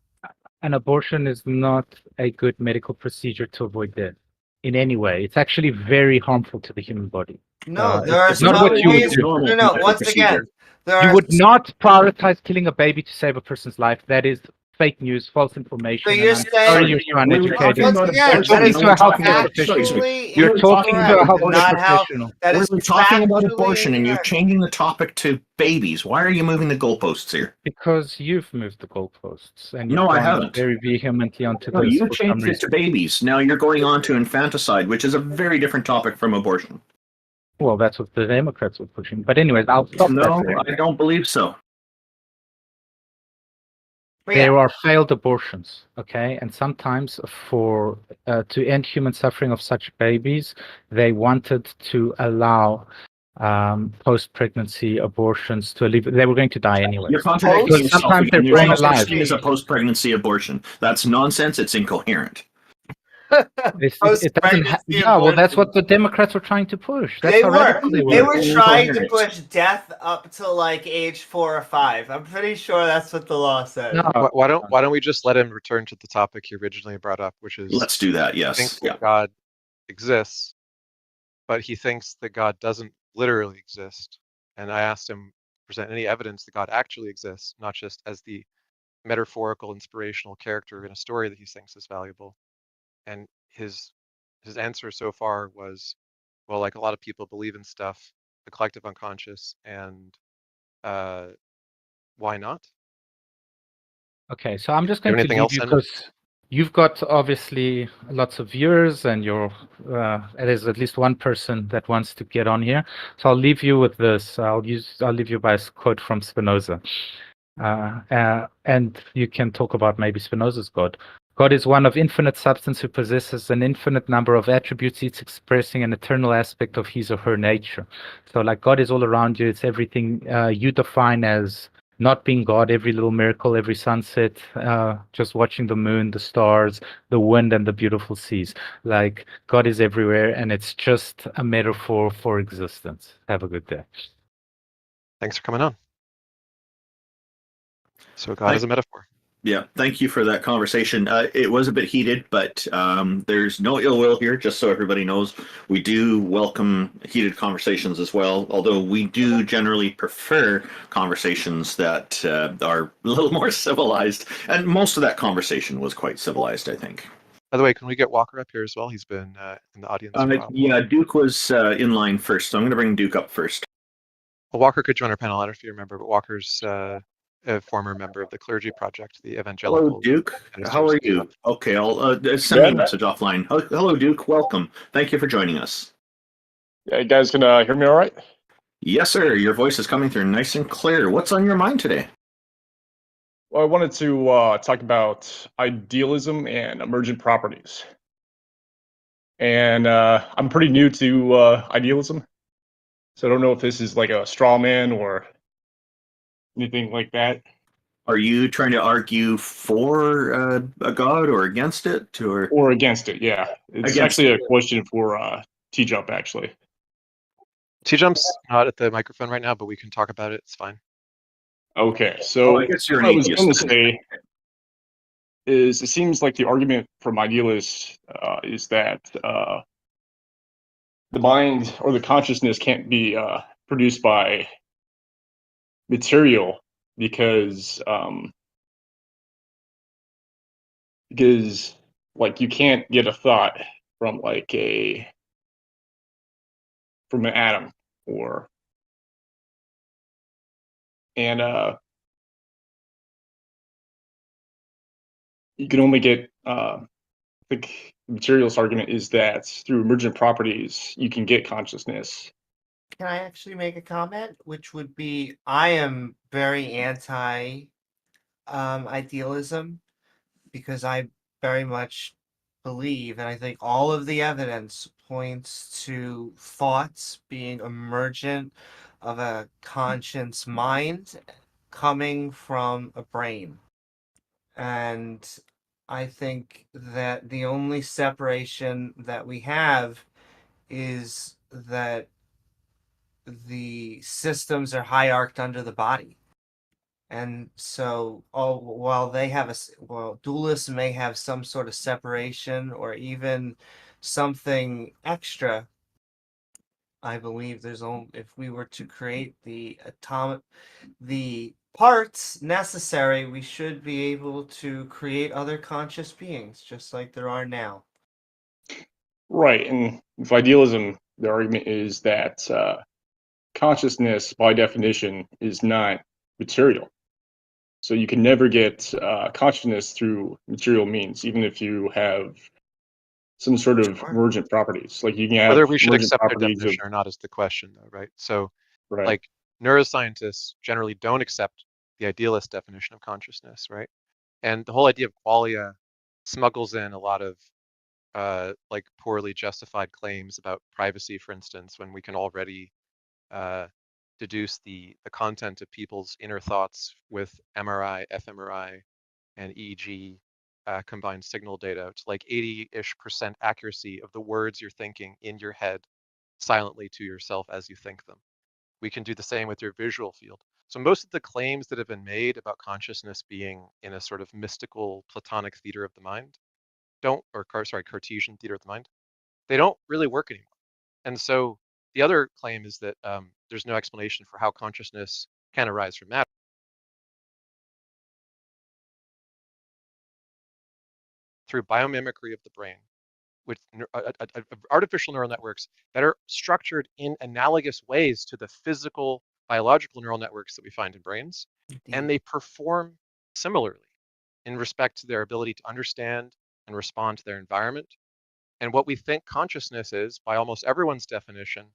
An abortion is not a good medical procedure to avoid death in any way. It's actually very harmful to the human body. No, there are not what you would do. No, once again, you would not prioritize killing a baby to save a person's life. That is fake news, false information. So you're saying you're uneducated. You're talking to a healthcare professional. You're talking to a healthcare professional. We're talking about abortion and you're changing the topic to babies. Why are you moving the goalposts here? Because you've moved the goalposts. And no, I haven't. Very vehemently onto no, this. You changed it to babies. Now you're going on to infanticide, which is a very different topic from abortion. Well, that's what the Democrats were pushing. But anyways, I'll stop. No, I don't believe so. There are failed abortions, okay, and sometimes for to end human suffering of such babies, they wanted to allow post-pregnancy abortions to alleviate. They were going to die anyway. You're contradicting yourself. Sometimes they're born alive. Is a post-pregnancy abortion. That's nonsense. It's incoherent. It doesn't well, that's what the Democrats were trying to push. That's they were trying to incoherent. push death up to like age 4 or 5. I'm pretty sure that's what the law said. No. Why don't we just let him return to the topic he originally brought up, which is let's do that. Yes, thinks that God exists, but he thinks that God doesn't literally exist. And I asked him to present any evidence that God actually exists, not just as the metaphorical, inspirational character in a story that he thinks is valuable. And his answer so far was, well, like a lot of people believe in stuff, the collective unconscious, and why not? Okay, so I'm just going to leave you because you've got obviously lots of viewers, and there's at least one person that wants to get on here. So I'll leave you with this. I'll leave you by a quote from Spinoza, and you can talk about maybe Spinoza's God. God is one of infinite substance who possesses an infinite number of attributes, each expressing an eternal aspect of his or her nature. So like God is all around you. It's everything you define as not being God, every little miracle, every sunset, just watching the moon, the stars, the wind, and the beautiful seas. Like God is everywhere, and it's just a metaphor for existence. Have a good day. Thanks for coming on. So God is a metaphor. Yeah, thank you for that conversation. It was a bit heated, but there's no ill will here, just so everybody knows. We do welcome heated conversations as well, although we do generally prefer conversations that are a little more civilized. And most of that conversation was quite civilized, I think. By the way, can we get Walker up here as well? He's been in the audience for a while. Yeah, Duke was in line first, so I'm going to bring Duke up first. Well, Walker could join our panel. I don't know if you remember, but Walker's a former member of the Clergy Project, the evangelical. Hello, Duke. How are you? Okay, I'll send you a message offline. Hello, Duke. Welcome. Thank you for joining us. Yeah, you guys can hear me all right? Yes, sir. Your voice is coming through nice and clear. What's on your mind today? Well, I wanted to talk about idealism and emergent properties. And I'm pretty new to idealism, so I don't know if this is like a straw man or anything like that. Are you trying to argue for a god or against it, or against it? Yeah, it's Against actually a question for T-Jump, actually. T-Jump's not at the microphone right now, but we can talk about it. It's fine. Okay, so I guess you're what an I was atheist going to then. say is it seems like the argument from idealists is that the mind or the consciousness can't be produced by material because like you can't get a thought from from an atom or and you can only get I think the materialist argument is that through emergent properties you can get consciousness. Can I actually make a comment? Which would be, I am very anti idealism because I very much believe, and I think all of the evidence points to thoughts being emergent of a conscious mind coming from a brain. And I think that the only separation that we have is that the systems are hierarched under the body. And so, while they have dualists may have some sort of separation or even something extra, I believe there's only, if we were to create the parts necessary, we should be able to create other conscious beings, just like there are now. Right, and with idealism, the argument is that consciousness, by definition, is not material. So you can never get consciousness through material means, even if you have some sort of Sure. emergent properties. Like you can have Whether we should emergent accept their properties of definition or not is the question, though, right? So, right. like, neuroscientists generally don't accept the idealist definition of consciousness, right? And the whole idea of qualia smuggles in a lot of like poorly justified claims about privacy, for instance, when we can already deduce the content of people's inner thoughts with MRI, fMRI, and EEG combined signal data. It's like 80-ish% accuracy of the words you're thinking in your head silently to yourself as you think them. We can do the same with your visual field. So most of the claims that have been made about consciousness being in a sort of mystical Platonic theater of the mind Cartesian theater of the mind, they don't really work anymore. And so the other claim is that there's no explanation for how consciousness can arise from matter. Through biomimicry of the brain, with artificial neural networks that are structured in analogous ways to the physical biological neural networks that we find in brains, and they perform similarly in respect to their ability to understand and respond to their environment. And what we think consciousness is, by almost everyone's definition,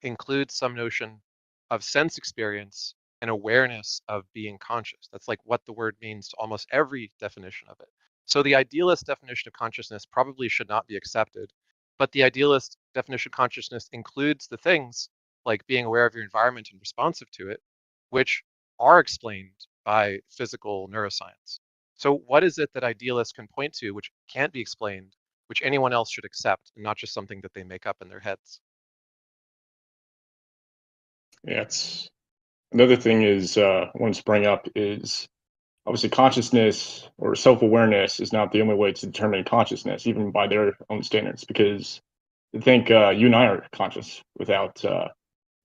includes some notion of sense experience and awareness of being conscious. That's like what the word means to almost every definition of it. So the idealist definition of consciousness probably should not be accepted, but the idealist definition of consciousness includes the things like being aware of your environment and responsive to it, which are explained by physical neuroscience. So what is it that idealists can point to which can't be explained, which anyone else should accept, and not just something that they make up in their heads? Yeah, it's another thing is I want to bring up is obviously consciousness or self-awareness is not the only way to determine consciousness, even by their own standards, because I think you and I are conscious without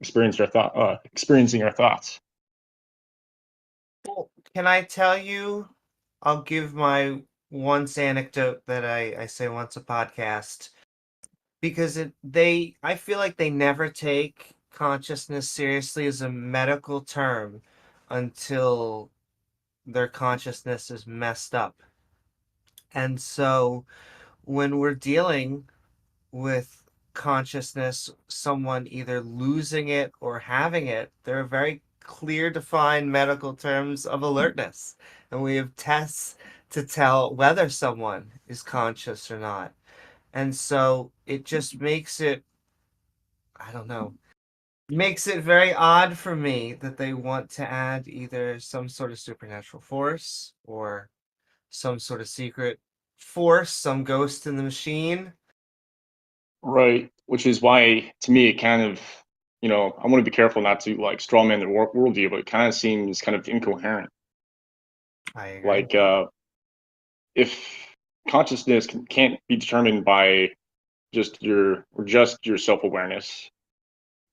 experiencing our thoughts. Well, can I tell you? I'll give my once anecdote that I say once a podcast because I feel like they never take consciousness seriously as a medical term until their consciousness is messed up. And so when we're dealing with consciousness, someone either losing it or having it, there are very clear, defined medical terms of alertness. And we have tests to tell whether someone is conscious or not. And so it just makes it, I don't know, makes it very odd for me that they want to add either some sort of supernatural force or some sort of secret force, some ghost in the machine. Right, which is why, to me, it kind of, I want to be careful not to like strawman the worldview, but it kind of seems kind of incoherent. I agree. Like, if consciousness can't be determined by just your self-awareness,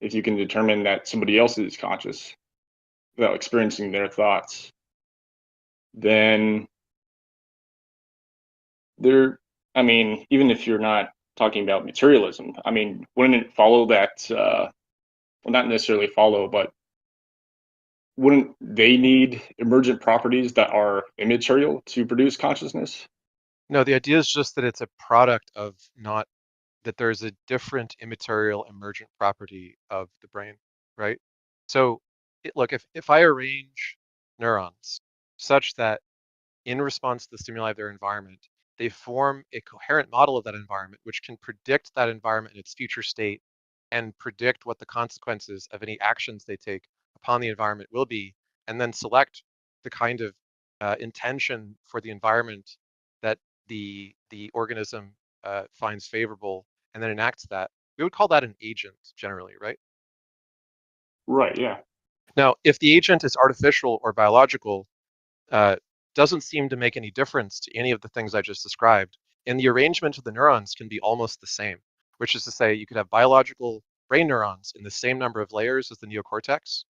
if you can determine that somebody else is conscious without experiencing their thoughts, then there, I mean, even if you're not talking about materialism, I mean, wouldn't it follow that, well, not necessarily follow, but wouldn't they need emergent properties that are immaterial to produce consciousness? No, the idea is just that it's a product of not that there's a different immaterial emergent property of the brain, right? So, look, if I arrange neurons such that in response to the stimuli of their environment, they form a coherent model of that environment, which can predict that environment in its future state and predict what the consequences of any actions they take upon the environment will be, and then select the kind of intention for the environment that the organism finds favorable, and then enacts that. We would call that an agent generally, right? Right, yeah. Now, if the agent is artificial or biological, uh, doesn't seem to make any difference to any of the things I just described. And the arrangement of the neurons can be almost the same, which is to say you could have biological brain neurons in the same number of layers as the neocortex.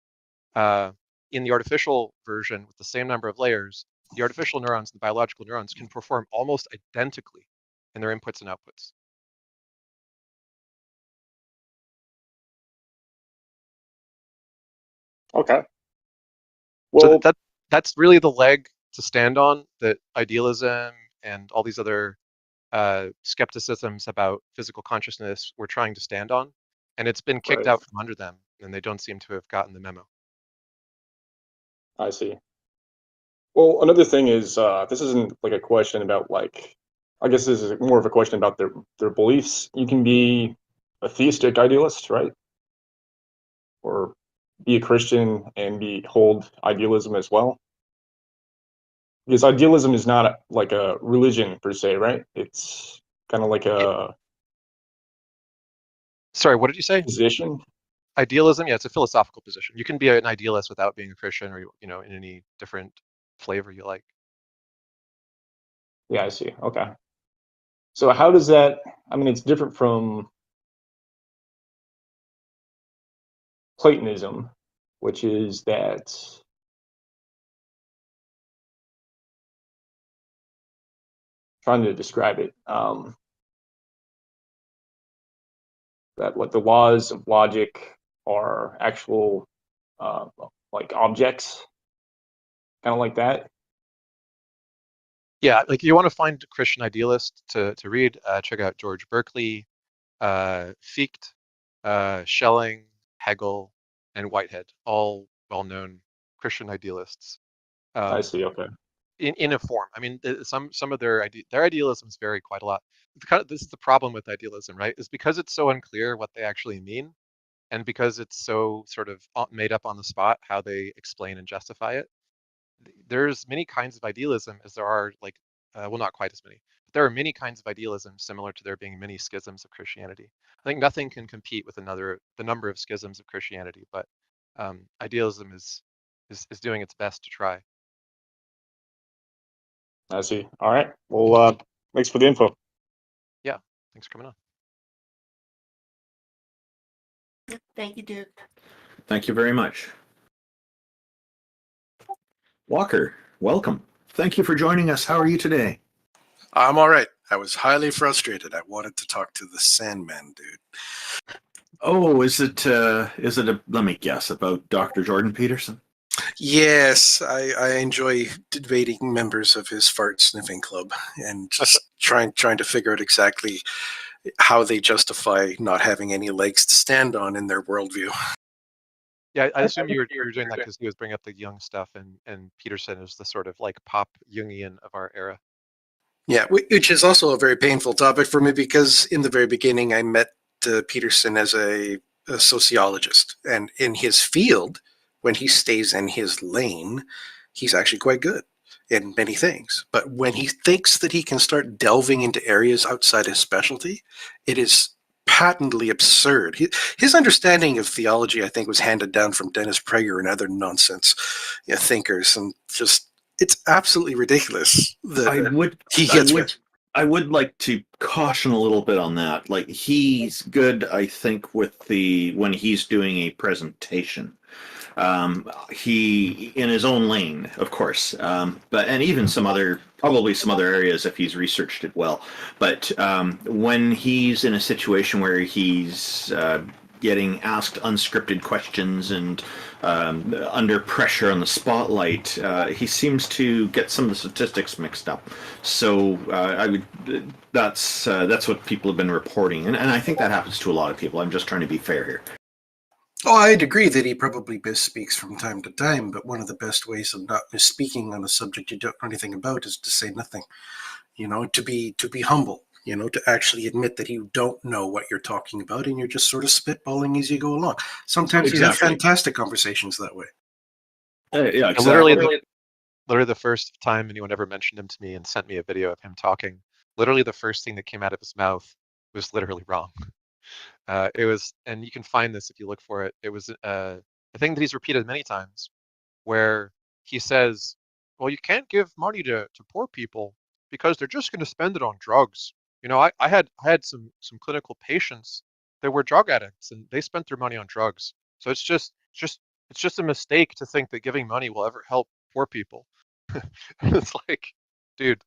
In the artificial version with the same number of layers, the artificial neurons and the biological neurons can perform almost identically in their inputs and outputs. Okay. So Well, that's really the leg to stand on that idealism and all these other skepticisms about physical consciousness were trying to stand on, and it's been kicked right, out from under them, and they don't seem to have gotten the memo. I see. Well, another thing is this isn't like a question about like, I guess this is more of a question about their beliefs. You can be a theistic idealist, right? Or be a Christian and be hold idealism as well. Because idealism is not like a religion per se, right? It's kind of like It, a sorry, what did you say? position. Idealism? Yeah, it's a philosophical position. You can be an idealist without being a Christian, or in any different flavor you like. Yeah, I see. Okay. So how does that? I mean, it's different from Platonism, which is that trying to describe it. That what the laws of logic are actual uh, like objects, kind of like that. Yeah, like you want to find a Christian idealist to read, check out George Berkeley, Fichte, Schelling, Hegel, and Whitehead, all well-known Christian idealists. I Um, see. Okay. in a form. I mean, some of their idealisms vary quite a lot. This is the problem with idealism, right? Is because it's so unclear what they actually mean, and because it's so sort of made up on the spot how they explain and justify it. There's many kinds of idealism as there are like, well, not quite as many, but there are many kinds of idealism similar to there being many schisms of Christianity. I think nothing can compete with the number of schisms of Christianity, but idealism is doing its best to try. I see. All right. Well, thanks for the info. Yeah, thanks for coming on. Thank you, Duke. Thank you very much. Walker, welcome. Thank you for joining us. How are you today? I'm all right. I was highly frustrated. I wanted to talk to the Sandman dude. Oh, is it let me guess, about Dr. Jordan Peterson? Yes, I enjoy debating members of his fart sniffing club and just trying to figure out exactly how they justify not having any legs to stand on in their worldview. Yeah, I assume you were doing that because he was bringing up the Jung stuff, and Peterson is the sort of like pop Jungian of our era. Yeah, which is also a very painful topic for me because in the very beginning I met Peterson as a sociologist, and in his field, when he stays in his lane, he's actually quite good in many things. But when he thinks that he can start delving into areas outside his specialty, it is patently absurd. His understanding of theology, I think, was handed down from Dennis Prager and other nonsense thinkers, and just it's absolutely ridiculous that he gets. I would like to caution a little bit on that. Like, he's good, I think, with when he's doing a presentation. He in his own lane, of course, but and even probably some other areas if he's researched it well. But when he's in a situation where he's getting asked unscripted questions and under pressure on the spotlight, he seems to get some of the statistics mixed up. So that's what people have been reporting, and I think that happens to a lot of people. I'm just trying to be fair here. Oh, I'd agree that he probably misspeaks from time to time, but one of the best ways of not misspeaking on a subject you don't know anything about is to say nothing. To be humble. To actually admit that you don't know what you're talking about and you're just sort of spitballing as you go along. Sometimes you have fantastic conversations that way. Yeah, exactly. Literally the first time anyone ever mentioned him to me and sent me a video of him talking, literally the first thing that came out of his mouth was literally wrong. It was, and you can find this if you look for it. It was a thing that he's repeated many times, where he says, "Well, you can't give money to poor people because they're just going to spend it on drugs." I had some clinical patients that were drug addicts, and they spent their money on drugs. So it's just a mistake to think that giving money will ever help poor people. It's like, dude,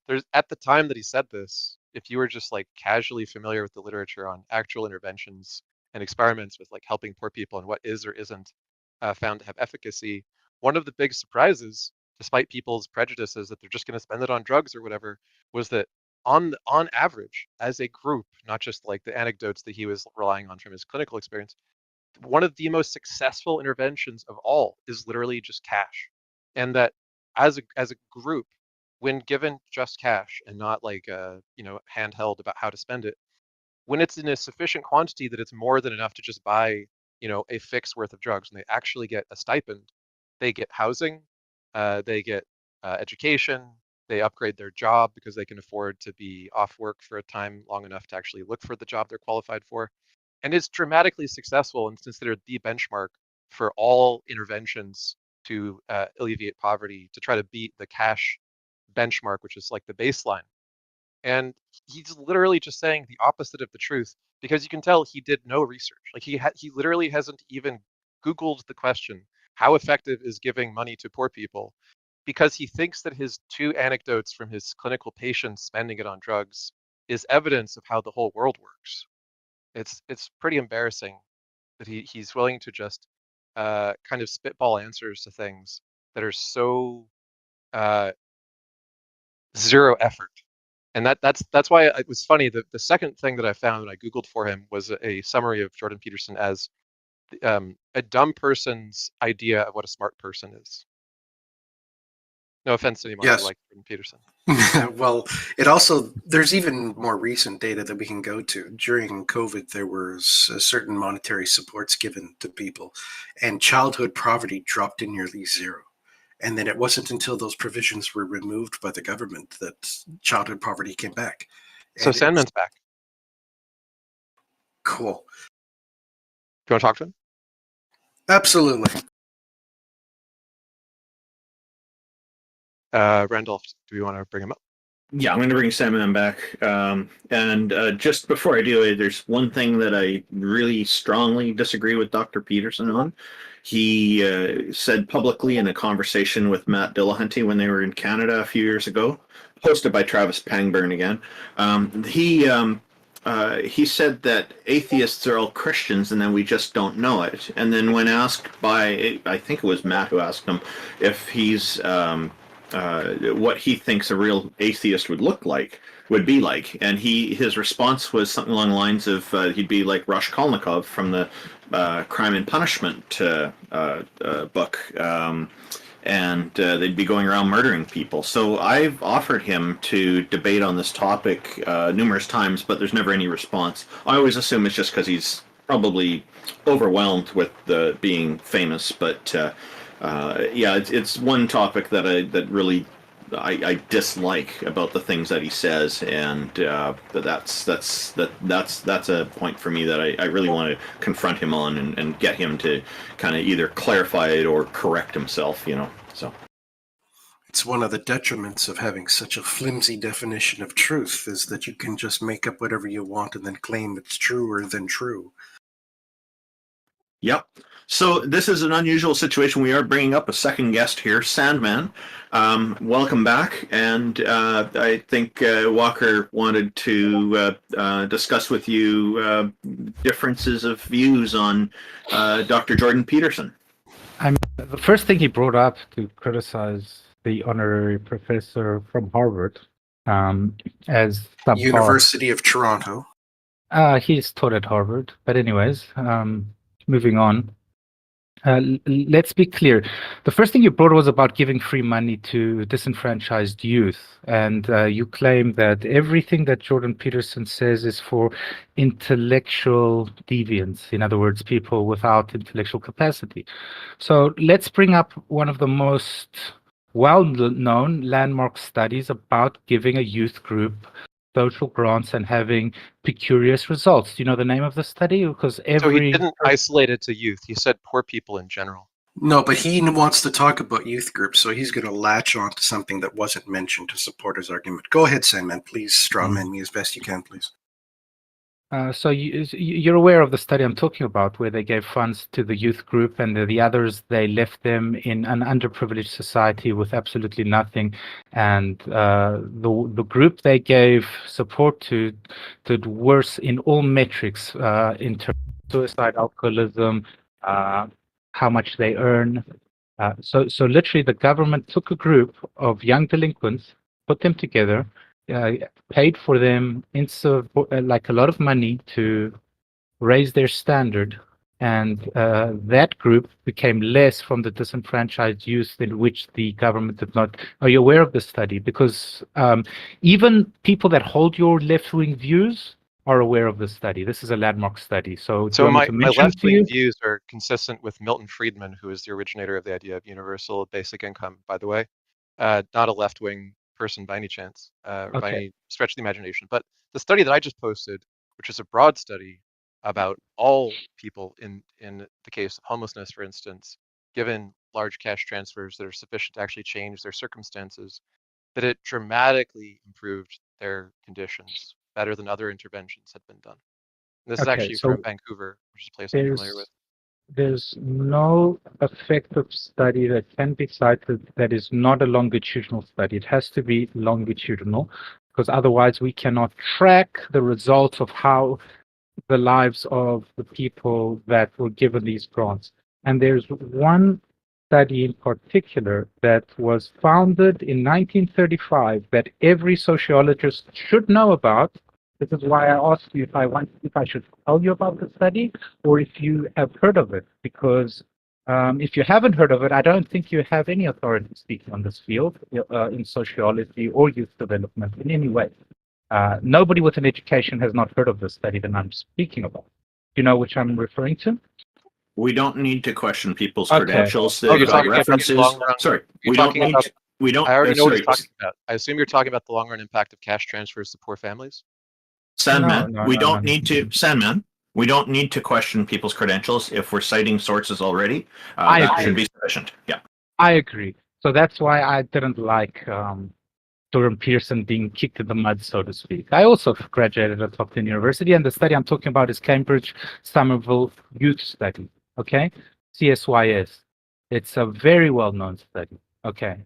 there's at the time that he said this, if you were just like casually familiar with the literature on actual interventions and experiments with like helping poor people and what is or isn't found to have efficacy, one of the big surprises, despite people's prejudices that they're just going to spend it on drugs or whatever, was that on average, as a group, not just like the anecdotes that he was relying on from his clinical experience, one of the most successful interventions of all is literally just cash, and that as a group, when given just cash and not like handheld about how to spend it, when it's in a sufficient quantity that it's more than enough to just buy a fix worth of drugs, and they actually get a stipend, they get housing, they get education, they upgrade their job because they can afford to be off work for a time long enough to actually look for the job they're qualified for, and is dramatically successful and considered the benchmark for all interventions to alleviate poverty, to try to beat the cash benchmark, which is like the baseline. And he's literally just saying the opposite of the truth, because you can tell he did no research. Like he literally hasn't even Googled the question, how effective is giving money to poor people? Because he thinks that his two anecdotes from his clinical patients spending it on drugs is evidence of how the whole world works. It's pretty embarrassing that he's willing to just kind of spitball answers to things that are so zero effort. And that's why it was funny. The second thing that I found when I Googled for him was a summary of Jordan Peterson as a dumb person's idea of what a smart person is. No offense to anyone who Yes. likes Jordan Peterson. Well, it also, there's even more recent data that we can go to. During COVID, there was a certain monetary supports given to people, and childhood poverty dropped to nearly zero. And then it wasn't until those provisions were removed by the government that childhood poverty came back. So And it's Sandman's back. cool. Do you want to talk to him? Absolutely. Randolph, do we want to bring him up? Yeah, I'm going to bring Sandman back. And just before I do, there's one thing that I really strongly disagree with Dr. Peterson on. He said publicly in a conversation with Matt Dillahunty when they were in Canada a few years ago, hosted by Travis Pangburn again. He said that atheists are all Christians and then we just don't know it. And then when asked by, I think it was Matt who asked him if he's what he thinks a real atheist would be like, and his response was something along the lines of he'd be like Raskolnikov from the Crime and Punishment book, and they'd be going around murdering people. So I've offered him to debate on this topic numerous times, but there's never any response. I always assume it's just because he's probably overwhelmed with being famous, but yeah, it's one topic that I dislike about the things that he says, and that's a point for me that I really want to confront him on and get him to kind of either clarify it or correct himself, So It's one of the detriments of having such a flimsy definition of truth is that you can just make up whatever you want and then claim it's truer than true. Yep. So this is an unusual situation. We are bringing up a second guest here, Sandman. Welcome back. And I think Walker wanted to discuss with you differences of views on Dr. Jordan Peterson. The first thing he brought up to criticize the honorary professor from Harvard as subpar. University of Toronto. He's taught at Harvard. But anyways, moving on. Let's be clear. The first thing you brought was about giving free money to disenfranchised youth. And you claim that everything that Jordan Peterson says is for intellectual deviants. In other words, people without intellectual capacity. So let's bring up one of the most well-known landmark studies about giving a youth group social grants and having precarious results. Do you know the name of the study? Because So he every didn't isolate it to youth. He said poor people in general. No, but he wants to talk about youth groups, so he's going to latch on to something that wasn't mentioned to support his argument. Go ahead, Sandman. Please strawman me as best you can, please. So you're aware of the study I'm talking about, where they gave funds to the youth group, and the others, they left them in an underprivileged society with absolutely nothing. And the group they gave support to did worse in all metrics, in terms of suicide, alcoholism, how much they earn. So literally, the government took a group of young delinquents, put them together, paid for them like a lot of money to raise their standard, and that group became less from the disenfranchised youth in which the government did not. Are you aware of this study? Because even people that hold your left-wing views are aware of this study. This is a landmark study. So do you want me to My mention it to you? left-wing views are consistent with Milton Friedman, who is the originator of the idea of universal basic income, by the way. Not a left-wing person by any chance, or by Okay. any stretch of the imagination. But the study that I just posted, which is a broad study about all people in the case of homelessness, for instance, given large cash transfers that are sufficient to actually change their circumstances, that it dramatically improved their conditions better than other interventions had been done. And this is Okay, actually so from Vancouver, which is a place I'm familiar with. There's no effective study that can be cited that is not a longitudinal study. It has to be longitudinal, because otherwise we cannot track the results of how the lives of the people that were given these grants. And there's one study in particular that was founded in 1935 that every sociologist should know about. This is why I asked you if I should tell you about the study or if you have heard of it, because If you haven't heard of it, I don't think you have any authority speaking on this field in sociology or youth development in any way. Nobody with an education has not heard of this study that I'm speaking about. Do you know which I'm referring to? We don't need to question people's Okay. credentials. Oh, They've you're got talking about the references. long run. Sorry, You're we don't talking need. about. We don't. I already know what sorry, he's talking about. I assume you're talking about the long run impact of cash transfers to poor families. Sandman. No, we no, don't no. need to. Sandman. We don't need to question people's credentials if we're citing sources already. I That agree. should be sufficient. Yeah. I agree. So that's why I didn't like Jordan Peterson being kicked in the mud, so to speak. I also graduated at top 10 university, and the study I'm talking about is Cambridge Somerville Youth Study. Okay, CSYS. It's a very well-known study. Okay,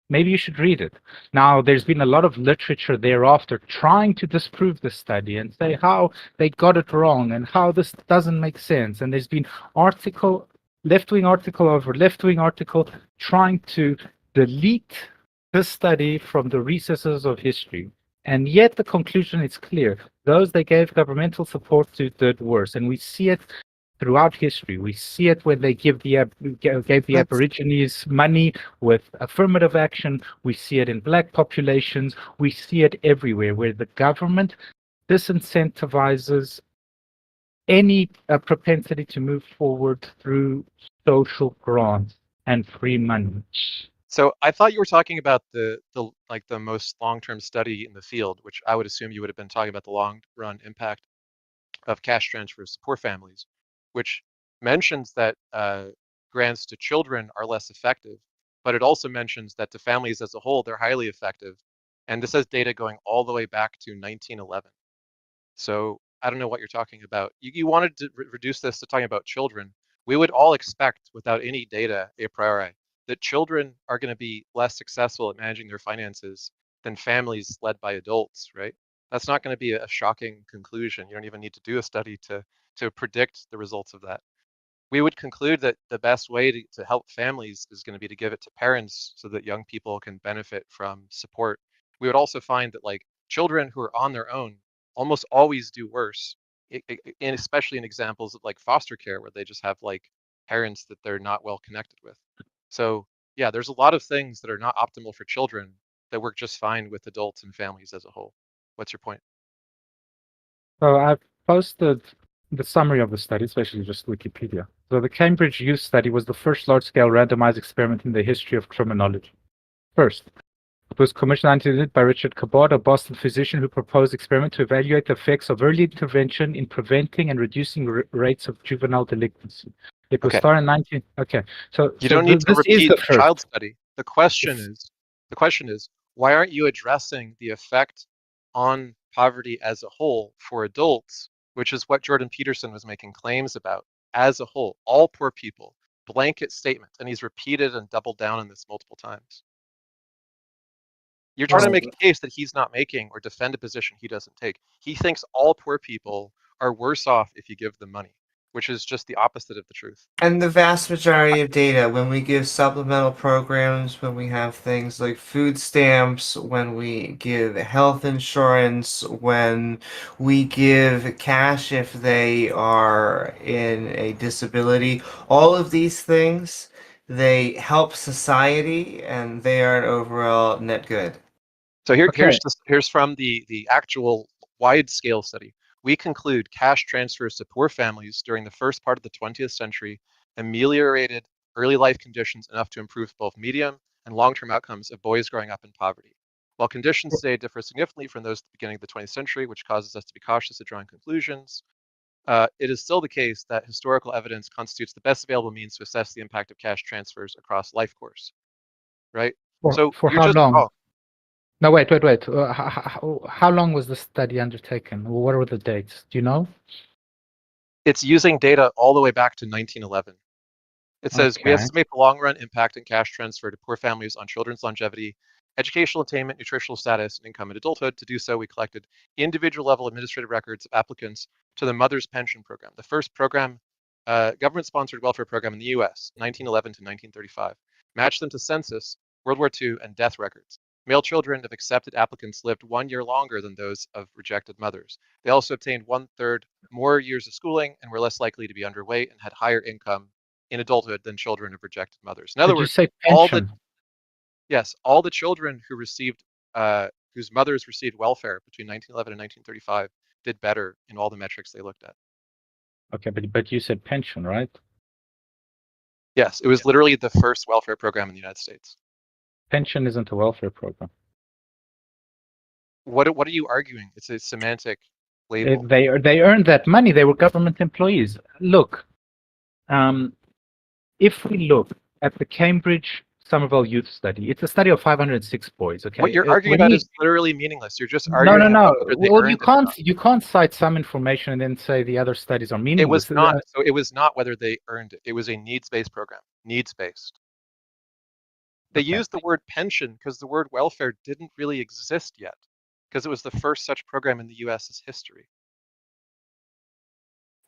maybe you should read it. Now, there's been a lot of literature thereafter trying to disprove the study and say how they got it wrong and how this doesn't make sense. And there's been left-wing article over left-wing article trying to delete this study from the recesses of history. And yet the conclusion is clear. Those that gave governmental support to did worse. And we see it throughout history. We see it when they gave the Aborigines money with affirmative action. We see it in black populations. We see it everywhere where the government disincentivizes any propensity to move forward through social grants and free money. So I thought you were talking about the most long-term study in the field, which I would assume you would have been talking about the long-run impact of cash transfers to poor families, which mentions that grants to children are less effective, but it also mentions that to families as a whole, they're highly effective. And this has data going all the way back to 1911. So I don't know what you're talking about. You wanted to reduce this to talking about children. We would all expect, without any data a priori, that children are going to be less successful at managing their finances than families led by adults, right? That's not going to be a shocking conclusion. You don't even need to do a study to predict the results of that. We would conclude that the best way to help families is going to be to give it to parents so that young people can benefit from support. We would also find that like children who are on their own almost always do worse, and especially in examples of like foster care where they just have like parents that they're not well connected with. So yeah, there's a lot of things that are not optimal for children that work just fine with adults and families as a whole. What's your point? So I've posted the summary of the study, especially just Wikipedia. So the Cambridge Youth Study was the first large-scale randomized experiment in the history of criminology. First, it was commissioned by Richard Cabot, a Boston physician who proposed experiment to evaluate the effects of early intervention in preventing and reducing rates of juvenile delinquency. It was Okay. started in 19. Okay, so You don't need to this is repeat the the first. child study. The question is, why aren't you addressing the effect on poverty as a whole for adults, which is what Jordan Peterson was making claims about as a whole, all poor people, blanket statement, and he's repeated and doubled down on this multiple times. You're trying to make a case that he's not making or defend a position he doesn't take. He thinks all poor people are worse off if you give them money, which is just the opposite of the truth. And the vast majority of data, when we give supplemental programs, when we have things like food stamps, when we give health insurance, when we give cash if they are in a disability, all of these things, they help society and they are an overall net good. So Okay. here's from the actual wide scale study. We conclude cash transfers to poor families during the first part of the 20th century ameliorated early life conditions enough to improve both medium and long-term outcomes of boys growing up in poverty. While conditions today differ significantly from those at the beginning of the 20th century, which causes us to be cautious at drawing conclusions, it is still the case that historical evidence constitutes the best available means to assess the impact of cash transfers across life course, right? So For you're how just long? wrong. No, wait. How long was the study undertaken? What were the dates? Do you know? It's using data all the way back to 1911. It says, we Okay. estimate the long-run impact and cash transfer to poor families on children's longevity, educational attainment, nutritional status, and income in adulthood. To do so, we collected individual-level administrative records of applicants to the Mother's Pension Program, the first program, government-sponsored welfare program in the U.S., 1911 to 1935. Matched them to census, World War II, and death records. Male children of accepted applicants lived 1 year longer than those of rejected mothers. They also obtained 1/3 more years of schooling and were less likely to be underweight and had higher income in adulthood than children of rejected mothers. In other Did you words, say all pension? all the children who received whose mothers received welfare between 1911 and 1935 did better in all the metrics they looked at. Okay, but you said pension, right? Yes, it was literally the first welfare program in the United States. Pension isn't a welfare program. What are you arguing? It's a semantic label. They earned that money. They were government employees. Look, if we look at the Cambridge Somerville Youth Study, it's a study of 506 boys. Okay, What you're arguing about is literally meaningless. You're just no. arguing about whether they Well, earned you can't cite some information and then say the other studies are it. meaningless. It was not whether they earned it. It was a needs-based program. Needs-based. They used the word pension because the word welfare didn't really exist yet, because it was the first such program in the US's history.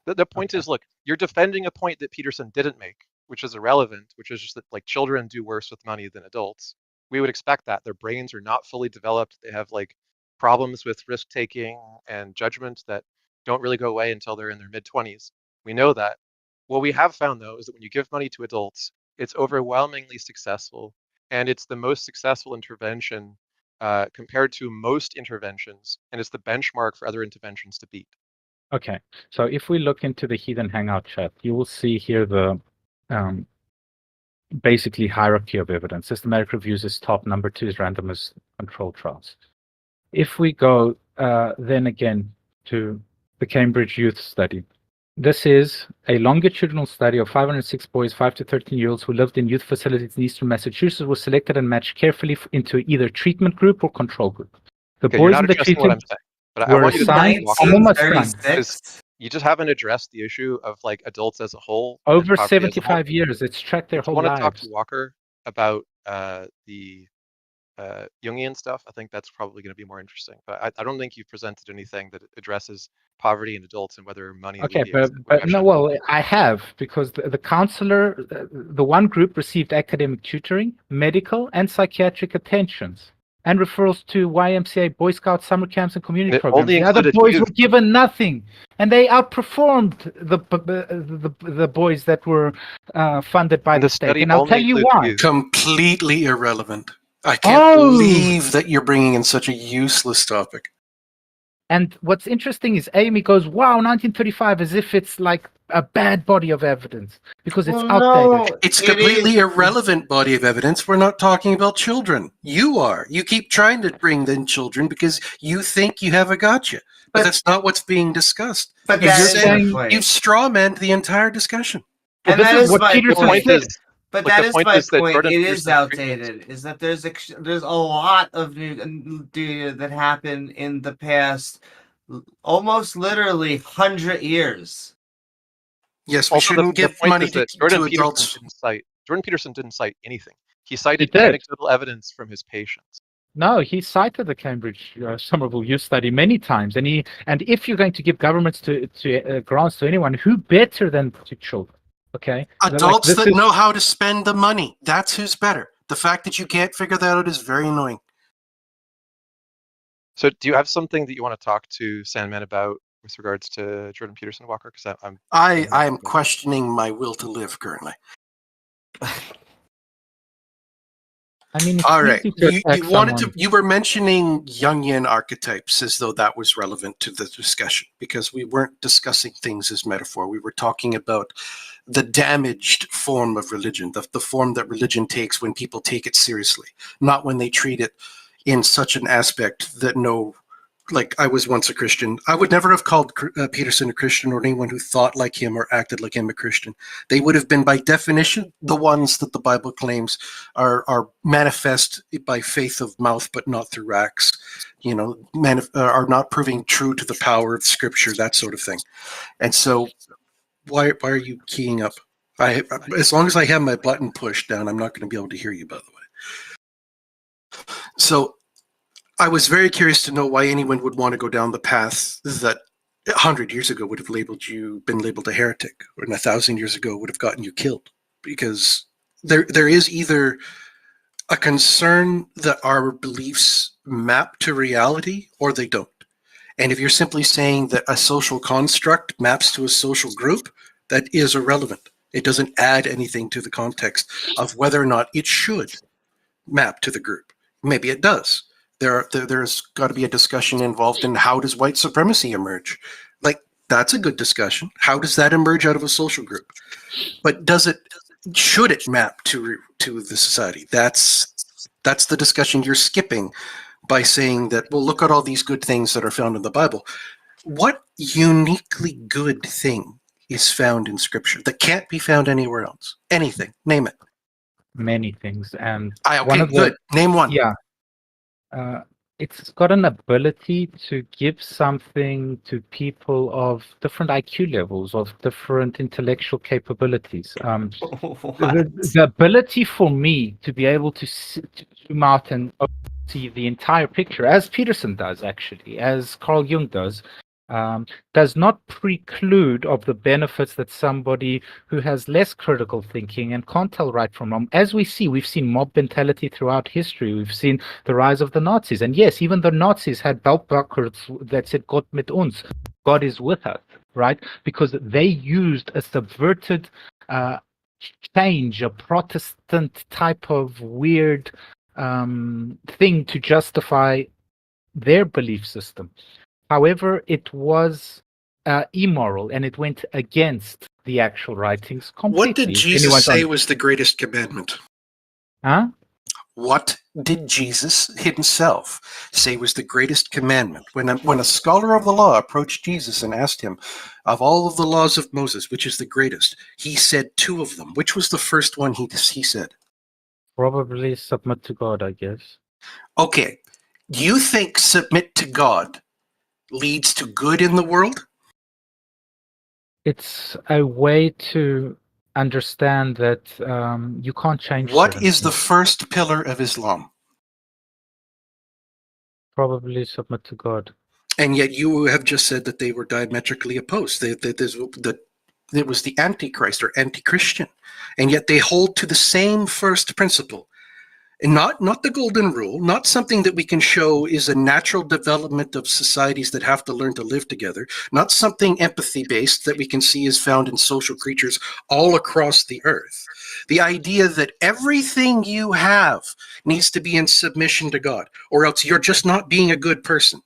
The point is, look, you're defending a point that Peterson didn't make, which is irrelevant, which is just that like children do worse with money than adults. We would expect that. Their brains are not fully developed. They have like problems with risk taking and judgment that don't really go away until they're in their mid-20s. We know that. What we have found, though, is that when you give money to adults, it's overwhelmingly successful, and it's the most successful intervention compared to most interventions, and it's the benchmark for other interventions to beat. Okay, so if we look into the Heathen Hangout chat, you will see here the basically hierarchy of evidence. Systematic reviews is top, number 2 is randomized control trials. If we go then again to the Cambridge Youth Study, this is a longitudinal study of 506 boys, 5 to 13-year-olds who lived in youth facilities in eastern Massachusetts, were selected and matched carefully into either treatment group or control group. The Okay, boys you're not in the addressing what I'm treatment saying, but I were want you to assigned. walk I'm almost done. 1936. You just haven't addressed the issue of like adults as a whole. Over and poverty as a whole. 75 years, it's tracked their If you whole want to talk lives. to Walker about the Jungian stuff, I think that's probably going to be more interesting. But I don't think you've presented anything that addresses poverty in adults and whether money Okay, alleviates it. but no, well, I have, because the counselor, the one group received academic tutoring, medical, and psychiatric attentions, and referrals to YMCA, Boy Scouts, summer camps, and community It programs. only The other included boys youth. were given nothing, and they outperformed the boys that were funded by And the the state. study And I'll only tell you includes why. youth. Completely irrelevant. I can't Oh! believe that you're bringing in such a useless topic. And what's interesting is Amy goes, wow, 1935, as if it's like a bad body of evidence, because it's outdated. It's a it completely is- irrelevant body of evidence. We're not talking about children. You are. You keep trying to bring in children because you think you have a gotcha. But that's not what's being discussed. But You've that is said- my point. You've strawmanned the entire discussion. And Well, that this is is what my Peterson point. said. But Look, that the is point my is that point. Jordan It is Peterson's outdated. Is that there's a lot of new data that happened in the past, almost literally 100 years. Yes, we Also, shouldn't the give point money is that to Jordan adults. Peterson didn't cite anything. He cited did. anecdotal evidence from his patients. No, he cited the Cambridge Somerville Youth Study many times, and if you're going to give governments to grants to anyone, who better than to children? Okay, Adults this that is- know how to spend the money. That's who's better. The fact that you can't figure that out is very annoying. So do you have something that you want to talk to Sandman about with regards to Jordan Peterson, Walker? Because I am questioning my will to live currently. I mean, it's All right. easy to attack someone. You were mentioning Jungian archetypes as though that was relevant to the discussion, because we weren't discussing things as metaphor. We were talking about the damaged form of religion, the form that religion takes when people take it seriously, not when they treat it in such an aspect that like I was once a Christian. I would never have called Peterson a Christian, or anyone who thought like him or acted like him a Christian. They would have been, by definition, the ones that the Bible claims are manifest by faith of mouth, but not through acts. You know, are not proving true to the power of Scripture, that sort of thing. And so, why are you keying up? As long as I have my button pushed down, I'm not going to be able to hear you, by the way. So I was very curious to know why anyone would want to go down the path that 100 years ago would have been labeled a heretic, or 1,000 years ago would have gotten you killed. Because there is either a concern that our beliefs map to reality, or they don't. And if you're simply saying that a social construct maps to a social group, that is irrelevant. It doesn't add anything to the context of whether or not it should map to the group. Maybe it does. There's got to be a discussion involved in how does white supremacy emerge? Like, that's a good discussion. How does that emerge out of a social group? But should it map to the society? That's the discussion you're skipping by saying that, well, look at all these good things that are found in the Bible. What uniquely good thing is found in Scripture that can't be found anywhere else? Anything, name it. Many things, and Okay, good. Name one. Yeah, it's got an ability to give something to people of different IQ levels, of different intellectual capabilities. The ability for me to be able to zoom out and see the entire picture, as Peterson does, actually, as Carl Jung does not preclude of the benefits that somebody who has less critical thinking and can't tell right from wrong. As we've seen mob mentality throughout history. We've seen the rise of the Nazis. And yes, even the Nazis had belt buckles that said Gott mit uns, God is with us, right? Because they used a subverted change, a Protestant type of weird thing to justify their belief system. However, it was immoral, and it went against the actual writings completely. What did Jesus say was the greatest commandment? Huh? What did Jesus himself say was the greatest commandment? When a scholar of the law approached Jesus and asked him, of all of the laws of Moses, which is the greatest? He said two of them. Which was the first one he said? Probably submit to God, I guess. Okay. Do you think submit to God leads to good in the world? It's a way to understand that you can't change. What is the first pillar of Islam? Probably submit to God. And yet you have just said that they were diametrically opposed. That it was the Antichrist or anti-Christian. And yet they hold to the same first principle. And not the golden rule, not something that we can show is a natural development of societies that have to learn to live together, not something empathy-based that we can see is found in social creatures all across the earth. The idea that everything you have needs to be in submission to God, or else you're just not being a good person.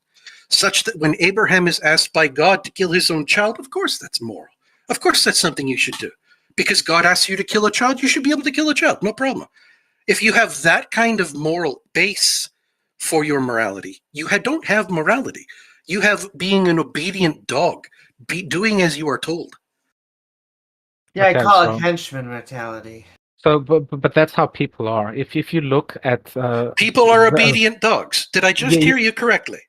Such that when Abraham is asked by God to kill his own child, of course that's moral. Of course that's something you should do. Because God asks you to kill a child, you should be able to kill a child, no problem. If you have that kind of moral base for your morality, you don't have morality. You have being an obedient dog, doing as you are told. Yeah, I call it henchman mentality. So, but that's how people are. If you look at people are obedient dogs. Did I just hear you correctly?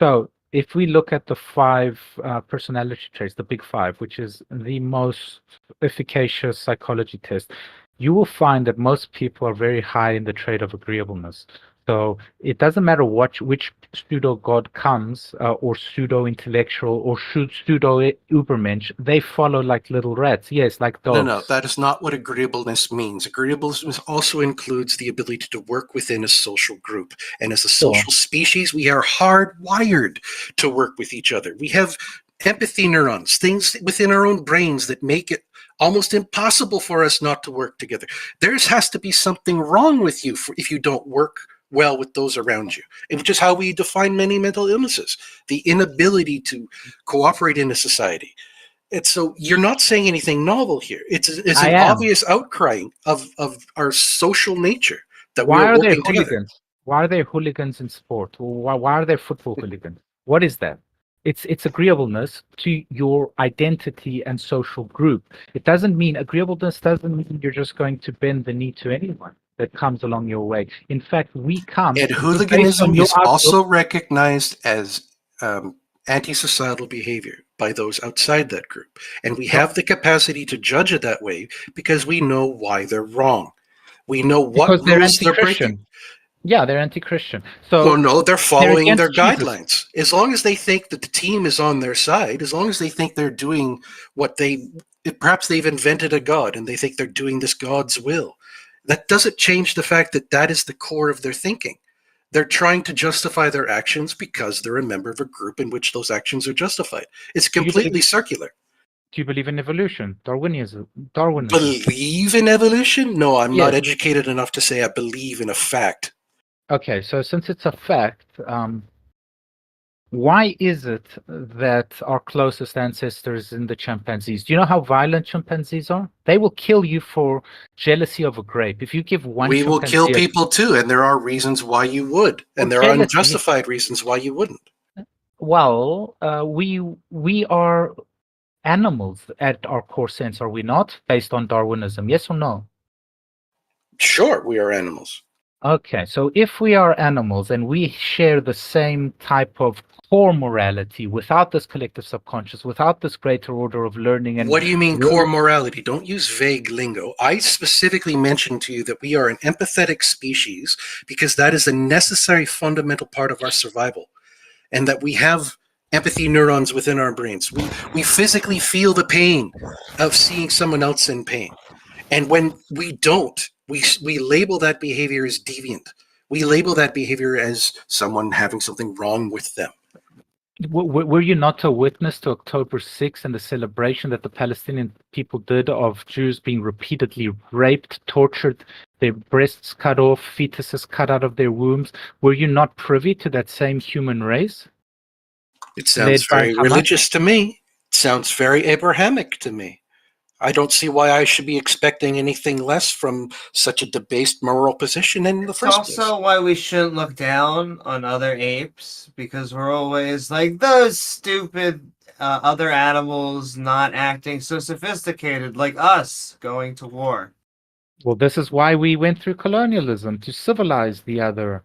So, if we look at the 5 personality traits, the big 5, which is the most efficacious psychology test, you will find that most people are very high in the trait of agreeableness. So it doesn't matter which pseudo-god comes, or pseudo-intellectual, or pseudo-ubermensch, they follow like little rats. Yes, like dogs. No, that is not what agreeableness means. Agreeableness also includes the ability to work within a social group. And as a social species, we are hardwired to work with each other. We have empathy neurons, things within our own brains that make it almost impossible for us not to work together. There has to be something wrong with you if you don't work well with those around you, which is how we define many mental illnesses, the inability to cooperate in a society. And so you're not saying anything novel here. It's an obvious outcrying of our social nature that we're working together. Why are there hooligans in sport? Why are there football hooligans? What is that? It's agreeableness to your identity and social group. It doesn't mean agreeableness doesn't mean you're just going to bend the knee to anyone that comes along your way. In fact, we come. And hooliganism is also recognized as anti-societal behavior by those outside that group. And we have the capacity to judge it that way because we know why they're wrong. We know what rules they're breaking. Yeah, they're anti-Christian. So no, they're following their guidelines. As long as they think that the team is on their side, as long as they think they're doing what perhaps they've invented a god and they think they're doing this God's will. That doesn't change the fact that that is the core of their thinking. They're trying to justify their actions because they're a member of a group in which those actions are justified. It's completely circular. Do you believe in evolution? Darwinism? Darwinism? Believe in evolution? No, I'm not Yes. educated enough to say I believe in a fact. Okay, so since it's a fact, why is it that our closest ancestors in the chimpanzees? Do you know how violent chimpanzees are? They will kill you for jealousy of a grape. If you give one We will kill chimpanzee people too, and there are reasons why you would, and there are jealousy. unjustified reasons why you wouldn't. Well, we are animals at our core sense, are we not? Based on Darwinism, yes or no? Sure, we are animals. Okay, so if we are animals and we share the same type of core morality without this collective subconscious, without this greater order of learning, and What do you mean core morality? Don't use vague lingo. I specifically mentioned to you that we are an empathetic species because that is a necessary fundamental part of our survival, and that we have empathy neurons within our brains. We physically feel the pain of seeing someone else in pain. And when we don't, we label that behavior as deviant. We label that behavior as someone having something wrong with them. Were you not a witness to October 6th and the celebration that the Palestinian people did of Jews being repeatedly raped, tortured, their breasts cut off, fetuses cut out of their wombs? Were you not privy to that same human race? It sounds very religious to me. It sounds very Abrahamic to me. I don't see why I should be expecting anything less from such a debased moral position in the first place. It's also why we shouldn't look down on other apes, because we're always like, those stupid other animals not acting so sophisticated like us going to war. Well, this is why we went through colonialism, to civilize the other,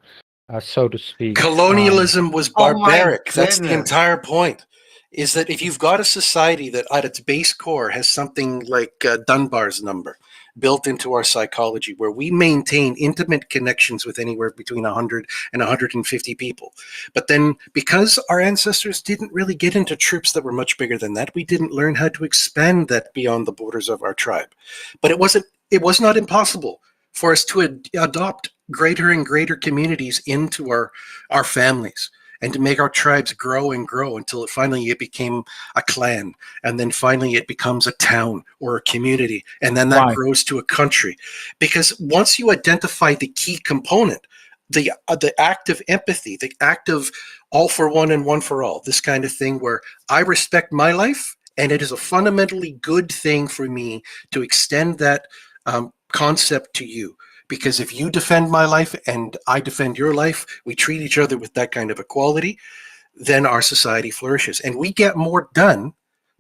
so to speak. Colonialism was barbaric. Oh, that's the entire point. Is that if you've got a society that at its base core has something like Dunbar's number built into our psychology, where we maintain intimate connections with anywhere between 100 and 150 people. But then because our ancestors didn't really get into troops that were much bigger than that, we didn't learn how to expand that beyond the borders of our tribe. But it was not impossible for us to adopt greater and greater communities into our families, and to make our tribes grow and grow until finally it became a clan, and then finally it becomes a town or a community, and then that grows to a country. Because once you identify the key component, the act of empathy, the act of all for one and one for all, this kind of thing where I respect my life, and it is a fundamentally good thing for me to extend that concept to you. Because if you defend my life and I defend your life, we treat each other with that kind of equality, then our society flourishes. And we get more done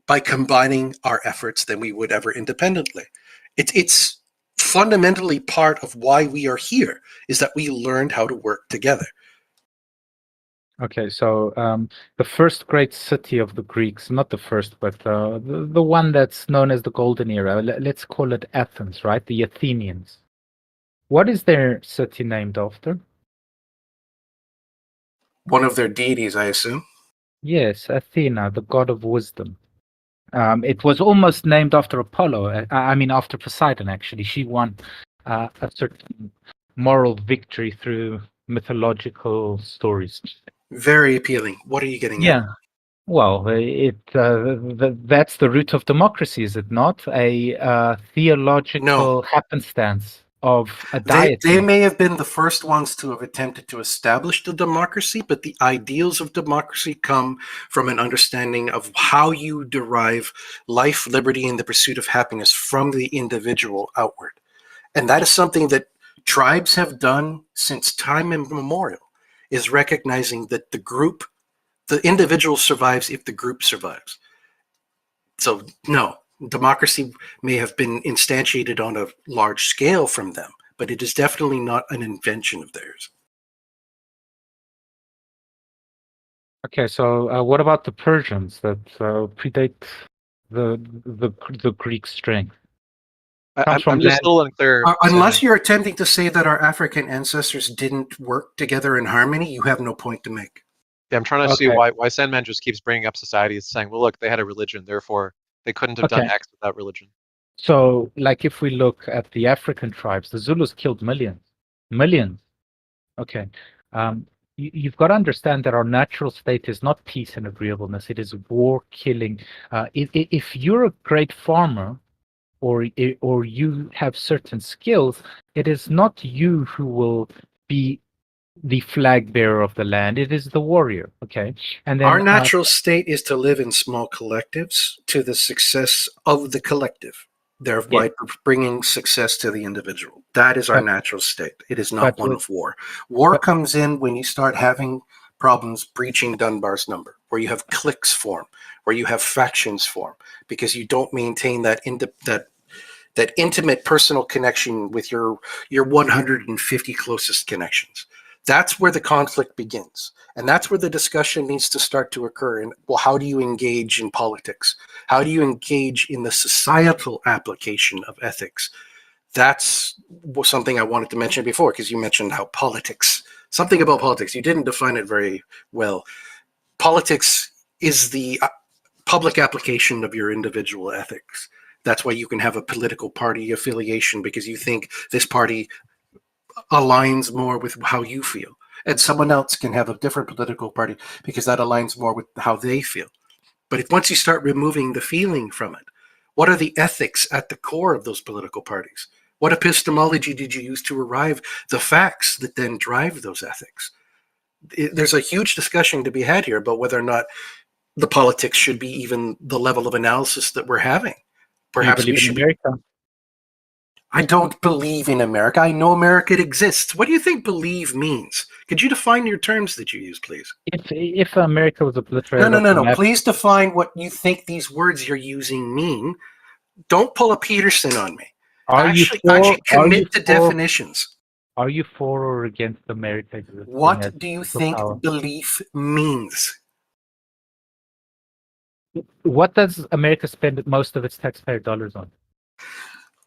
by combining our efforts than we would ever independently. It's fundamentally part of why we are here, is that we learned how to work together. Okay, so the first great city of the Greeks, not the first, but the one that's known as the Golden Era, let's call it Athens, right? The Athenians. What is their city named after? One of their deities, I assume. Yes, Athena, the god of wisdom. It was almost named after Apollo. I mean, after Poseidon, actually. She won a certain moral victory through mythological stories. Very appealing. What are you getting at? Well, that's the root of democracy, is it not? A theological happenstance of a deity. They may have been the first ones to have attempted to establish the democracy, but the ideals of democracy come from an understanding of how you derive life, liberty, and the pursuit of happiness from the individual outward. And that is something that tribes have done since time immemorial, is recognizing that the individual survives if the group survives. So no, democracy may have been instantiated on a large scale from them, but it is definitely not an invention of theirs. Okay, so what about the Persians that predate the Greek strength? I'm just a little unclear. Unless you're attempting to say that our African ancestors didn't work together in harmony, you have no point to make. Yeah, I'm trying to see why Sandman just keeps bringing up societies, saying, well, look, they had a religion, therefore they couldn't have done X without religion. So, like, if we look at the African tribes, the Zulus killed millions. Okay. you've got to understand that our natural state is not peace and agreeableness. It is war, killing. If you're a great farmer, or you have certain skills, it is not you who will be the flag bearer of the land. It is the warrior. Okay, and then Our natural state is to live in small collectives to the success of the collective, thereby bringing success to the individual. That is our natural state. It is not one of war. War comes in when you start having problems breaching Dunbar's number, where you have cliques form, where you have factions form, because you don't maintain that that intimate personal connection with your 150 closest connections. That's where the conflict begins. And that's where the discussion needs to start to occur. And well, how do you engage in politics? How do you engage in the societal application of ethics? That's something I wanted to mention before, because you mentioned how something about politics, you didn't define it very well. Politics is the public application of your individual ethics. That's why you can have a political party affiliation, because you think this party aligns more with how you feel. And someone else can have a different political party because that aligns more with how they feel. But once you start removing the feeling from it, what are the ethics at the core of those political parties? What epistemology did you use to arrive the facts that then drive those ethics? There's a huge discussion to be had here about whether or not the politics should be even the level of analysis that we're having. Perhaps we should be. I don't believe in America. I know America exists. What do you think believe means? Could you define your terms that you use, please? If America was obliterated... No. Please define what you think these words you're using mean. Don't pull a Peterson on me. Actually commit to definitions. Are you for or against America? What do you think belief means? What does America spend most of its taxpayer dollars on?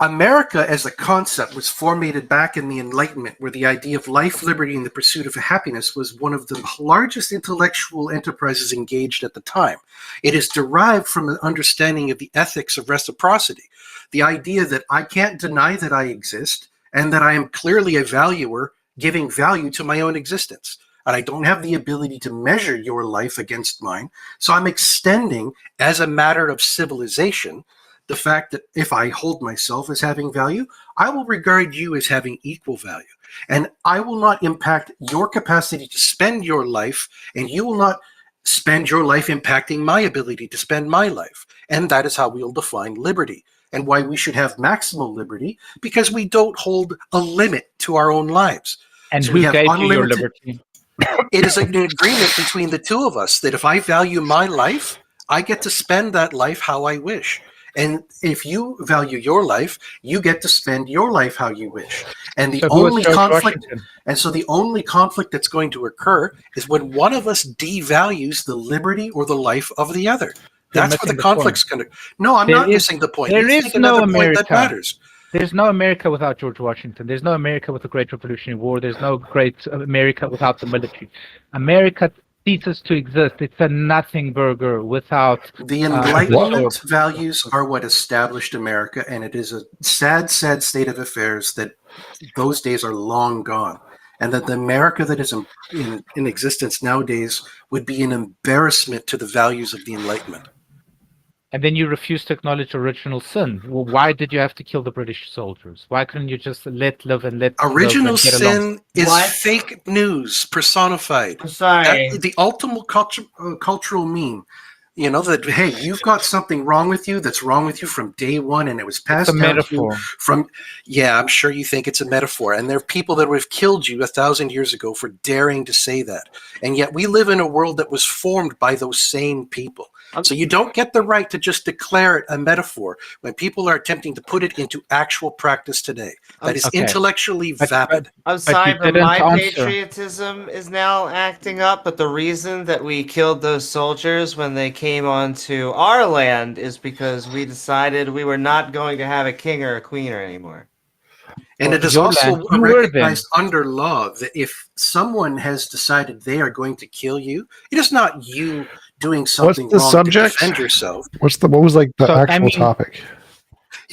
America as a concept was formated back in the Enlightenment, where the idea of life, liberty, and the pursuit of happiness was one of the largest intellectual enterprises engaged at the time. It is derived from an understanding of the ethics of reciprocity, the idea that I can't deny that I exist and that I am clearly a valuer giving value to my own existence. And I don't have the ability to measure your life against mine. So I'm extending, as a matter of civilization, the fact that if I hold myself as having value, I will regard you as having equal value. And I will not impact your capacity to spend your life, and you will not spend your life impacting my ability to spend my life. And that is how we'll define liberty, and why we should have maximal liberty, because we don't hold a limit to our own lives. And so who gave you your liberty? It is an agreement between the two of us that if I value my life, I get to spend that life how I wish. And if you value your life, you get to spend your life how you wish. And the only conflict, and so the only conflict that's going to occur is when one of us devalues the liberty or the life of the other. That's where the conflict's going to. No, I'm not missing the point. There is no America that matters. There's no America without George Washington. There's no America with the Great Revolutionary War. There's no great America without the military. America ceases to exist. It's a nothing burger without... The Enlightenment values are what established America, and it is a sad, sad state of affairs that those days are long gone. And that the America that is in existence nowadays would be an embarrassment to the values of the Enlightenment. And then you refuse to acknowledge original sin. Well, why did you have to kill the British soldiers? Why couldn't you just let live and let original sin is fake news personified. The ultimate cultural meme. You know, that, hey, you've got something wrong with you that's wrong with you from day one, and it was passed down to you from... Yeah, I'm sure you think it's a metaphor. And there are people that would have killed you 1,000 years ago for daring to say that. And yet we live in a world that was formed by those same people. So you don't get the right to just declare it a metaphor when people are attempting to put it into actual practice today. That is intellectually vapid. I'm sorry, but my patriotism is now acting up. But the reason that we killed those soldiers when they came onto our land is because we decided we were not going to have a king or a queen anymore. And it is also recognized under law that if someone has decided they are going to kill you, it is not you doing something wrong to defend yourself. What was like the actual topic?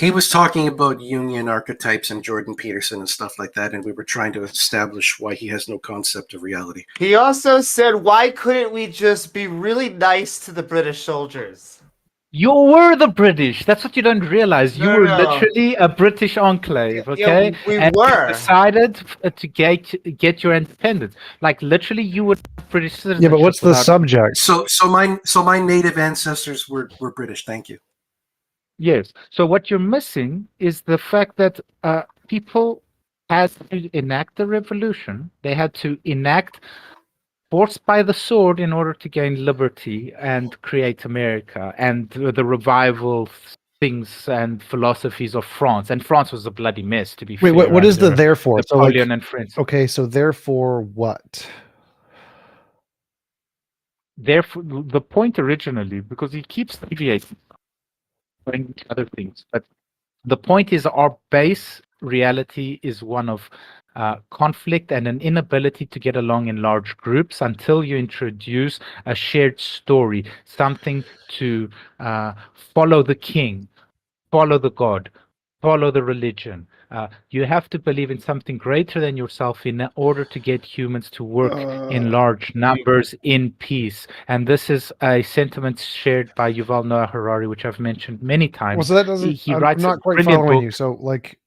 He was talking about Jungian archetypes and Jordan Peterson and stuff like that, and we were trying to establish why he has no concept of reality. He also said, why couldn't we just be really nice to the British soldiers? You were the British. That's what you don't realize. You No, were no. literally a British enclave, Yeah, okay? we and were. You decided to get your independence. Like literally, you would have British citizenship. Yeah, but what's the without- subject? So my native ancestors were British. Thank you. Yes. So what you're missing is the fact that people had to enact the revolution. They had to enact forced by the sword in order to gain liberty and create America and the revival things and philosophies of France. And France was a bloody mess, to be fair. Wait, what is the under therefore? So like, Napoleon and France. okay, so therefore what? Therefore, the point originally, because he keeps deviating from other things, but the point is our base reality is one of conflict and an inability to get along in large groups until you introduce a shared story, something to follow the king, follow the god, follow the religion. You have to believe in something greater than yourself in order to get humans to work in large numbers in peace. And this is a sentiment shared by Yuval Noah Harari, which I've mentioned many times. Well, so that doesn't. He I'm writes not a quite brilliant following book. you. So like,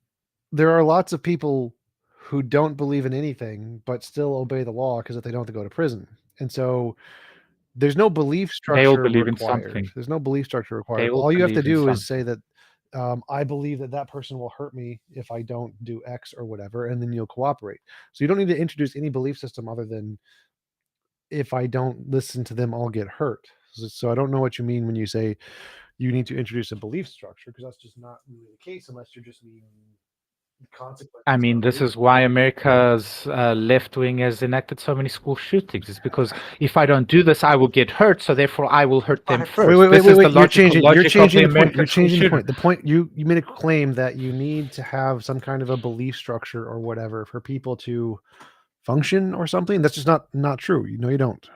there are lots of people who don't believe in anything but still obey the law because if they don't have to go to prison, and so there's no belief structure They all believe in required. something. There's no belief structure required. They all All you have to believe in do is say that I believe that that person will hurt me if I don't do X or whatever, and then you'll cooperate. So you don't need to introduce any belief system other than if I don't listen to them, I'll get hurt. So I don't know what you mean when you say you need to introduce a belief structure, because that's just not really the case unless you're just meaning consequences. I mean, this is why America's left wing has enacted so many school shootings. It's because if I don't do this, I will get hurt. So therefore, I will hurt them first. Wait. This is the You're changing logic the of the point. American You're changing the shooter. point. The point you made a claim that you need to have some kind of a belief structure or whatever for people to function or something. That's just not true. You know, you don't.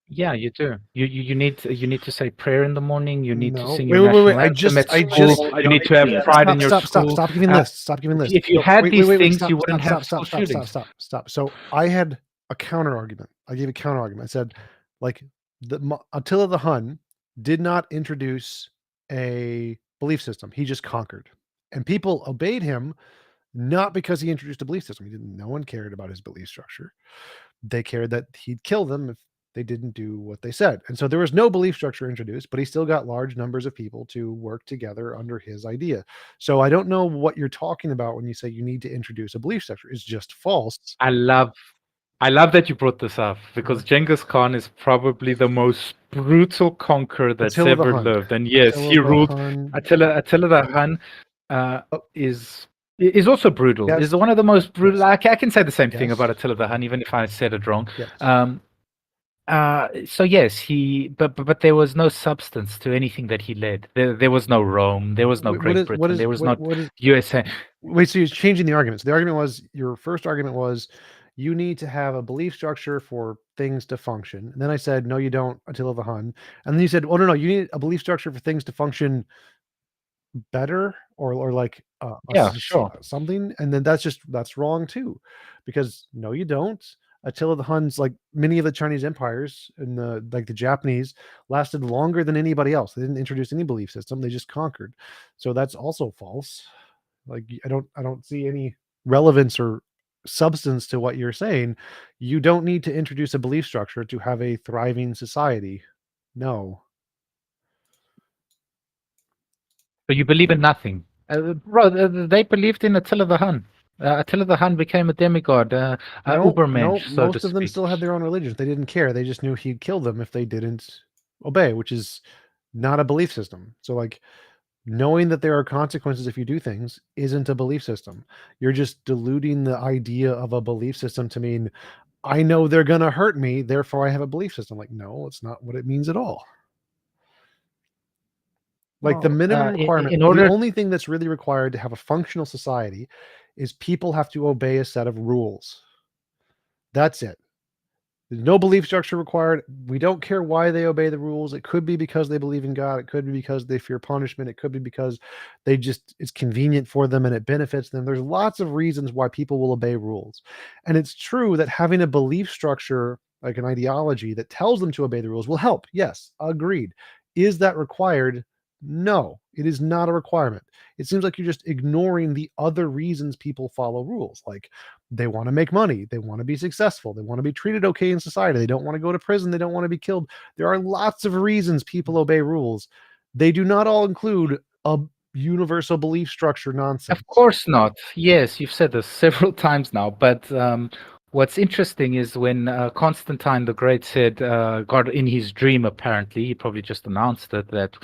Yeah, you do. You need to say prayer in the morning. You need to No. sing Wait, your wait, national wait. anthem at school. You need to have pride in your school. Stop giving lists. Stop giving lists. If you No, had wait, these wait, things, stop, you wouldn't stop, have stop, school shootings. Stop. So I had a counter argument. I gave a counter argument. I said, like, Attila the Hun did not introduce a belief system. He just conquered, and people obeyed him not because he introduced a belief system. No one cared about his belief structure. They cared that he'd kill them if they didn't do what they said. And so there was no belief structure introduced, but he still got large numbers of people to work together under his idea. So I don't know what you're talking about when you say you need to introduce a belief structure. It's just false. I love that you brought this up because Genghis Khan is probably the most brutal conqueror that's Attila the ever Hun. lived, and yes, Attila he the ruled. Hun. Attila the Hun is also brutal. Yes. Is one of the most brutal. Yes. I can say the same thing Yes. about Attila the Hun, even if I said it wrong. Yes. So yes, but there was no substance to anything that he led. There was no Rome. There was no Great Britain. There was no USA. Wait, so you're changing the argument. So the argument was, your first argument was, you need to have a belief structure for things to function. And then I said, no, you don't, Attila the Hun. And then you said, oh, no, you need a belief structure for things to function better or like Yeah, sure. something. And then that's wrong too, because no, you don't. Attila the Hun's, like many of the Chinese empires and the Japanese, lasted longer than anybody else. They didn't introduce any belief system. They just conquered. So that's also false. Like I don't see any relevance or substance to what you're saying. You don't need to introduce a belief structure to have a thriving society. No. So you believe in nothing, they believed in Attila the Hun. Attila the Hun became a demigod, Ubermensch, so most to of them speak. still had their own religions. They didn't care. They just knew he'd kill them if they didn't obey, which is not a belief system. So like, knowing that there are consequences if you do things isn't a belief system. You're just diluting the idea of a belief system to mean, I know they're going to hurt me, therefore I have a belief system. Like, no, it's not what it means at all. Like the minimum requirement, the only thing that's really required to have a functional society is people have to obey a set of rules. That's it. There's no belief structure required. We don't care why they obey the rules. It could be because they believe in God. It could be because they fear punishment. It could be because it's convenient for them and it benefits them. There's lots of reasons why people will obey rules. And it's true that having a belief structure, like an ideology that tells them to obey the rules, will help. Yes, agreed. Is that required? No, it is not a requirement. It seems like you're just ignoring the other reasons people follow rules. Like, they want to make money, they want to be successful, they want to be treated okay in society, they don't want to go to prison, they don't want to be killed. There are lots of reasons people obey rules. They do not all include a universal belief structure nonsense. Of course not. Yes, you've said this several times now. But what's interesting is when Constantine the Great said, God in his dream, apparently, he probably just announced it, that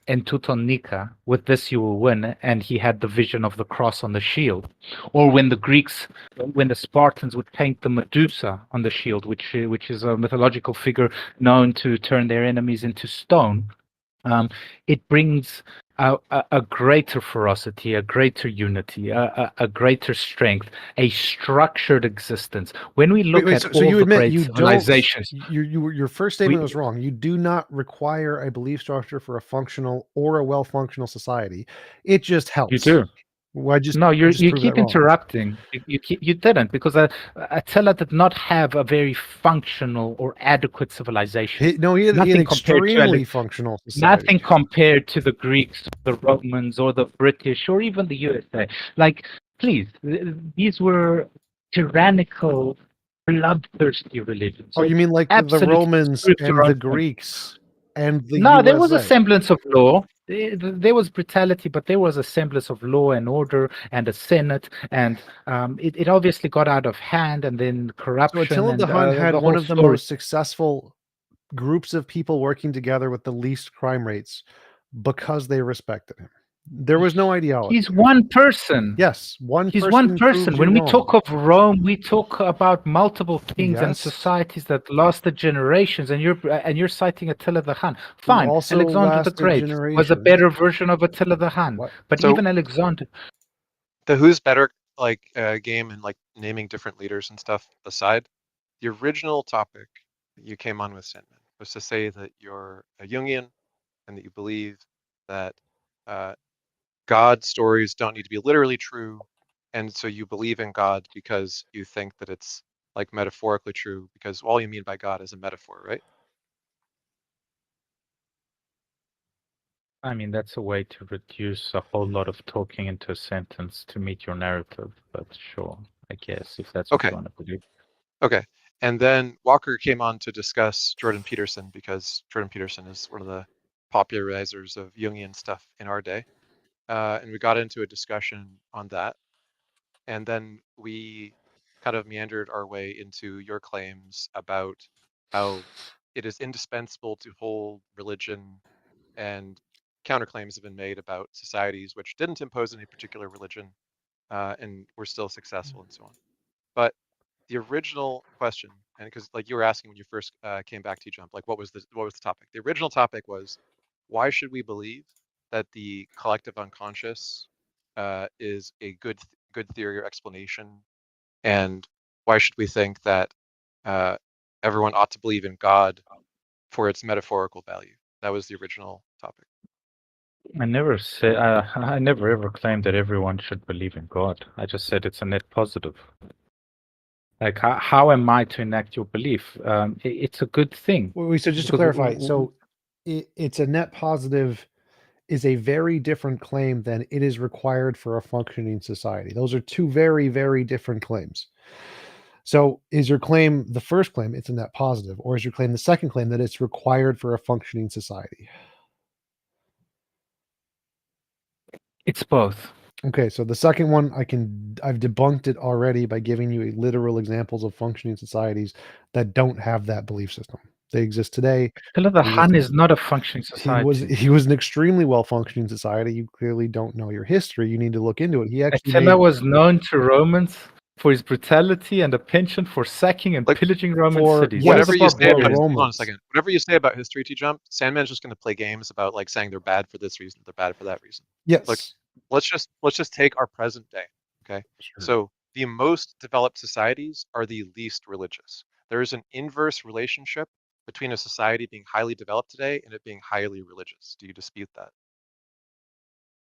en Teutonica, with this you will win, and he had the vision of the cross on the shield. Or when the Spartans would paint the Medusa on the shield, which is a mythological figure known to turn their enemies into stone. It brings a greater ferocity, a greater unity, a greater strength, a structured existence. When we look at all you the admit great you don't, civilizations, your first statement was wrong. You do not require a belief structure for a functional or a well-functional society. It just helps. you do. Why just No, you prove keep that wrong? interrupting. You didn't, because Attila did not have a very functional or adequate civilization. He had an Nothing compared to extremely functional society. Nothing compared to the Greeks, the Romans, or the British, or even the USA. Like, please, these were tyrannical, bloodthirsty religions. Oh, you mean like the Absolutely Romans screwed and your the own country. Greeks and the No, USA? there was a semblance of law. There was brutality, but there was a semblance of law and order and a senate, and it obviously got out of hand, and then So corruption Attila and the Hun had the one whole of the story. most successful groups of people working together with the least crime rates because they respected him. There was no ideology. He's one person. Yes, one He's person one person. proves When you we wrong. talk of Rome, we talk about multiple kings and Yes. societies that lasted generations, and you're citing Attila the Hun. Who Fine, also Alexander the lasted Great was a generations. better version of Attila the Hun. What? But So- even Alexander, The who's better game and like naming different leaders and stuff aside, the original topic that you came on with, Sandman, was to say that you're a Jungian and that you believe that God stories don't need to be literally true, and so you believe in God because you think that it's like metaphorically true, because all you mean by God is a metaphor, right? I mean, that's a way to reduce a whole lot of talking into a sentence to meet your narrative. But sure, I guess, if that's what Okay. you want to believe. Okay. And then Walker came on to discuss Jordan Peterson, because Jordan Peterson is one of the popularizers of Jungian stuff in our day. And we got into a discussion on that. And then we kind of meandered our way into your claims about how it is indispensable to hold religion, and counterclaims have been made about societies which didn't impose any particular religion and were still successful and so on. But the original question, and because like you were asking when you first came back to Jump, like what was the topic? The original topic was, why should we believe that the collective unconscious is a good theory or explanation, and why should we think that everyone ought to believe in God for its metaphorical value? That was the original topic. I never say I never ever claimed that everyone should believe in God. I just said it's a net positive. Like, how am I to enact your belief? It's a good thing. So just to Because clarify, so it's a net positive is a very different claim than it is required for a functioning society. Those are two very, very different claims. So is your claim the first claim, it's a net positive, or is your claim the second claim that it's required for a functioning society? it's both. Okay, so the second one, I've debunked it already by giving you literal examples of functioning societies that don't have that belief system. They exist today. Attila the Hun is not a functioning society. He was an extremely well functioning society. You clearly don't know your history. You need to look into it. He actually Attila was known to Romans for his brutality and a penchant for sacking and Like, pillaging Roman for- cities. Yes, Whatever He you was a say about barbarian. hold on a Romans. second. Whatever you say about history, T Jump, Sandman's just going to play games about like saying they're bad for this reason, they're bad for that reason. Yes. Look, let's just take our present day. Okay. Sure. So the most developed societies are the least religious. There is an inverse relationship between a society being highly developed today and it being highly religious. Do you dispute that?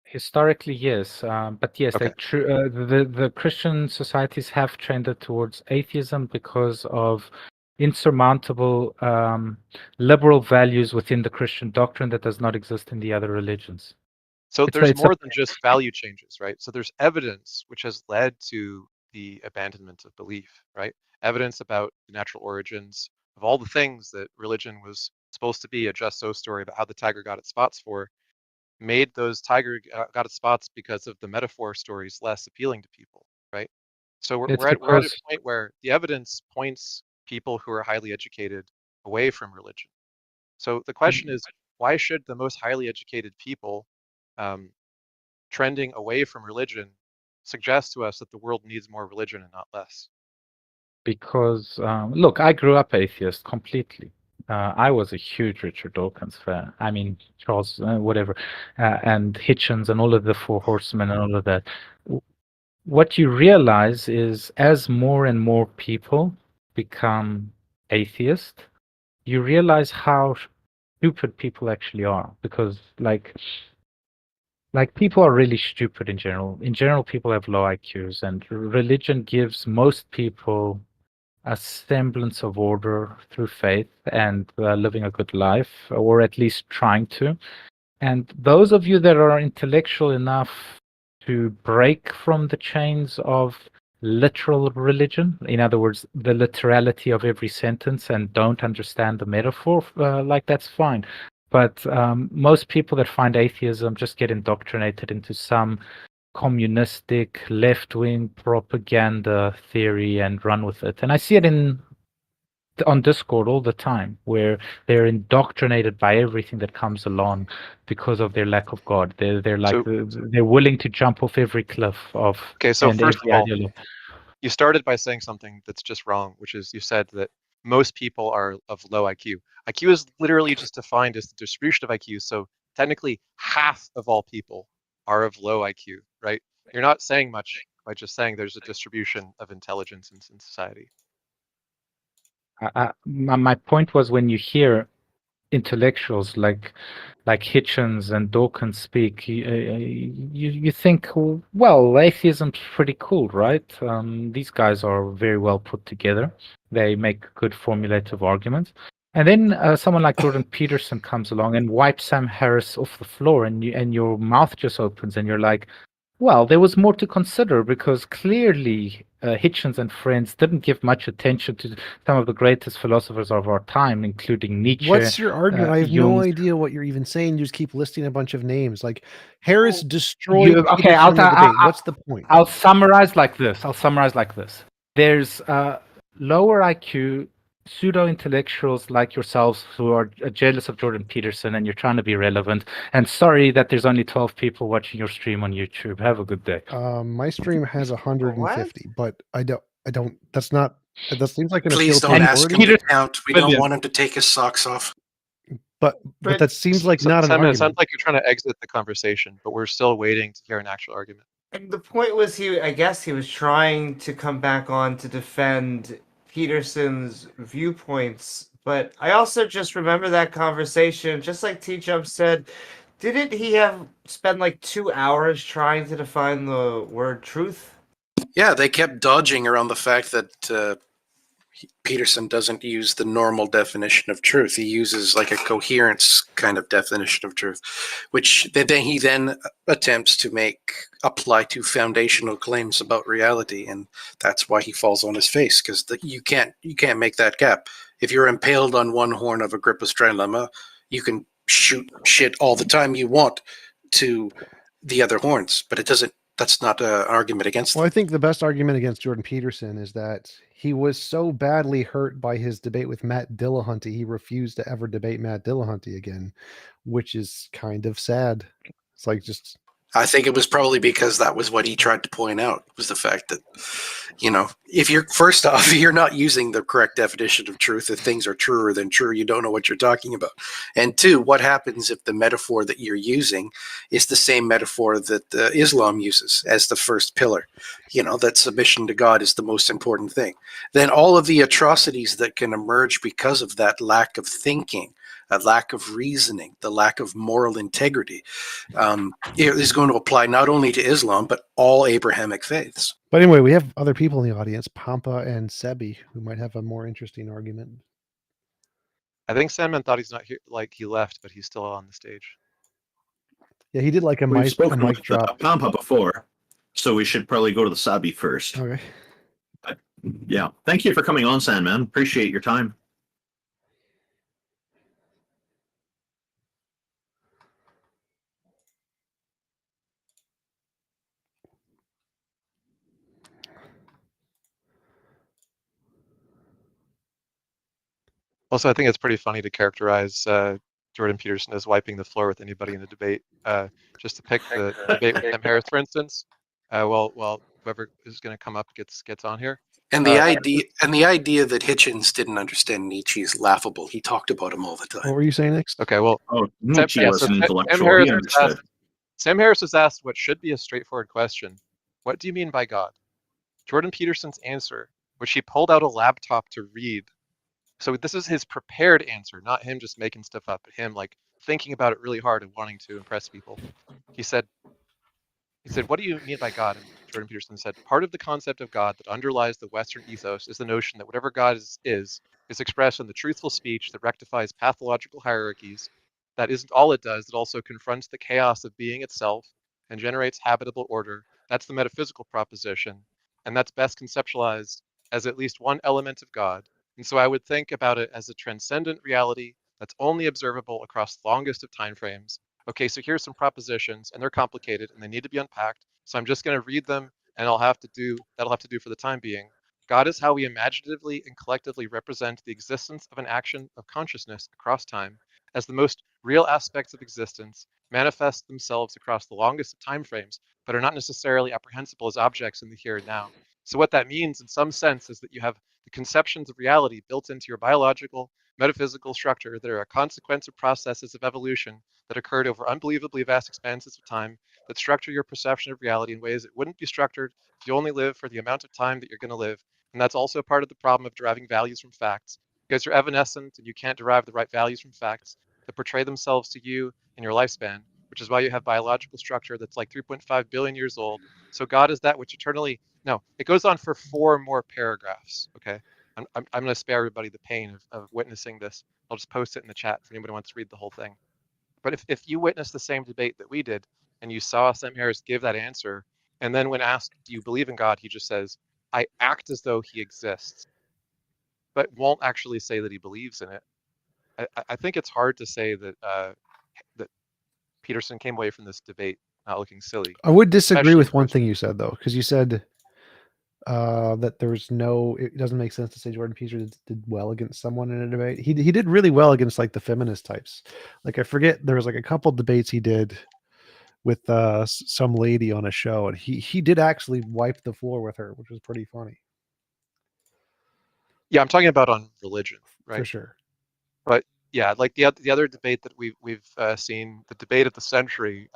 Historically, yes, but yes, Okay. the Christian societies have trended towards atheism because of insurmountable liberal values within the Christian doctrine that does not exist in the other religions. So It's there's it's a, more than just value changes, right? So there's evidence which has led to the abandonment of belief, right? Evidence about the natural origins of all the things that religion was supposed to be, a just so story about how the tiger got its spots for, made those tiger got its spots because of the metaphor stories less appealing to people, right? So we're, it's we're at a because point where the evidence points people who are highly educated away from religion. So the question is, why should the most highly educated people um, trending away from religion suggest to us that the world needs more religion and not less? because look, I grew up atheist completely. I was a huge Richard Dawkins fan. I mean, Charles, whatever, and Hitchens and all of the Four Horsemen and all of that. What you realize is as more and more people become atheist, you realize how stupid people actually are. Because like people are really stupid in general. In general, people have low IQs, and religion gives most people a semblance of order through faith and living a good life, or at least trying to. And those of you that are intellectual enough to break from the chains of literal religion, in other words, the literality of every sentence, and don't understand the metaphor, like that's fine. But most people that find atheism just get indoctrinated into some communistic left-wing propaganda theory and run with it. And I see it on Discord all the time, where they're indoctrinated by everything that comes along because of their lack of God. They're like So, they're willing to jump off every cliff of okay, so and first of every all, ideology. you started by saying something that's just wrong, which is you said that most people are of low IQ. IQ is literally just defined as the distribution of IQ. So technically, half of all people are of low IQ, right? You're not saying much by just saying there's a distribution of intelligence in society. My point was, when you hear intellectuals like Hitchens and Dawkins speak, you think, well, atheism's pretty cool, right? These guys are very well put together. They make good formulative arguments. And then someone like Jordan Peterson comes along and wipes Sam Harris off the floor, and your mouth just opens, and you're like, well, there was more to consider, because clearly Hitchens and friends didn't give much attention to some of the greatest philosophers of our time, including Nietzsche, What's your argument? I have no Jung. idea what you're even saying. You just keep listing a bunch of names. Like Harris Okay, destroyed Peterson in the debate. What's the point? I'll summarize like this. There's lower IQ pseudo-intellectuals like yourselves who are jealous of Jordan Peterson, and you're trying to be relevant. And sorry that there's only 12 people watching your stream on YouTube. Have a good day. My stream has 150, but I don't. That's not. That seems like an Please appeal to don't And ask him authority. to count. We don't want him to take his socks off. But But- that seems like not an Simon, it argument. sounds like you're trying to exit the conversation, but we're still waiting to hear an actual argument. And the point was, I guess he was trying to come back on to defend Peterson's viewpoints, but I also just remember that conversation, just like T-Jump said, didn't he have spend like 2 hours trying to define the word truth? Yeah, they kept dodging around the fact that Peterson doesn't use the normal definition of truth. He uses like a coherence kind of definition of truth, which he then attempts to apply to foundational claims about reality, and that's why he falls on his face, because you can't make that gap. If you're impaled on one horn of Agrippa's trilemma, you can shoot shit all the time you want to the other horns, but it doesn't. That's not an argument against Well, them. I think the best argument against Jordan Peterson is that he was so badly hurt by his debate with Matt Dillahunty, he refused to ever debate Matt Dillahunty again, which is kind of sad. It's like just I think it was probably because that was what he tried to point out, was the fact that, if you're, first off, you're not using the correct definition of truth. If things are truer than true, you don't know what you're talking about. And two, what happens if the metaphor that you're using is the same metaphor that Islam uses as the first pillar? That submission to God is the most important thing. Then all of the atrocities that can emerge because of that lack of thinking, a lack of reasoning, the lack of moral integrity, is going to apply not only to Islam, but all Abrahamic faiths. But anyway, we have other people in the audience, Pampa and Sebi, who might have a more interesting argument. I think Sandman thought he's not here, like he left, but he's still on the stage. Yeah, he did like a We've mic spoken with drop. Pampa before, so we should probably go to the Sabi first. Okay. Yeah. Thank you for coming on, Sandman. Appreciate your time. Also, I think it's pretty funny to characterize Jordan Peterson as wiping the floor with anybody in the debate. Just to pick the debate with Tim Harris, for instance. Well, whoever is going to come up gets on here. And the idea that Hitchens didn't understand Nietzsche is laughable. He talked about him all the time. What were you saying next? Okay, well, Nietzsche was an intellectual. He understood. Sam Harris was asked what should be a straightforward question. What do you mean by God? Jordan Peterson's answer, which he pulled out a laptop to read. So this is his prepared answer, not him just making stuff up, but him like thinking about it really hard and wanting to impress people. He said, what do you mean by God? And Jordan Peterson said, part of the concept of God that underlies the Western ethos is the notion that whatever God is expressed in the truthful speech that rectifies pathological hierarchies. That isn't all it does. It also confronts the chaos of being itself and generates habitable order. That's the metaphysical proposition. And that's best conceptualized as at least one element of God. And so I would think about it as a transcendent reality that's only observable across the longest of time frames. Okay, so here's some propositions, and they're complicated, and they need to be unpacked. So I'm just going to read them, and that'll have to do for the time being. God is how we imaginatively and collectively represent the existence of an action of consciousness across time, as the most real aspects of existence manifest themselves across the longest of time frames, but are not necessarily apprehensible as objects in the here and now. So what that means, in some sense, is that you have the conceptions of reality built into your biological, metaphysical structure that are a consequence of processes of evolution that occurred over unbelievably vast expanses of time that structure your perception of reality in ways that wouldn't be structured if you only live for the amount of time that you're going to live. And that's also part of the problem of deriving values from facts, because you're evanescent and you can't derive the right values from facts that portray themselves to you in your lifespan, which is why you have biological structure that's like 3.5 billion years old. So God is that which eternally. No, it goes on for 4 more paragraphs. Okay, I'm going to spare everybody the pain of witnessing this. I'll just post it in the chat for anybody who wants to read the whole thing. But if you witnessed the same debate that we did, and you saw Sam Harris give that answer, and then when asked, do you believe in God, he just says, I act as though he exists, but won't actually say that he believes in it. I think it's hard to say that that Peterson came away from this debate not looking silly. I would disagree especially with one thing you said, though, because you said that there's no, it doesn't make sense to say Jordan Peterson did well against someone in a debate. He did really well against like the feminist types. Like I forget, there was like a couple debates he did with some lady on a show, and he did actually wipe the floor with her, which was pretty funny. Yeah, I'm talking about on religion, right? For sure. But yeah, like the other debate that we've seen, the debate of the century,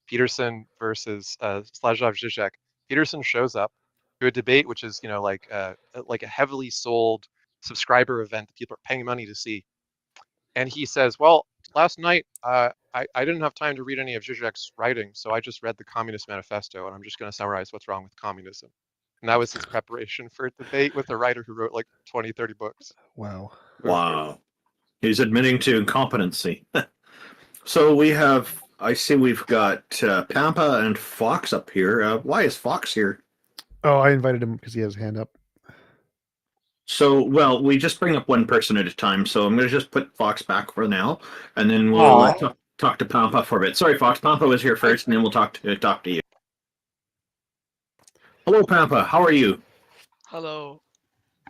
Peterson versus Slajov Zizek. Peterson shows up to a debate which is like a heavily sold subscriber event that people are paying money to see, and he says, well, last night I didn't have time to read any of Zizek's writing, so I just read the Communist Manifesto, and I'm just going to summarize what's wrong with communism. And that was his preparation for a debate with a writer who wrote like 20, 30 books. Wow. Wow. He's admitting to incompetency. So I see we've got Pampa and Fox up here. Why is Fox here? Oh, I invited him because he has his hand up. So, well, we just bring up one person at a time, so I'm going to just put Fox back for now, and then we'll talk to Pampa for a bit. Sorry, Fox. Pampa was here first, and then we'll talk to you. Hello, Pampa. How are you? Hello.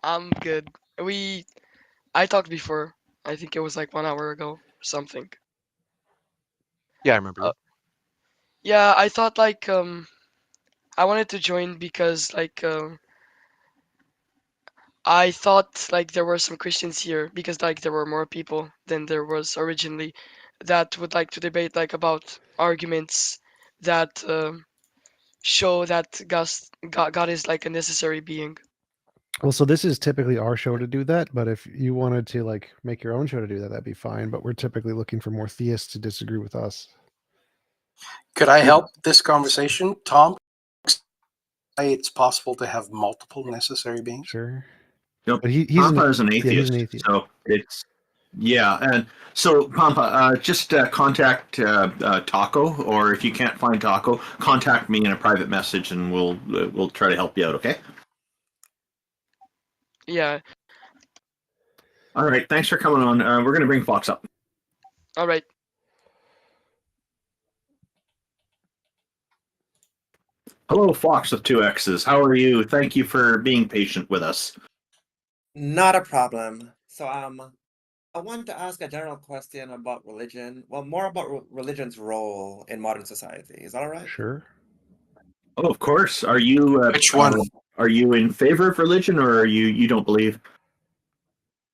I'm good. I talked before. I think it was like 1 hour ago or something. Yeah, I remember. Yeah, I thought like I wanted to join because like I thought like there were some Christians here because like there were more people than there was originally that would like to debate like about arguments that show that God is like a necessary being. Well, so this is typically our show to do that, but if you wanted to like make your own show to do that, that'd be fine. But we're typically looking for more theists to disagree with us. Could I help this conversation, Tom? It's possible to have multiple necessary beings. Sure. Nope. But he's Pampa is an yeah, atheist, he's an atheist. so it's yeah. And so Pampa, just contact Taco, or if you can't find Taco, contact me in a private message, and we'll try to help you out. Okay. Yeah. All right. Thanks for coming on. We're gonna bring Fox up. All right. Hello, Fox with two X's. How are you? Thank you for being patient with us. Not a problem. So, I wanted to ask a general question about religion. Well, more about religion's role in modern society. Is that all right? Sure. Oh, of course. Are you Which one? Are you in favor of religion, or are you don't believe?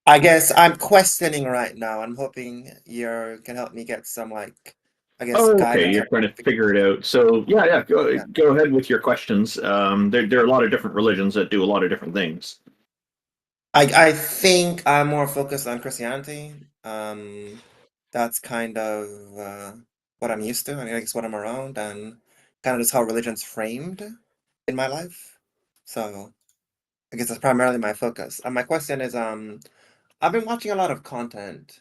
I guess I'm questioning right now. I'm hoping you can help me get some, like, I guess, Oh, okay. guidance. You're trying to figure it out. So yeah. Yeah. Go ahead with your questions. There are a lot of different religions that do a lot of different things. I think I'm more focused on Christianity. That's kind of what I'm used to. I mean, I guess what I'm around, and kind of just how religion's framed in my life. So I guess that's primarily my focus. My question is, I've been watching a lot of content.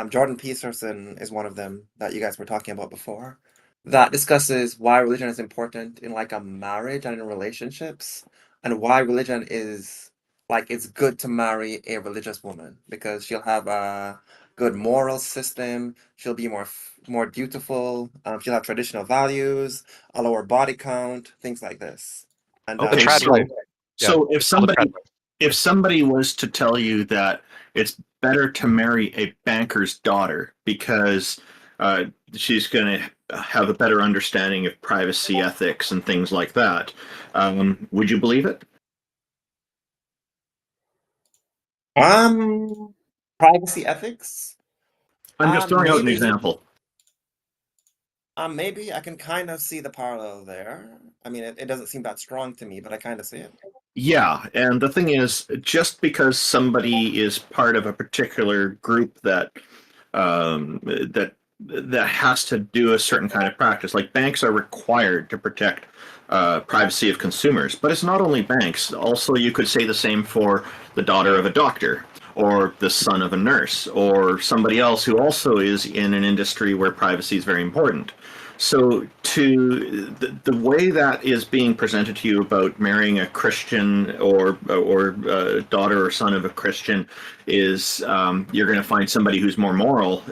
Jordan Peterson is one of them that you guys were talking about before, that discusses why religion is important in like a marriage and in relationships, and why religion is like it's good to marry a religious woman because she'll have a good moral system. She'll be more dutiful. She'll have traditional values, a lower body count, things like this. And The Okay, trad so wife. Yeah, so it's called the trad wife. if somebody was to tell you that it's better to marry a banker's daughter because she's going to have a better understanding of privacy ethics and things like that, would you believe it? Privacy ethics. I'm just throwing out an Maybe. example. Maybe I can kind of see the parallel there. I mean, it doesn't seem that strong to me, but I kind of see it. Yeah, and the thing is, just because somebody is part of a particular group that has to do a certain kind of practice, like banks are required to protect privacy of consumers, but it's not only banks. Also, you could say the same for the daughter of a doctor, or the son of a nurse, or somebody else who also is in an industry where privacy is very important. So, the way that is being presented to you about marrying a Christian or daughter or son of a Christian is you're going to find somebody who's more moral.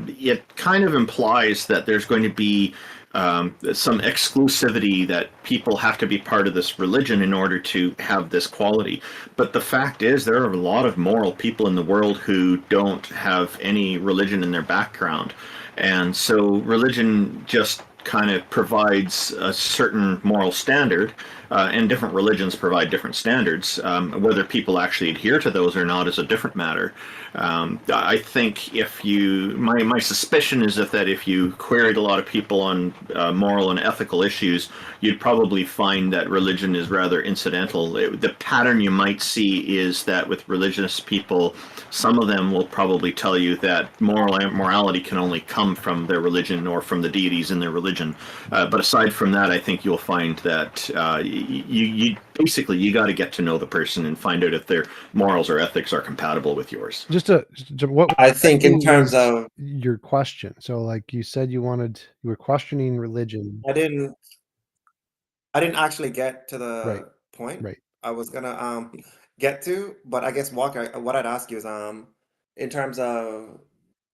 It kind of implies that there's going to be some exclusivity, that people have to be part of this religion in order to have this quality. But the fact is, there are a lot of moral people in the world who don't have any religion in their background. And so religion just kind of provides a certain moral standard, and different religions provide different standards. Whether people actually adhere to those or not is a different matter. I think my suspicion is that if you queried a lot of people on moral and ethical issues, you'd probably find that religion is rather incidental. The pattern you might see is that with religious people, some of them will probably tell you that morality can only come from their religion or from the deities in their religion. But aside from that, I think you'll find that you basically you got to get to know the person and find out if their morals or ethics are compatible with yours. Just what I think in terms was of your question. So, like you said, you were questioning religion. I didn't actually get to Right. the point Right. I was gonna get to, but I guess Walker, what I'd ask you is in terms of,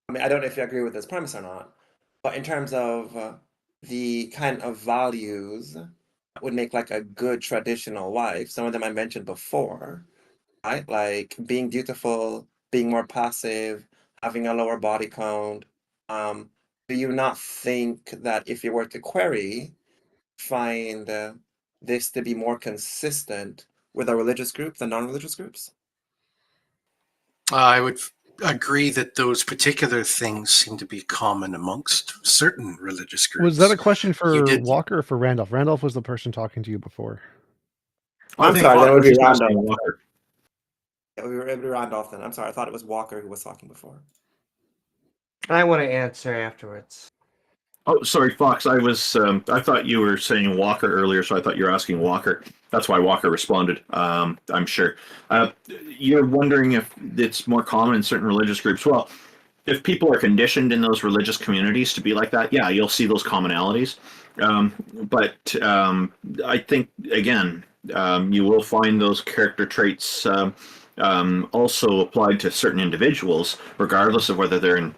I mean, I don't know if you agree with this premise or not, but in terms of the kind of values that would make like a good traditional wife, some of them I mentioned before, right? Like being dutiful, being more passive, having a lower body count. do you not think that if you were to query, find this to be more consistent with a religious group than non-religious groups? I would agree that those particular things seem to be common amongst certain religious groups. Was that a question You for did. Walker or for Randolph? Randolph was the person talking to you before. I I'm think sorry, that Fox would was be just asking Randolph. Walker. Yeah, we were able to Randolph then. I'm sorry, I thought it was Walker who was talking before. I want to answer afterwards. Oh, sorry, Fox. I thought you were saying Walker earlier, so I thought you were asking Walker. That's why Walker responded. I'm sure. You're wondering if it's more common in certain religious groups. Well, if people are conditioned in those religious communities to be like that, yeah, you'll see those commonalities. But I think again, you will find those character traits also applied to certain individuals, regardless of whether they're in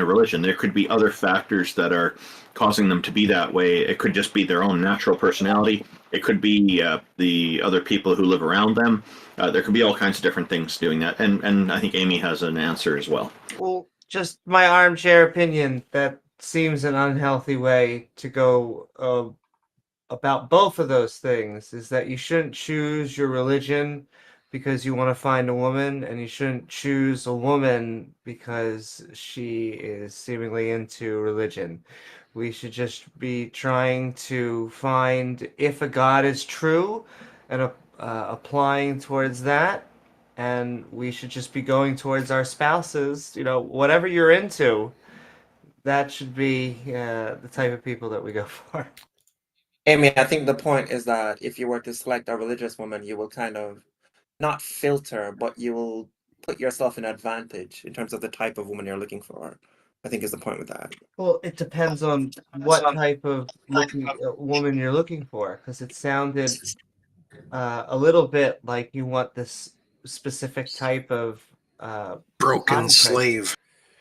a religion. There could be other factors that are causing them to be that way. It could just be their own natural personality. It could be the other people who live around them. There could be all kinds of different things doing that. And I think Amy has an answer as well. Well, just my armchair opinion, that seems an unhealthy way to go about both of those things, is that you shouldn't choose your religion because you want to find a woman, and you shouldn't choose a woman because she is seemingly into religion. We should just be trying to find if a God is true and applying towards that. And we should just be going towards our spouses, whatever you're into, that should be the type of people that we go for. Amy, I think the point is that if you were to select a religious woman, you will kind of not filter, but you will put yourself in advantage in terms of the type of woman you're looking for. I think is the point with that. Well, it depends on what type of woman you're looking for, because it sounded a little bit like you want this specific type of Broken body type. slave.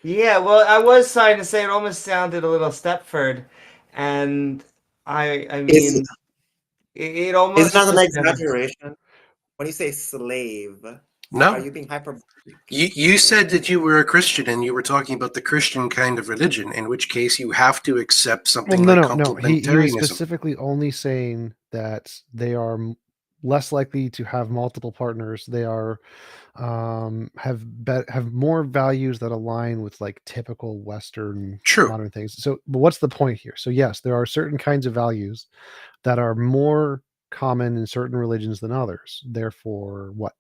Yeah, well, I was trying to say it almost sounded a little Stepford, and I mean, it almost Is that an just sounded. exaggeration? When you say slave, No. are you being hyperbolic? You said that you were a Christian and you were talking about the Christian kind of religion, in which case you have to accept something Well, like no. He was complementarianism. specifically only saying that they are less likely to have multiple partners. They are have more values that align with like typical Western True. modern things. So, but what's the point here? So, yes, there are certain kinds of values that are more common in certain religions than others. Therefore, what?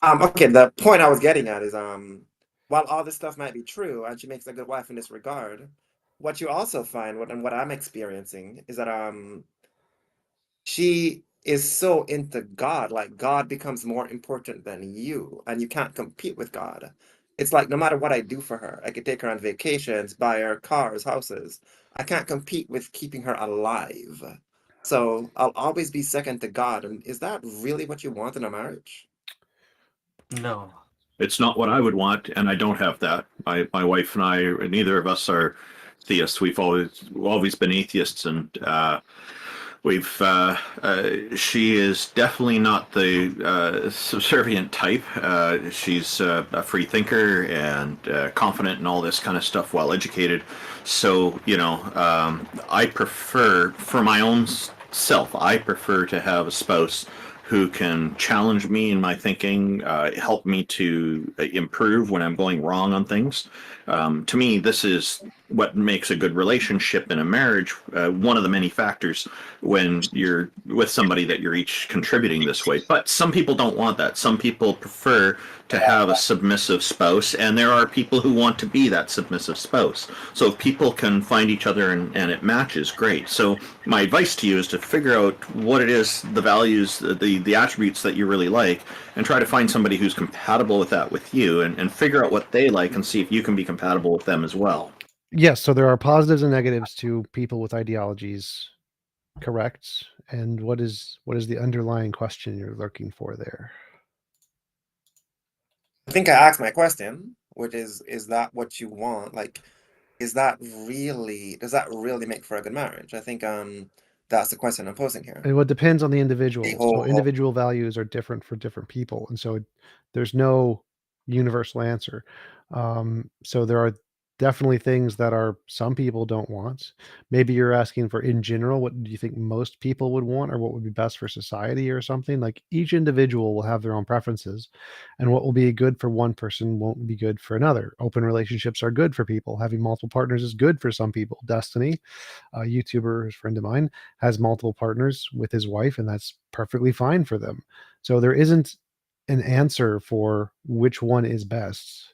Okay, the point I was getting at is while all this stuff might be true and she makes a good wife in this regard, what you also find, what I'm experiencing is that she is so into God, like God becomes more important than you, and you can't compete with God. It's like no matter what I do for her, I could take her on vacations, buy her cars, houses. I can't compete with keeping her alive. So I'll always be second to God. And is that really what you want in a marriage? No. It's not what I would want, and I don't have that. My wife and I, neither of us are theists. We've always been atheists, and she is definitely not the subservient type. She's a free thinker and confident and all this kind of stuff, well educated. So I prefer, for my own self, I prefer to have a spouse who can challenge me in my thinking, help me to improve when I'm going wrong on things. To me, this is what makes a good relationship in a marriage. One of the many factors when you're with somebody that you're each contributing this way. But some people don't want that. Some people prefer to have a submissive spouse, and there are people who want to be that submissive spouse. So if people can find each other and it matches, great. So my advice to you is to figure out what it is, the values, the attributes that you really like, and try to find somebody who's compatible with that with you, and figure out what they like and see if you can be compatible with them as well. Yes, so there are positives and negatives to people with ideologies, correct? And what is the underlying question you're looking for there? I think I asked my question, which is that what you want? Like, does that really make for a good marriage? I think that's the question I'm posing here. And what depends on the individual. So whole- individual values are different for different people, and so there's no universal answer. So there are definitely things that are some people don't want. Maybe you're asking for in general, what do you think most people would want or what would be best for society or something? Like each individual will have their own preferences, and what will be good for one person won't be good for another. Open relationships are good for people. Having multiple partners is good for some people. Destiny, a YouTuber, a friend of mine, has multiple partners with his wife, and that's perfectly fine for them. So there isn't an answer for which one is best.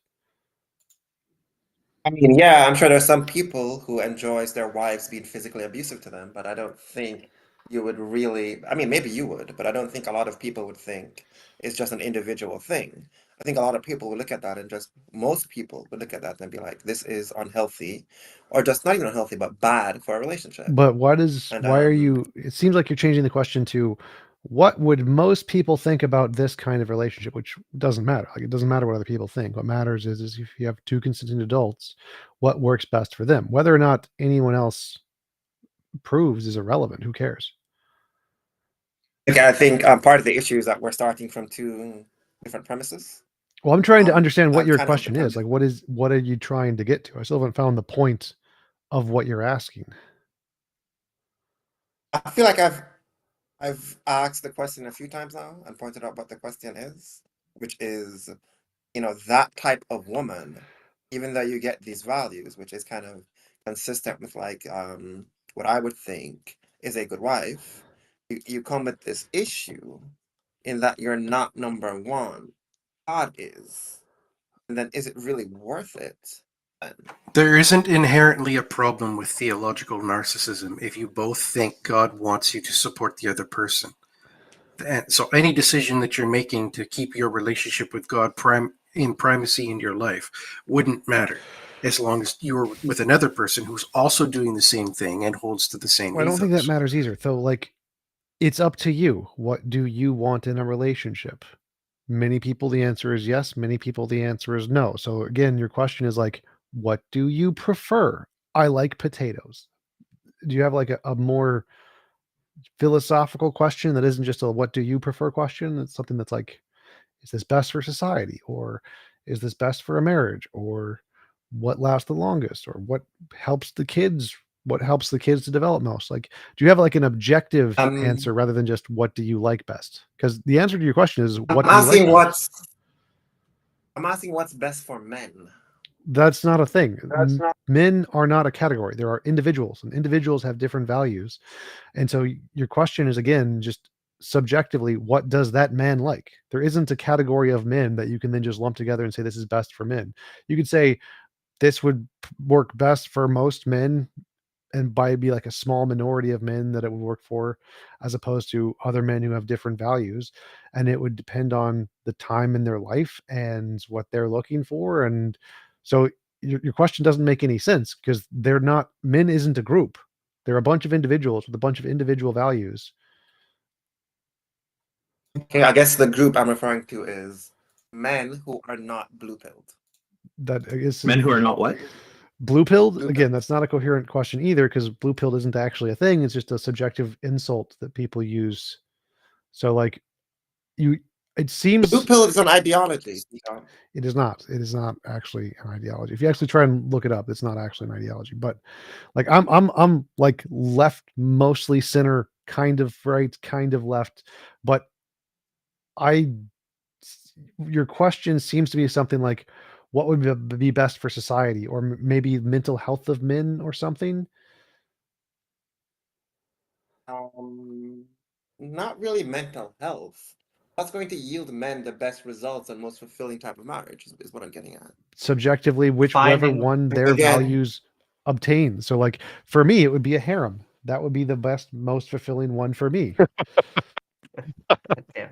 I mean, yeah, I'm sure there's some people who enjoys their wives being physically abusive to them, but I don't think you would really, I mean, maybe you would, but I don't think a lot of people would think it's just an individual thing. I think a lot of people would look at that and just, most people would look at that and be like, this is unhealthy, or just not even unhealthy, but bad for a relationship. But And why are you, it seems like you're changing the question to what would most people think about this kind of relationship, which doesn't matter. Like it doesn't matter what other people think. What matters is if you have two consenting adults, what works best for them. Whether or not anyone else proves is irrelevant. Who cares? okay, I think part of the issue is that we're starting from two different premises. Well, I'm trying to understand what I'm your kind of question is. Like what are you trying to get to? I still haven't found the point of what you're asking. I feel like I've asked the question a few times now and pointed out what the question is, which is, that type of woman, even though you get these values, which is kind of consistent with like what I would think is a good wife, you come with this issue in that you're not number one. God is. And then is it really worth it? There isn't inherently a problem with theological narcissism if you both think God wants you to support the other person. And so any decision that you're making to keep your relationship with God in primacy in your life wouldn't matter as long as you're with another person who's also doing the same thing and holds to the same Well, I don't think that ethos. matters either. So like it's up to you. What do you want in a relationship? Many people, the answer is yes. Many people, the answer is no. So again, your question is like, what do you prefer? I like potatoes. Do you have like a more philosophical question that isn't just a what do you prefer question? It's something that's like, is this best for society? Or is this best for a marriage? Or what lasts the longest? Or helps the kids? What helps the kids to develop most? Like, do you have like an objective answer rather than just what do you like best? Because the answer to your question is what do you like best? I'm asking what's best for men. That's not a thing. Men are not a category. There are individuals, and individuals have different values. And so your question is again just subjectively, what does that man like? There isn't a category of men that you can then just lump together and say this is best for men. You could say this would work best for most men and by be like a small minority of men that it would work for, as opposed to other men who have different values. And it would depend on the time in their life and what they're looking for. And so your question doesn't make any sense because they're not, men isn't a group. They're a bunch of individuals with a bunch of individual values. Okay, I guess the group I'm referring to is men who are not blue-pilled. That is Men who are not what? blue-pilled. Again, that's not a coherent question either because blue-pilled isn't actually a thing. It's just a subjective insult that people use. So like it seems Blue-pill is an ideology. it is not. It is not actually an ideology. If you actually try and look it up, it's not actually an ideology. But like I'm like left, mostly center, kind of right, kind of left. But your question seems to be something like, what would be best for society, or maybe mental health of men, or something. Not really mental health. What's going to yield men the best results and most fulfilling type of marriage is what I'm getting at. Subjectively, whichever one their values obtain. So like for me, it would be a harem. That would be the best, most fulfilling one for me. Yeah.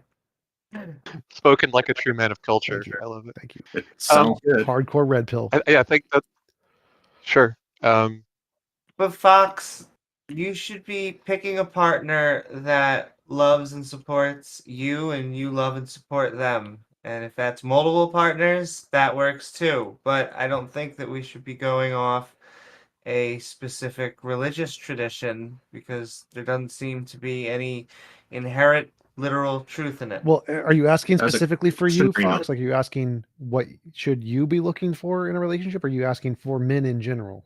Spoken like a true man of culture. I love it. Thank you. It sounds good. Hardcore red pill. I think that sure. But Fox, you should be picking a partner that loves and supports you and you love and support them. And if that's multiple partners, that works too. But I don't think that we should be going off a specific religious tradition because there doesn't seem to be any inherent literal truth in it. Well, are you asking As a specifically for you, considering Fox? Like, are you asking what should you be looking for in a relationship? Or are you asking for men in general?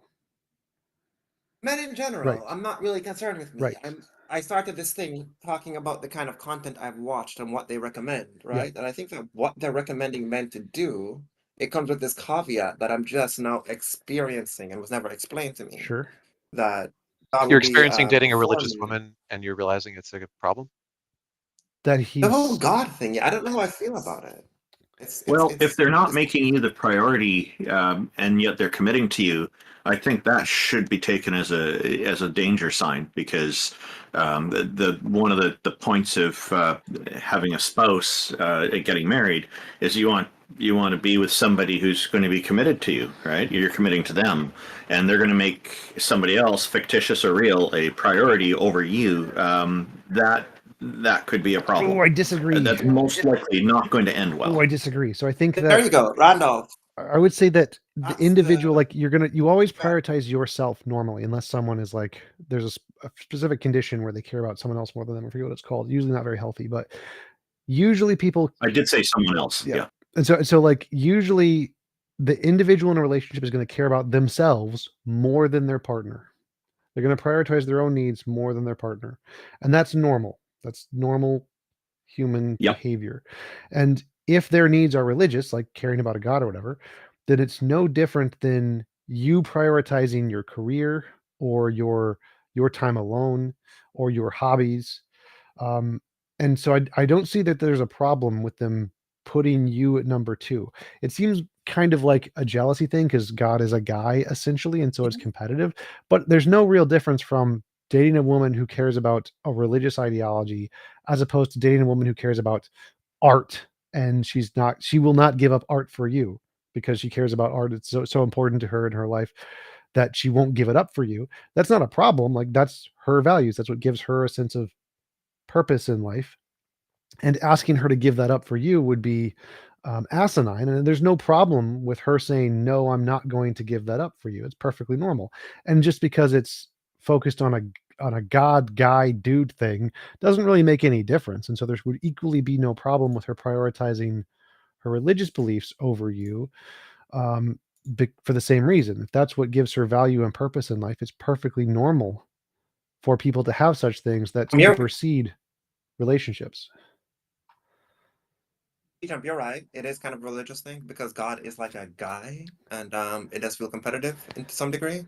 Men in general, Right. I'm not really concerned with me. Right. I started this thing talking about the kind of content I've watched and what they recommend, right? And I think that what they're recommending men to do, it comes with this caveat that I'm just now experiencing and was never explained to me. Sure. That God You're will be experiencing dating a for religious me. woman and you're realizing it's a problem. That The whole he's God thing, I don't know how I feel about it. Well, if they're not It's making you the priority, and yet they're committing to you, I think that should be taken as a danger sign, because the one of the points of having a spouse, getting married, is you want to be with somebody who's going to be committed to you, right? You're committing to them, and they're going to make somebody else, fictitious or real, a priority over you. That could be a problem. Oh, I disagree. That's most likely not going to end well. Oh, I disagree. So I think there you that go, Randolph. I would say that the That's individual, the like you always prioritize yourself normally, unless someone is like, there's a specific condition where they care about someone else more than them. I forget what it's called. Usually not very healthy, but usually people, I did say someone else. Yeah. And so like usually the individual in a relationship is going to care about themselves more than their partner. They're going to prioritize their own needs more than their partner. And that's normal. That's normal human Yep. behavior. And if their needs are religious, like caring about a god or whatever, then it's no different than you prioritizing your career or your time alone or your hobbies. And so I don't see that there's a problem with them putting you at number 2. It seems kind of like a jealousy thing because God is a guy essentially, and so it's competitive. But there's no real difference from dating a woman who cares about a religious ideology as opposed to dating a woman who cares about art, and she will not give up art for you because she cares about art. It's so important to her in her life that she won't give it up for you. That's not a problem. Like, that's her values. That's what gives her a sense of purpose in life. And asking her to give that up for you would be asinine. And there's no problem with her saying, no, I'm not going to give that up for you. It's perfectly normal. And just because it's focused on a god guy dude thing doesn't really make any difference. And so there would equally be no problem with her prioritizing her religious beliefs over you, for the same reason. If that's what gives her value and purpose in life, it's perfectly normal for people to have such things that supersede relationships. Jump, you're right. It is kind of a religious thing because God is like a guy, and it does feel competitive to some degree.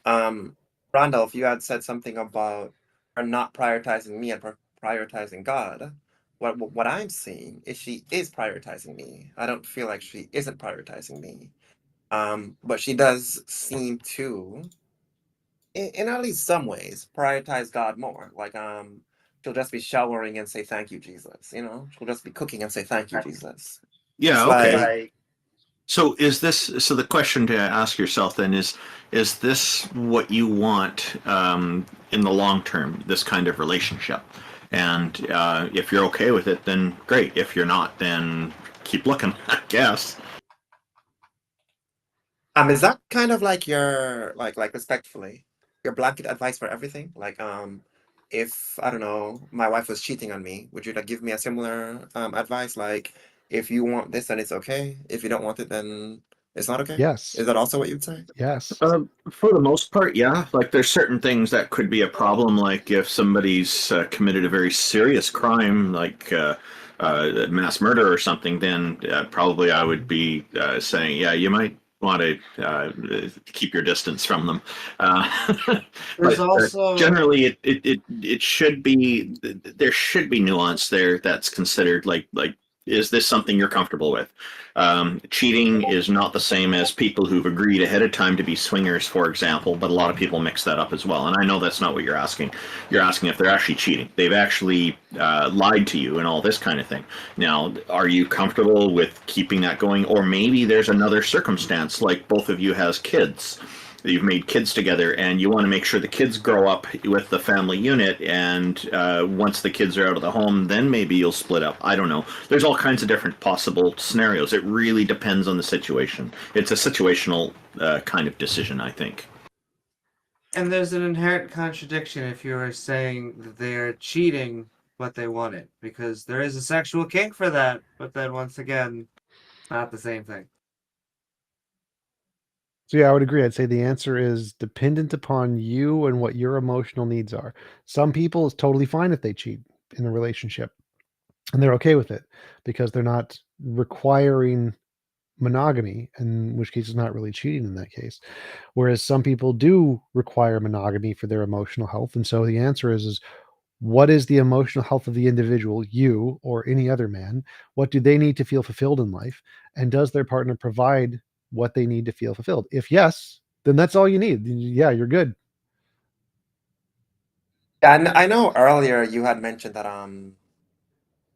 Randolph, you had said something about her not prioritizing me and prioritizing God. What I'm seeing is she is prioritizing me. I don't feel like she isn't prioritizing me. But she does seem to, in at least some ways, prioritize God more. Like she'll just be showering and say thank you, Jesus. You know, she'll just be cooking and say thank you, Jesus. Yeah. It's Okay. like, So so the question to ask yourself then is this what you want in the long term, this kind of relationship? And if you're okay with it, then great. If you're not, then keep looking, I guess. is that kind of like your like respectfully your blanket advice for everything? Like if I don't know, my wife was cheating on me, would you like give me a similar advice? Like if you want this, then it's okay. If you don't want it, then it's not okay. Yes. Is that also what you'd say? Yes. For the most part, yeah. Like there's certain things that could be a problem. Like if somebody's committed a very serious crime, like mass murder or something, then probably I would be saying, yeah, you might want to keep your distance from them. There's But also generally, it should be, there should be nuance there that's considered. Like is this something you're comfortable with? Cheating is not the same as people who've agreed ahead of time to be swingers, for example, but a lot of people mix that up as well. And I know that's not what you're asking. You're asking if they're actually cheating. They've actually lied to you and all this kind of thing. Now, are you comfortable with keeping that going? Or maybe there's another circumstance, like both of you has kids. You've made kids together and you want to make sure the kids grow up with the family unit, and once the kids are out of the home, then maybe you'll split up. I don't know. There's all kinds of different possible scenarios. It really depends on the situation. It's a situational kind of decision, I think. And there's an inherent contradiction if you are saying that they're cheating, what they wanted, because there is a sexual kink for that, but then once again, not the same thing. So yeah, I would agree. I'd say the answer is dependent upon you and what your emotional needs are. Some people it's totally fine if they cheat in a relationship, and they're okay with it because they're not requiring monogamy, in which case it's not really cheating in that case. Whereas some people do require monogamy for their emotional health, and so the answer is what is the emotional health of the individual, you or any other man? What do they need to feel fulfilled in life? And does their partner provide what they need to feel fulfilled? If yes, then that's all you need. Yeah, you're good. Yeah, and I know earlier you had mentioned that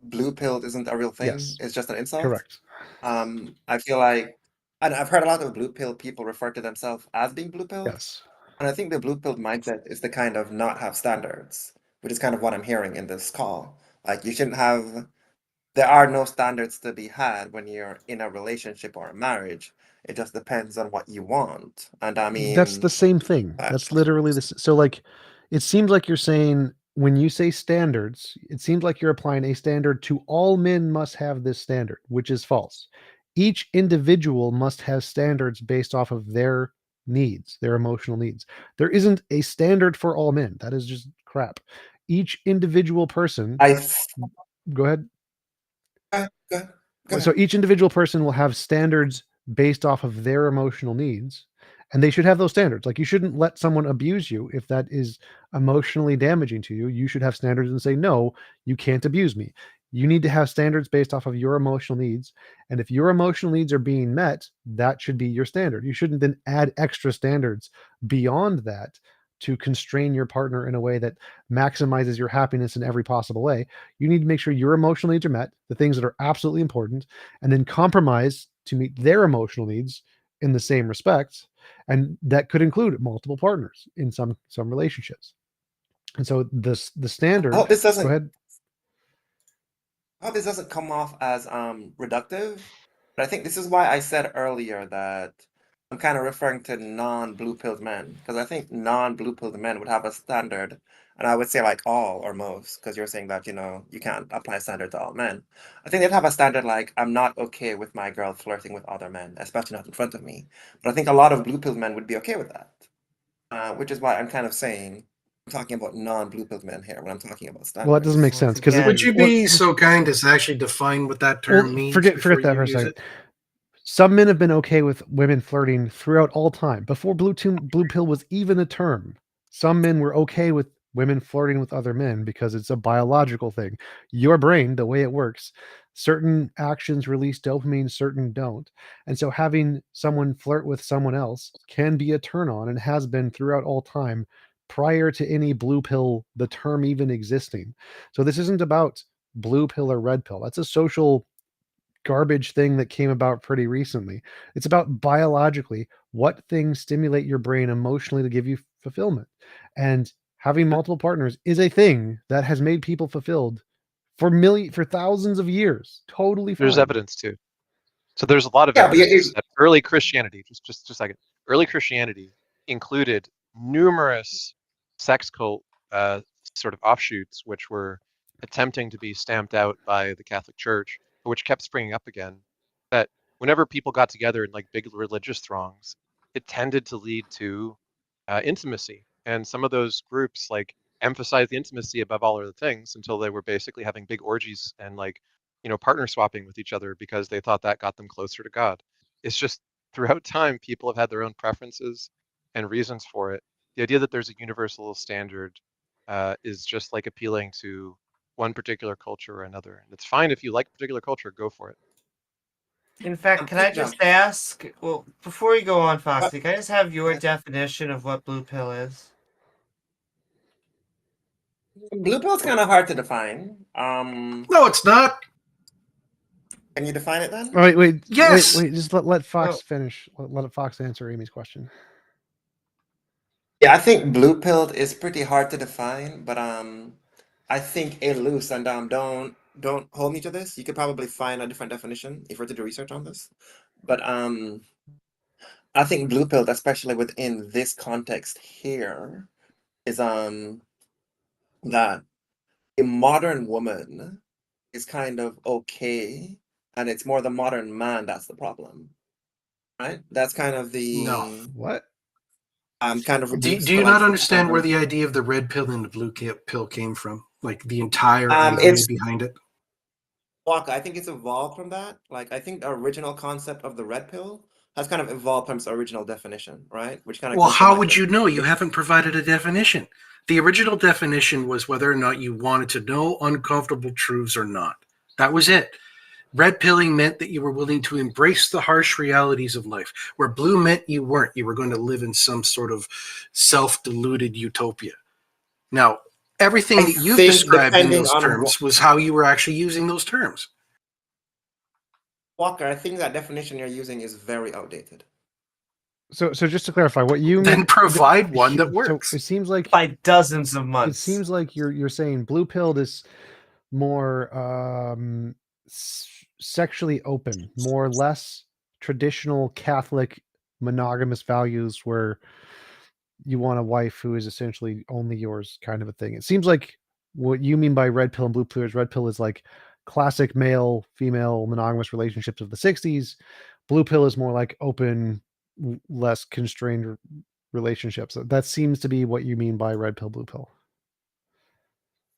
blue pill isn't a real thing. Yes, It's just an insult. correct. I feel like, and I've heard a lot of blue pill people refer to themselves as being blue pilled. Yes. And I think the blue pill mindset is to kind of not have standards, which is kind of what I'm hearing in this call. Like you shouldn't have, there are no standards to be had when you're in a relationship or a marriage. It just depends on what you want. And I That's the mean, same thing. That's literally this. So, like, it seems like you're saying when you say standards, it seems like you're applying a standard to all men must have this standard, which is false. Each individual must have standards based off of their needs, their emotional needs. There isn't a standard for all men. That is just crap. Each individual person, I, go ahead. go So ahead. each individual person will have standards based off of their emotional needs, and they should have those standards. Like you shouldn't let someone abuse you if that is emotionally damaging to you. You should have standards and say, no, you can't abuse me. You need to have standards based off of your emotional needs. And if your emotional needs are being met, that should be your standard. You shouldn't then add extra standards beyond that to constrain your partner in a way that maximizes your happiness in every possible way. You need to make sure your emotional needs are met, the things that are absolutely important, and then compromise to meet their emotional needs in the same respect. And that could include multiple partners in some relationships. And so the I hope standard, this go doesn't ahead. I hope this doesn't come off as reductive, but I think this is why I said earlier that I'm kind of referring to non-blue pilled men, because I think non-blue pilled men would have a standard, and I would say like all or most, because you're saying that, you know, you can't apply a standard to all men. I think they'd have a standard like I'm not okay with my girl flirting with other men, especially not in front of me. But I think a lot of blue pilled men would be okay with that, which is why I'm kind of saying I'm talking about non-blue pilled men here when I'm talking about Well, that doesn't make standards. Once sense because again, Would you be so kind as to actually define what that term means forget before that you for a use second. it? Some men have been okay with women flirting throughout all time. Before blue pill was even a term, some men were okay with women flirting with other men because it's a biological thing. Your brain, the way it works, certain actions release dopamine, certain don't. And so having someone flirt with someone else can be a turn on and has been throughout all time prior to any blue pill, the term even existing. So this isn't about blue pill or red pill. That's a social garbage thing that came about pretty recently. It's about biologically what things stimulate your brain emotionally to give you fulfillment. And having multiple partners is a thing that has made people fulfilled for thousands of years. Totally There's fine. evidence too. So there's a lot of Yeah, but evidence that early Christianity, just a second, early Christianity included numerous sex cult sort of offshoots, which were attempting to be stamped out by the Catholic Church, but which kept springing up again. That whenever people got together in like big religious throngs, it tended to lead to intimacy, and some of those groups like emphasized the intimacy above all other things until they were basically having big orgies and like partner swapping with each other because they thought that got them closer to God. It's just throughout time, people have had their own preferences and reasons for it. The idea that there's a universal standard is just like appealing to one particular culture or another. And it's fine if you like a particular culture, go for it. in fact, can I just ask? Well, before you go on, Foxy, can I just have your definition of what blue pill is? Blue pill's kind of hard to define. No, it's not. Can you define it then? Wait. Yes. Wait. Just let Fox Oh. finish. Let Fox answer Amy's question. Yeah, I think blue pilled is pretty hard to define, but I think a loose and don't hold me to this. You could probably find a different definition if you were to do research on this. But I think blue pilled, especially within this context here, is that a modern woman is kind of okay, and it's more the modern man that's the problem, right? That's kind of the What? kind of Do reduced do to you like not some understand kind where of the idea of the red pill and the blue pill came from? Like the entire idea it's behind it? Walker. I think it's evolved from that. Like I think the original concept of the red pill has kind of evolved from its original definition, right? Which kind of Well, goes from how like would the you know? You haven't provided a definition. The original definition was whether or not you wanted to know uncomfortable truths or not. That was it. Red pilling meant that you were willing to embrace the harsh realities of life, where blue meant you weren't. You were going to live in some sort of self-deluded utopia. Now, everything I that you've think described in depending those on terms was how you were actually using those terms. Walker, I think that definition you're using is very outdated. So just to clarify, what you Then mean? provide one that So works. it seems like By dozens of it months. seems like you're saying blue pilled is more sexually open, more or less traditional Catholic monogamous values where you want a wife who is essentially only yours, kind of a thing. It seems like what you mean by red pill and blue pill is red pill is like classic male female monogamous relationships of the 60s. Blue pill is more like open, less constrained relationships. That seems to be what you mean by red pill blue pill.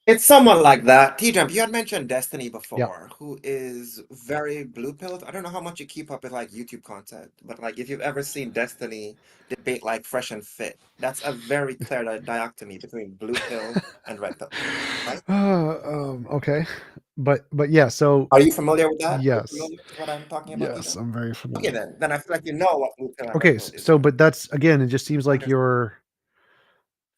It's someone like that. T-Jump, you had mentioned Destiny Yeah. before, who is very blue pilled. I don't know how much you keep up with like YouTube content, but like if you've ever seen Destiny debate like Fresh and Fit, that's a very clear dichotomy between blue pill and red pill. Right? Okay, but yeah. So Are you familiar with that? Are you yes, familiar with what I'm talking about, yes, T-Jump? I'm very Okay, familiar. then I feel like you know what blue pill and red Okay, pill is. so Then. but that's again, it just seems like Understand. you're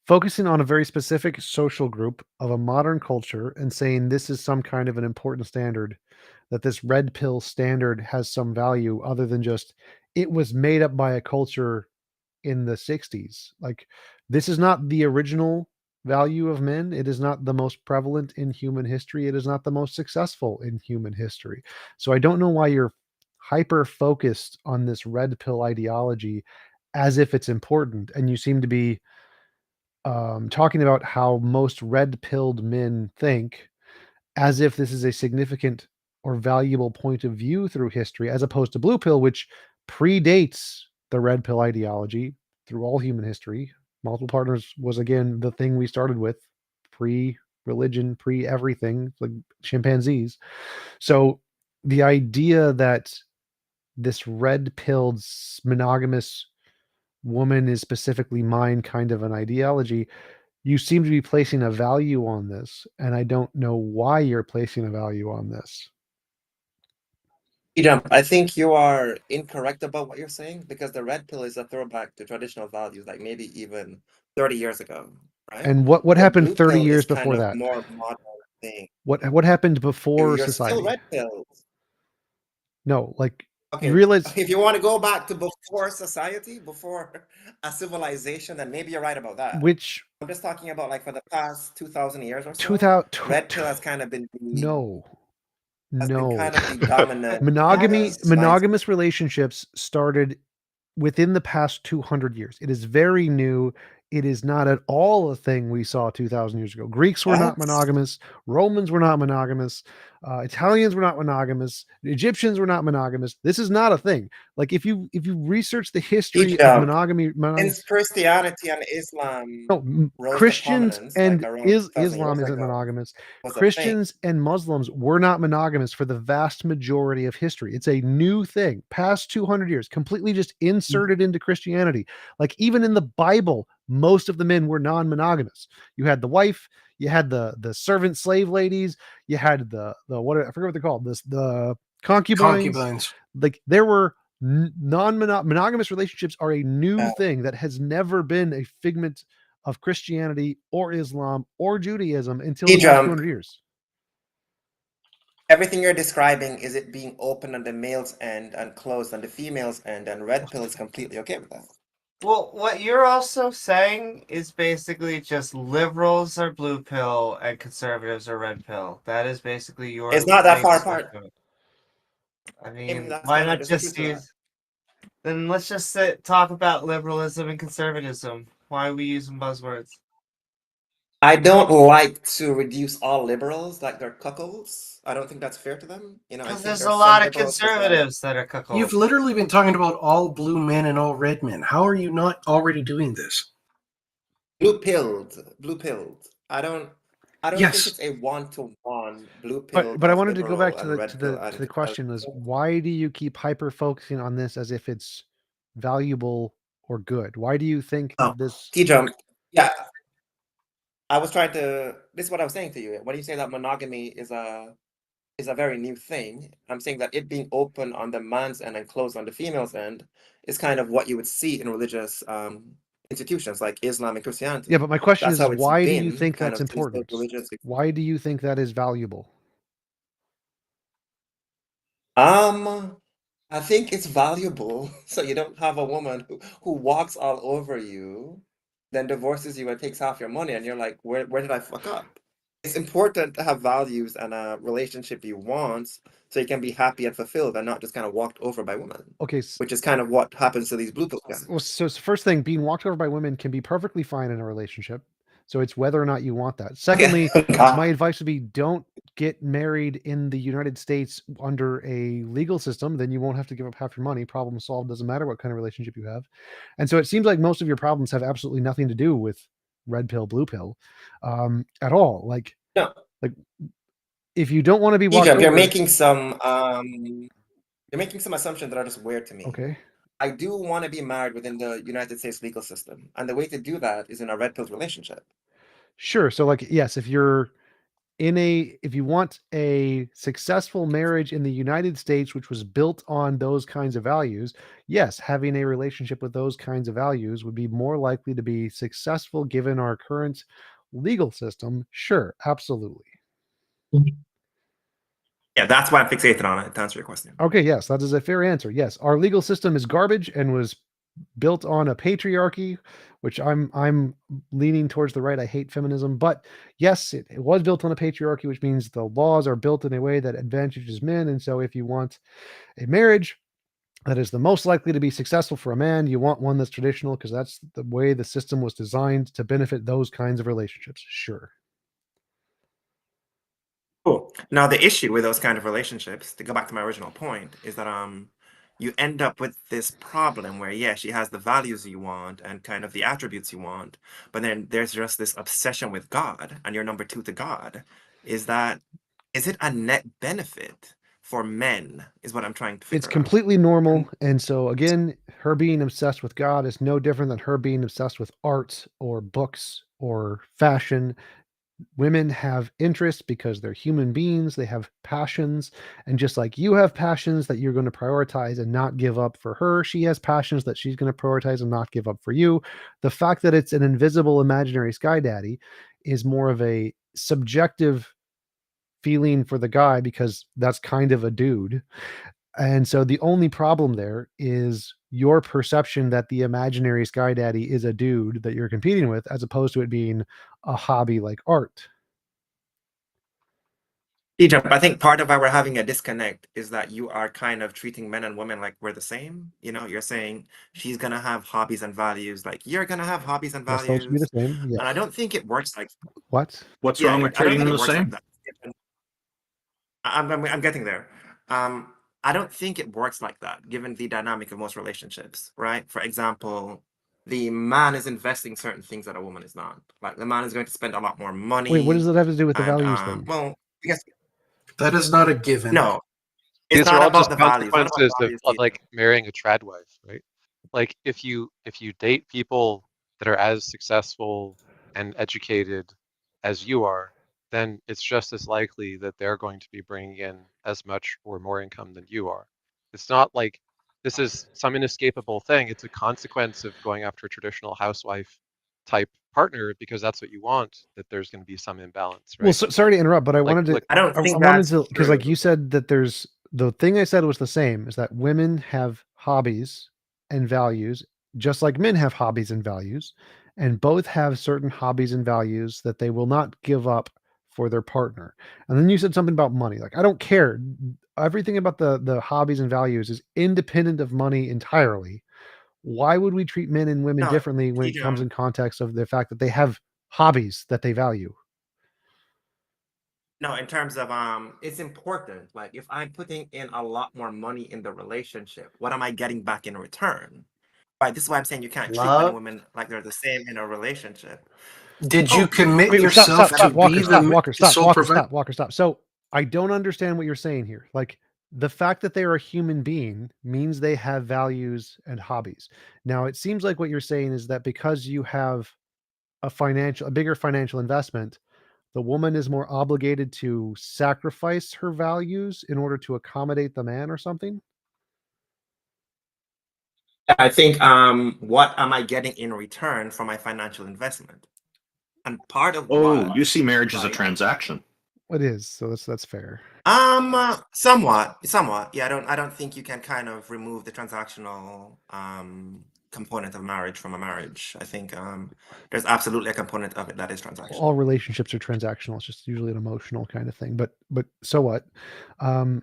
focusing on a very specific social group of a modern culture and saying this is some kind of an important standard, that this red pill standard has some value other than just it was made up by a culture in the 60s. Like this is not the original value of men. It is not the most prevalent in human history. It is not the most successful in human history. So I don't know why you're hyper focused on this red pill ideology as if it's important. And you seem to be talking about how most red pilled men think as if this is a significant or valuable point of view through history, as opposed to blue pill, which predates the red pill ideology through all human history. Multiple partners was again the thing we started with, pre religion, pre everything, like chimpanzees. So the idea that this red pilled monogamous woman is specifically mine kind of an ideology, you seem to be placing a value on this, and I don't know why you're placing a value on this. T-Jump, I think you are incorrect about what you're saying because the red pill is a throwback to traditional values, like maybe even 30 years ago, right? And what The happened blue 30 pill is years kind before of that? more modern thing. What happened before You're still society? red pills. No, like you Okay, realize if you want to go back to before society, before a civilization, then maybe you're right about that. which I'm just talking about like for the past 2,000 years or so, 2000 red pill has kind of been no. has been No. kind of the dominant mindset. Monogamous relationships started within the past 200 years. It is very new. It is not at all a thing we saw 2,000 years ago. Greeks were not That's monogamous. Romans were not monogamous. Italians were not monogamous. Egyptians were not monogamous. This is not a thing. Like if you research the history of Egypt. monogamy, Since Christianity and Islam no, rose to Christians prominence, like and around 2,000 Islam years isn't ago, monogamous. was a thing. Christians and Muslims were not monogamous for the vast majority of history. It's a new thing, past 200 years, completely just inserted into Christianity. Like even in the Bible, most of the men were non-monogamous. You had the wife, you had the servant slave ladies, you had the what I forget what they're called, the concubines. Like there were non-monogamous relationships are a new thing that has never been a figment of Christianity or Islam or Judaism until the past 200 years. Everything you're describing is it being open on the male's end and closed on the female's end, and red pill is completely okay with that. Well, what you're also saying is basically just liberals are blue pill and conservatives are red pill. That is basically your. It's not that main far apart. statement. I mean, That's why kind of not there's a just truth to that. use? Then let's just talk about liberalism and conservatism. Why are we using buzzwords? I don't like to reduce all liberals like they're cuckolds. I don't think that's fair to them. You know, I Because think there's there's a some lot of liberals just like conservatives that are cuckolds. You've literally been talking about all blue men and all red men. How are you not already doing this? blue-pilled. Blue-pilled. I don't think Yes. it's a one-to-one blue-pilled But I as wanted to go back liberal to and the red-pilled. to the question is, why do you keep hyper focusing on this as if it's valuable or good? Why do you think Oh, this? T-Jump. Yeah, I was trying to. This is what I was saying to you. When you say that monogamy is a very new thing, I'm saying that it being open on the man's end and closed on the female's end is kind of what you would see in religious institutions like Islam and Christianity. Yeah, but my question That's is, how it's why do you been think kind that's of since those important? religious. Why do you think that is valuable? I think it's valuable so you don't have a woman who walks all over you, then divorces you and takes half your money, and you're like, where did I fuck up? It's important to have values and a relationship you want so you can be happy and fulfilled and not just kind of walked over by women, Okay, which is kind of what happens to these blue pill guys. well, so first thing, being walked over by women can be perfectly fine in a relationship. So it's whether or not you want that. Secondly, my advice would be don't get married in the United States under a legal system. Then you won't have to give up half your money. Problem solved. Doesn't matter what kind of relationship you have. And so it seems like most of your problems have absolutely nothing to do with red pill, blue pill, at all. Like, No, if you don't want to be walked Egypt, over, you're making some assumptions that are just weird to me. okay. I do want to be married within the United States legal system, and the way to do that is in a red pill relationship. Sure. So like, yes, if you want a successful marriage in the United States, which was built on those kinds of values, yes, having a relationship with those kinds of values would be more likely to be successful given our current legal system. Sure, absolutely. Yeah, that's why I'm fixated on it, to answer your question. Okay, yes, that is a fair answer. Yes, our legal system is garbage and was built on a patriarchy, which I'm leaning towards the right. I hate feminism, but yes, it was built on a patriarchy, which means the laws are built in a way that advantages men. And so if you want a marriage that is the most likely to be successful for a man, you want one that's traditional because that's the way the system was designed to benefit those kinds of relationships. Sure. Cool. Now, the issue with those kind of relationships, to go back to my original point, is that you end up with this problem where, yeah, she has the values you want and kind of the attributes you want, but then there's just this obsession with God, and you're number two to God. Is it a net benefit for men? Is what I'm trying to figure It's out. completely normal. And so again, her being obsessed with God is no different than her being obsessed with art or books or fashion. Women have interests because they're human beings. They have passions. And just like you have passions that you're going to prioritize and not give up for her, she has passions that she's going to prioritize and not give up for you. The fact that it's an invisible imaginary sky daddy is more of a subjective feeling for the guy because that's kind of a dude. And so the only problem there is your perception that the imaginary sky daddy is a dude that you're competing with, as opposed to it being a hobby like art. Egypt, I think part of why we're having a disconnect is that you are kind of treating men and women like we're the same. You know, you're saying she's gonna have hobbies and values, like you're gonna have hobbies and Yes, those should be the values. same. Yes. And I don't think it works like What? What's yeah, wrong with I don't treating think them it the works like same? that. I'm getting there. I don't think it works like that, given the dynamic of most relationships, right? For example, the man is investing certain things that a woman is not. Like the man is going to spend a lot more money. Wait, what does that have to do with the and values thing? well, I guess That is not a given. no, it's These are not all about just the values. It's not about consequences values, of like marrying a trad wife, right? Like if you date people that are as successful and educated as you are, then it's just as likely that they're going to be bringing in as much or more income than you are. It's not like this is some inescapable thing. It's a consequence of going after a traditional housewife type partner because that's what you want, that there's going to be some imbalance, right? Well, sorry to interrupt, but I wanted to. I don't I think wanted that's to, because like true. you said that there's the thing I said was the same, is that women have hobbies and values, just like men have hobbies and values, and both have certain hobbies and values that they will not give up for their partner. And then you said something about money. Like, I don't care. Everything about the hobbies and values is independent of money entirely. Why would we treat men and women No, differently when it comes TJ, in context of the fact that they have hobbies that they value. No, in terms of it's important. Like if I'm putting in a lot more money in the relationship, what am I getting back in return? Right. This is why I'm saying you can't treat men and Love. women like they're the same in a relationship. Did you Oh, commit Wait, yourself stop, to Walker, be stop, the Walker, stop, sole Walker, provider? stop, Walker, stop. So I don't understand what you're saying here. Like the fact that they are a human being means they have values and hobbies. Now it seems like what you're saying is that because you have a bigger financial investment, the woman is more obligated to sacrifice her values in order to accommodate the man or something. I think what am I getting in return for my financial investment? And part of Oh, what, you see marriage as a right? transaction. It is, so that's fair. Somewhat. Yeah, I don't think you can kind of remove the transactional component of marriage from a marriage. I think there's absolutely a component of it that is transactional. All relationships are transactional. It's just usually an emotional kind of thing. But so what? I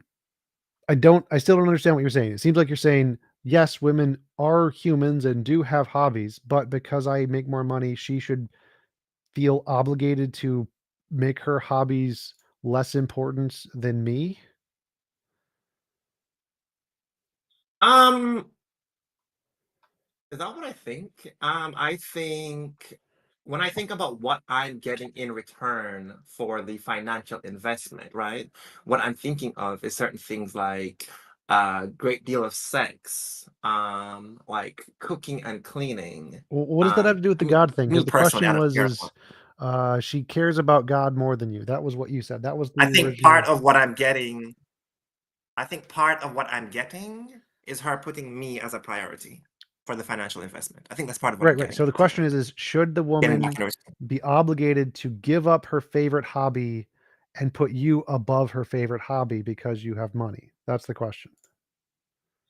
still don't understand what you're saying. It seems like you're saying, yes, women are humans and do have hobbies, but because I make more money, she should feel obligated to make her hobbies less important than me. Is that what I think? I think when I think about what I'm getting in return for the financial investment, right? What I'm thinking of is certain things like a great deal of sex, like cooking and cleaning. What does that have to do with the Me, God thing? me Because the personally, I question don't was, care. is she cares about God more than you? That was what you said. That was I the think original. part of what I'm getting, is her putting me as a priority for the financial investment. I think that's part of what I'm Right. getting. So the question is, should the Getting woman back in be obligated to give up her favorite hobby and put you above her favorite hobby because you have money? That's the question.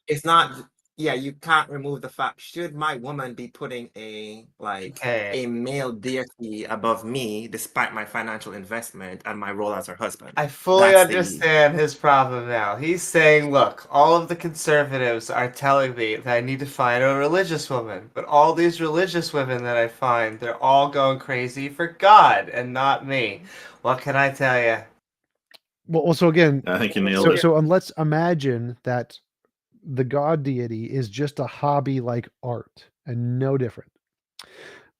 It's not, yeah, you can't remove the fact, should my woman be putting a Okay. male deity above me despite my financial investment and my role as her husband? I fully That's the understand his problem now. He's saying, look, all of the conservatives are telling me that I need to find a religious woman, but all these religious women that I find, they're all going crazy for God and not me. What can I tell you? Well, so again, I think you nailed it. so let's imagine that the God deity is just a hobby like art and no different.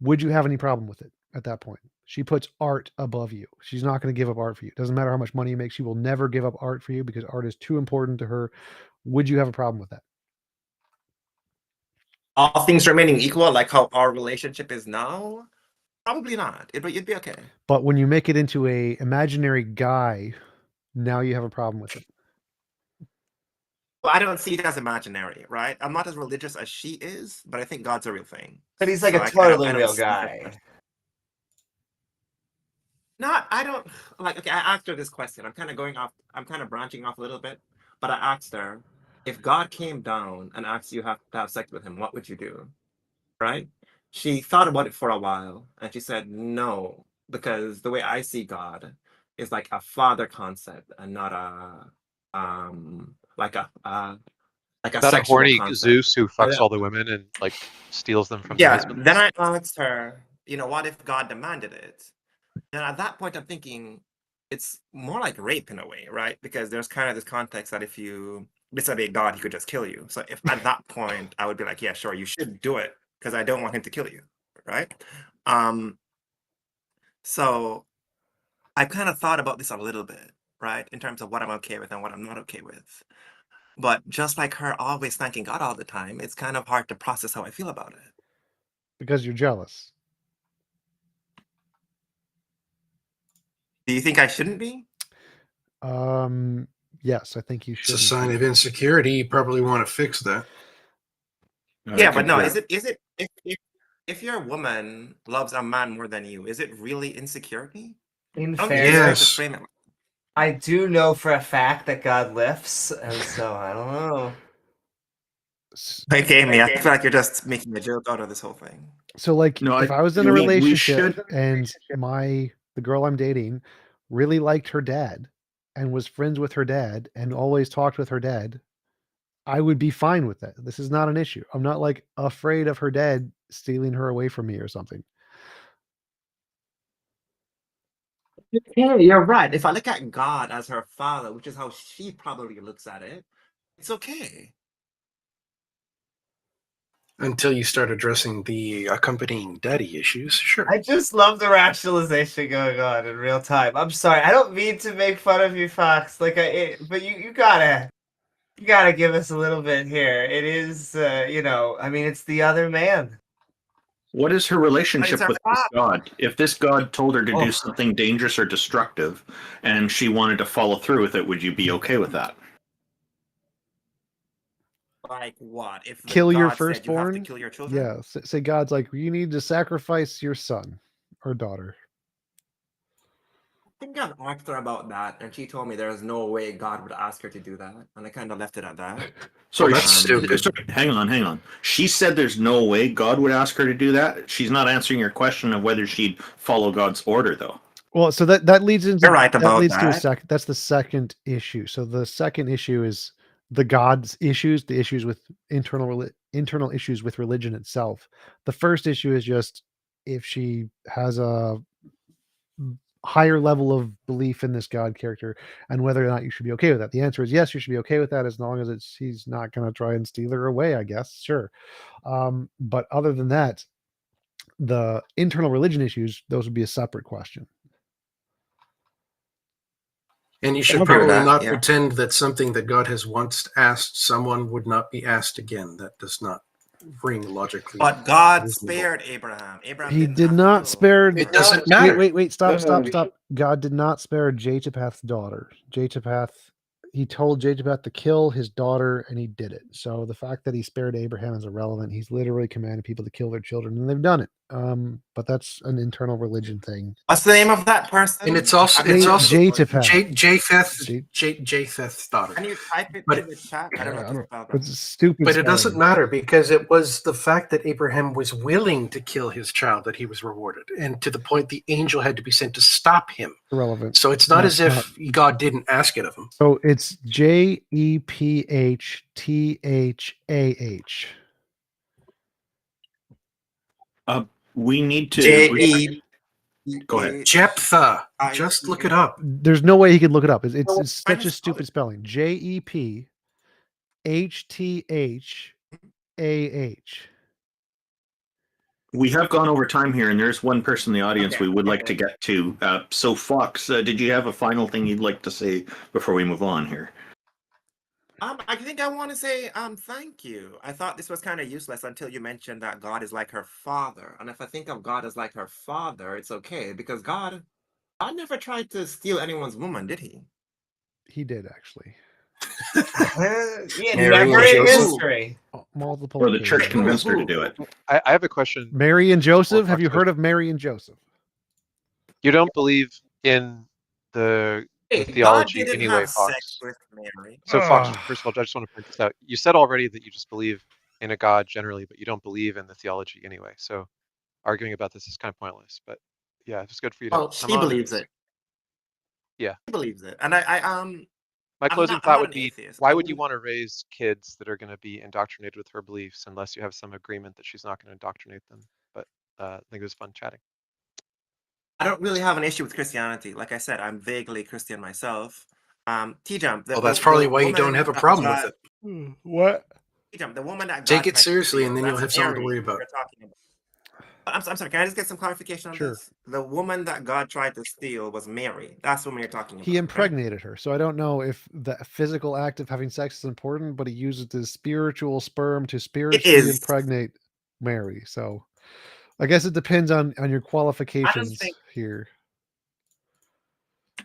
Would you have any problem with it at that point? She puts art above you. She's not going to give up art for you. Doesn't matter how much money you make. She will never give up art for you because art is too important to her. Would you have a problem with that? all things remaining equal, like how our relationship is now. Probably not. It'd be okay. But when you make it into a imaginary guy, now you have a problem with it. Well, I don't see it as imaginary, right? I'm not as religious as she is, but I think God's a real thing. But he's like So a I totally don't real see it guy. as- Not, I don't like. Okay, I asked her this question. I'm kind of going off. I'm kind of branching off a little bit, but I asked her, if God came down and asked you to have sex with him, what would you do? Right? She thought about it for a while, and she said no, because the way I see God is like a father concept and not like a Not a sexual horny concept. Zeus who And fucks all the women and like steals them from their yeah, husbands. then I asked her, what if God demanded it? And at that point, I'm thinking it's more like rape in a way, right? Because there's kind of this context that if you disobey God, he could just kill you. So if at that point, I would be like, yeah, sure, you should do it because I don't want him to kill you, right? So I've kind of thought about this a little bit, right, in terms of what I'm okay with and what I'm not okay with. But just like her always thanking God all the time, it's kind of hard to process how I feel about it. Because you're jealous. Do you think I shouldn't be? Yes, I think you It's should. a sign of insecurity. You probably want to fix that. Yeah, but no, is it if your woman loves a man more than you, is it really insecurity? In I don't think it's fair to fairness, frame it. I do know for a fact that God lifts, and so I don't know. Like Amy, I feel like you're just making a joke out of this whole thing. So like No, if I was in a we relationship should. and the girl I'm dating really liked her dad and was friends with her dad and always talked with her dad, I would be fine with that. This is not an issue. I'm not like afraid of her dad stealing her away from me or something. Yeah, you're right. If I look at God as her father, which is how she probably looks at it, it's okay. Until you start addressing the accompanying daddy issues, sure. I just love the rationalization going on in real time. I'm sorry, I don't mean to make fun of you, Fox. But you gotta give us a little bit here. It is, I mean, it's the other man. What is her relationship her with this father. god? If this god told her to Oh. do something dangerous or destructive, and she wanted to follow through with it, would you be okay with that? Like what? If the Kill your God said you have to firstborn? kill your children? Yeah. Say God's like, you need to sacrifice your son or daughter. I think I've asked her about that, and she told me there's no way God would ask her to do that, and I kind of left it at that. Sorry, that's stupid. sorry, hang on. She said there's no way God would ask her to do that. She's not answering your question of whether she'd follow God's order, though. Well, so that leads into You're right about leads to a that. second. That's the second issue. So the second issue is the God's issues, the issues with internal issues with religion itself. The first issue is just if she has a higher level of belief in this God character and whether or not you should be okay with that. The answer is yes, you should be okay with that as long as he's not going to try and steal her away, I guess. Sure. But other than that, the internal religion issues, those would be a separate question. And you should I'll agree with probably that, not yeah. pretend that something that God has once asked someone would not be asked again. That does not ring logically. But God reasonable. spared Abraham. Abraham He didn't did have to not kill. spare. It doesn't matter. Wait. Stop. God did not spare Jatapath's daughter. He told Jatapath to kill his daughter, and he did it. So the fact that he spared Abraham is irrelevant. He's literally commanded people to kill their children, and they've done it. But that's an internal religion thing. What's the name of that person? And it's also Japheth. Japheth's daughter. Can you type it But in the chat? I don't know how to spell that. It's stupid. But it doesn't spelling. matter because it was the fact that Abraham was willing to kill his child that he was rewarded, and to the point the angel had to be sent to stop him. Irrelevant. So it's not as if God didn't ask it of him. So it's JEPHTHAH. We need to. J-E- Go ahead. Jephthah. Just look it up. There's no way he could look it up. It's such a stupid spelling. JEPHTHAH. We have gone over time here, and there's one person in the audience we would like to get to. So, Fox, did you have a final thing you'd like to say before we move on here? I think I want to say thank you. I thought this was kind of useless until you mentioned that God is like her father. And if I think of God as like her father, it's okay because God never tried to steal anyone's woman, did he? He did actually. Yeah, Mary never and in Joseph. history. Multiple. Or the church occasions. convinced her to do it? I have a question. Mary and Joseph. Well, Have you Fox, heard of Mary and Joseph? You don't believe in the Hey, God theology didn't anyway, have Fox. sex with Mary. So, Fox, Ugh. first of all, I just want to point this out. You said already that you just believe in a God generally, but you don't believe in the theology anyway. So, arguing about this is kind of pointless. But yeah, it's good for you to Oh, come she on. believes it. Yeah. She believes it. And I My I'm closing not thought would an be, atheist. why I would you believe- want to raise kids that are going to be indoctrinated with her beliefs unless you have some agreement that she's not going to indoctrinate them? But I think it was fun chatting. I don't really have an issue with Christianity. Like I said, I'm vaguely Christian myself. T-Jump. Well, that's probably why you don't have a problem with it. What? T-Jump, the woman that Take God it tried to seriously, steal, and then you'll that's have something to Mary worry who about. you're talking about. I'm sorry, can I just get some clarification on Sure. this? The woman that God tried to steal was Mary. That's the woman you're talking about. He right? impregnated her. So I don't know if the physical act of having sex is important, but he uses his spiritual sperm to spiritually is. impregnate Mary. So I guess it depends on your qualifications think- here.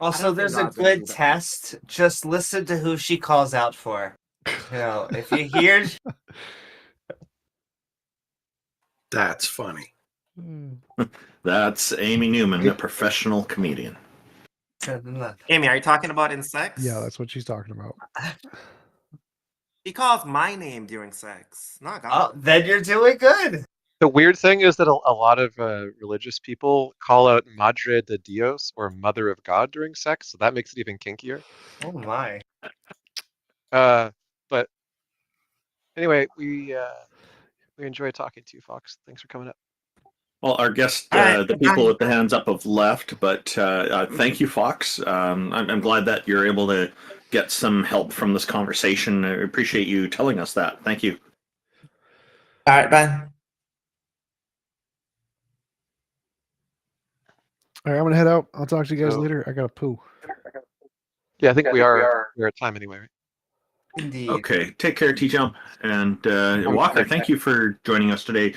Also, think there's a God's gonna do good that. test. Just listen to who she calls out for. You know, if you hear That's funny. That's Amy Newman, a professional comedian. Amy, are you talking about in sex? Yeah, that's what she's talking about. He calls my name during sex, not oh, God. then you're doing good. The weird thing is that a lot of religious people call out Madre de Dios or Mother of God during sex, so that makes it even kinkier. Oh my. But anyway, we enjoy talking to you, Fox. Thanks for coming up. Well, our guest, All right, the people bye. with the hands up have left, but thank you, Fox. I'm glad that you're able to get some help from this conversation. I appreciate you telling us that. Thank you. All right, bye. All right, I'm gonna head out. I'll talk to you guys So- later. I gotta poo. Yeah, I think we're at time anyway, right? Indeed. Okay, take care, T-Jump. And I'm Walker, back. thank you for joining us today.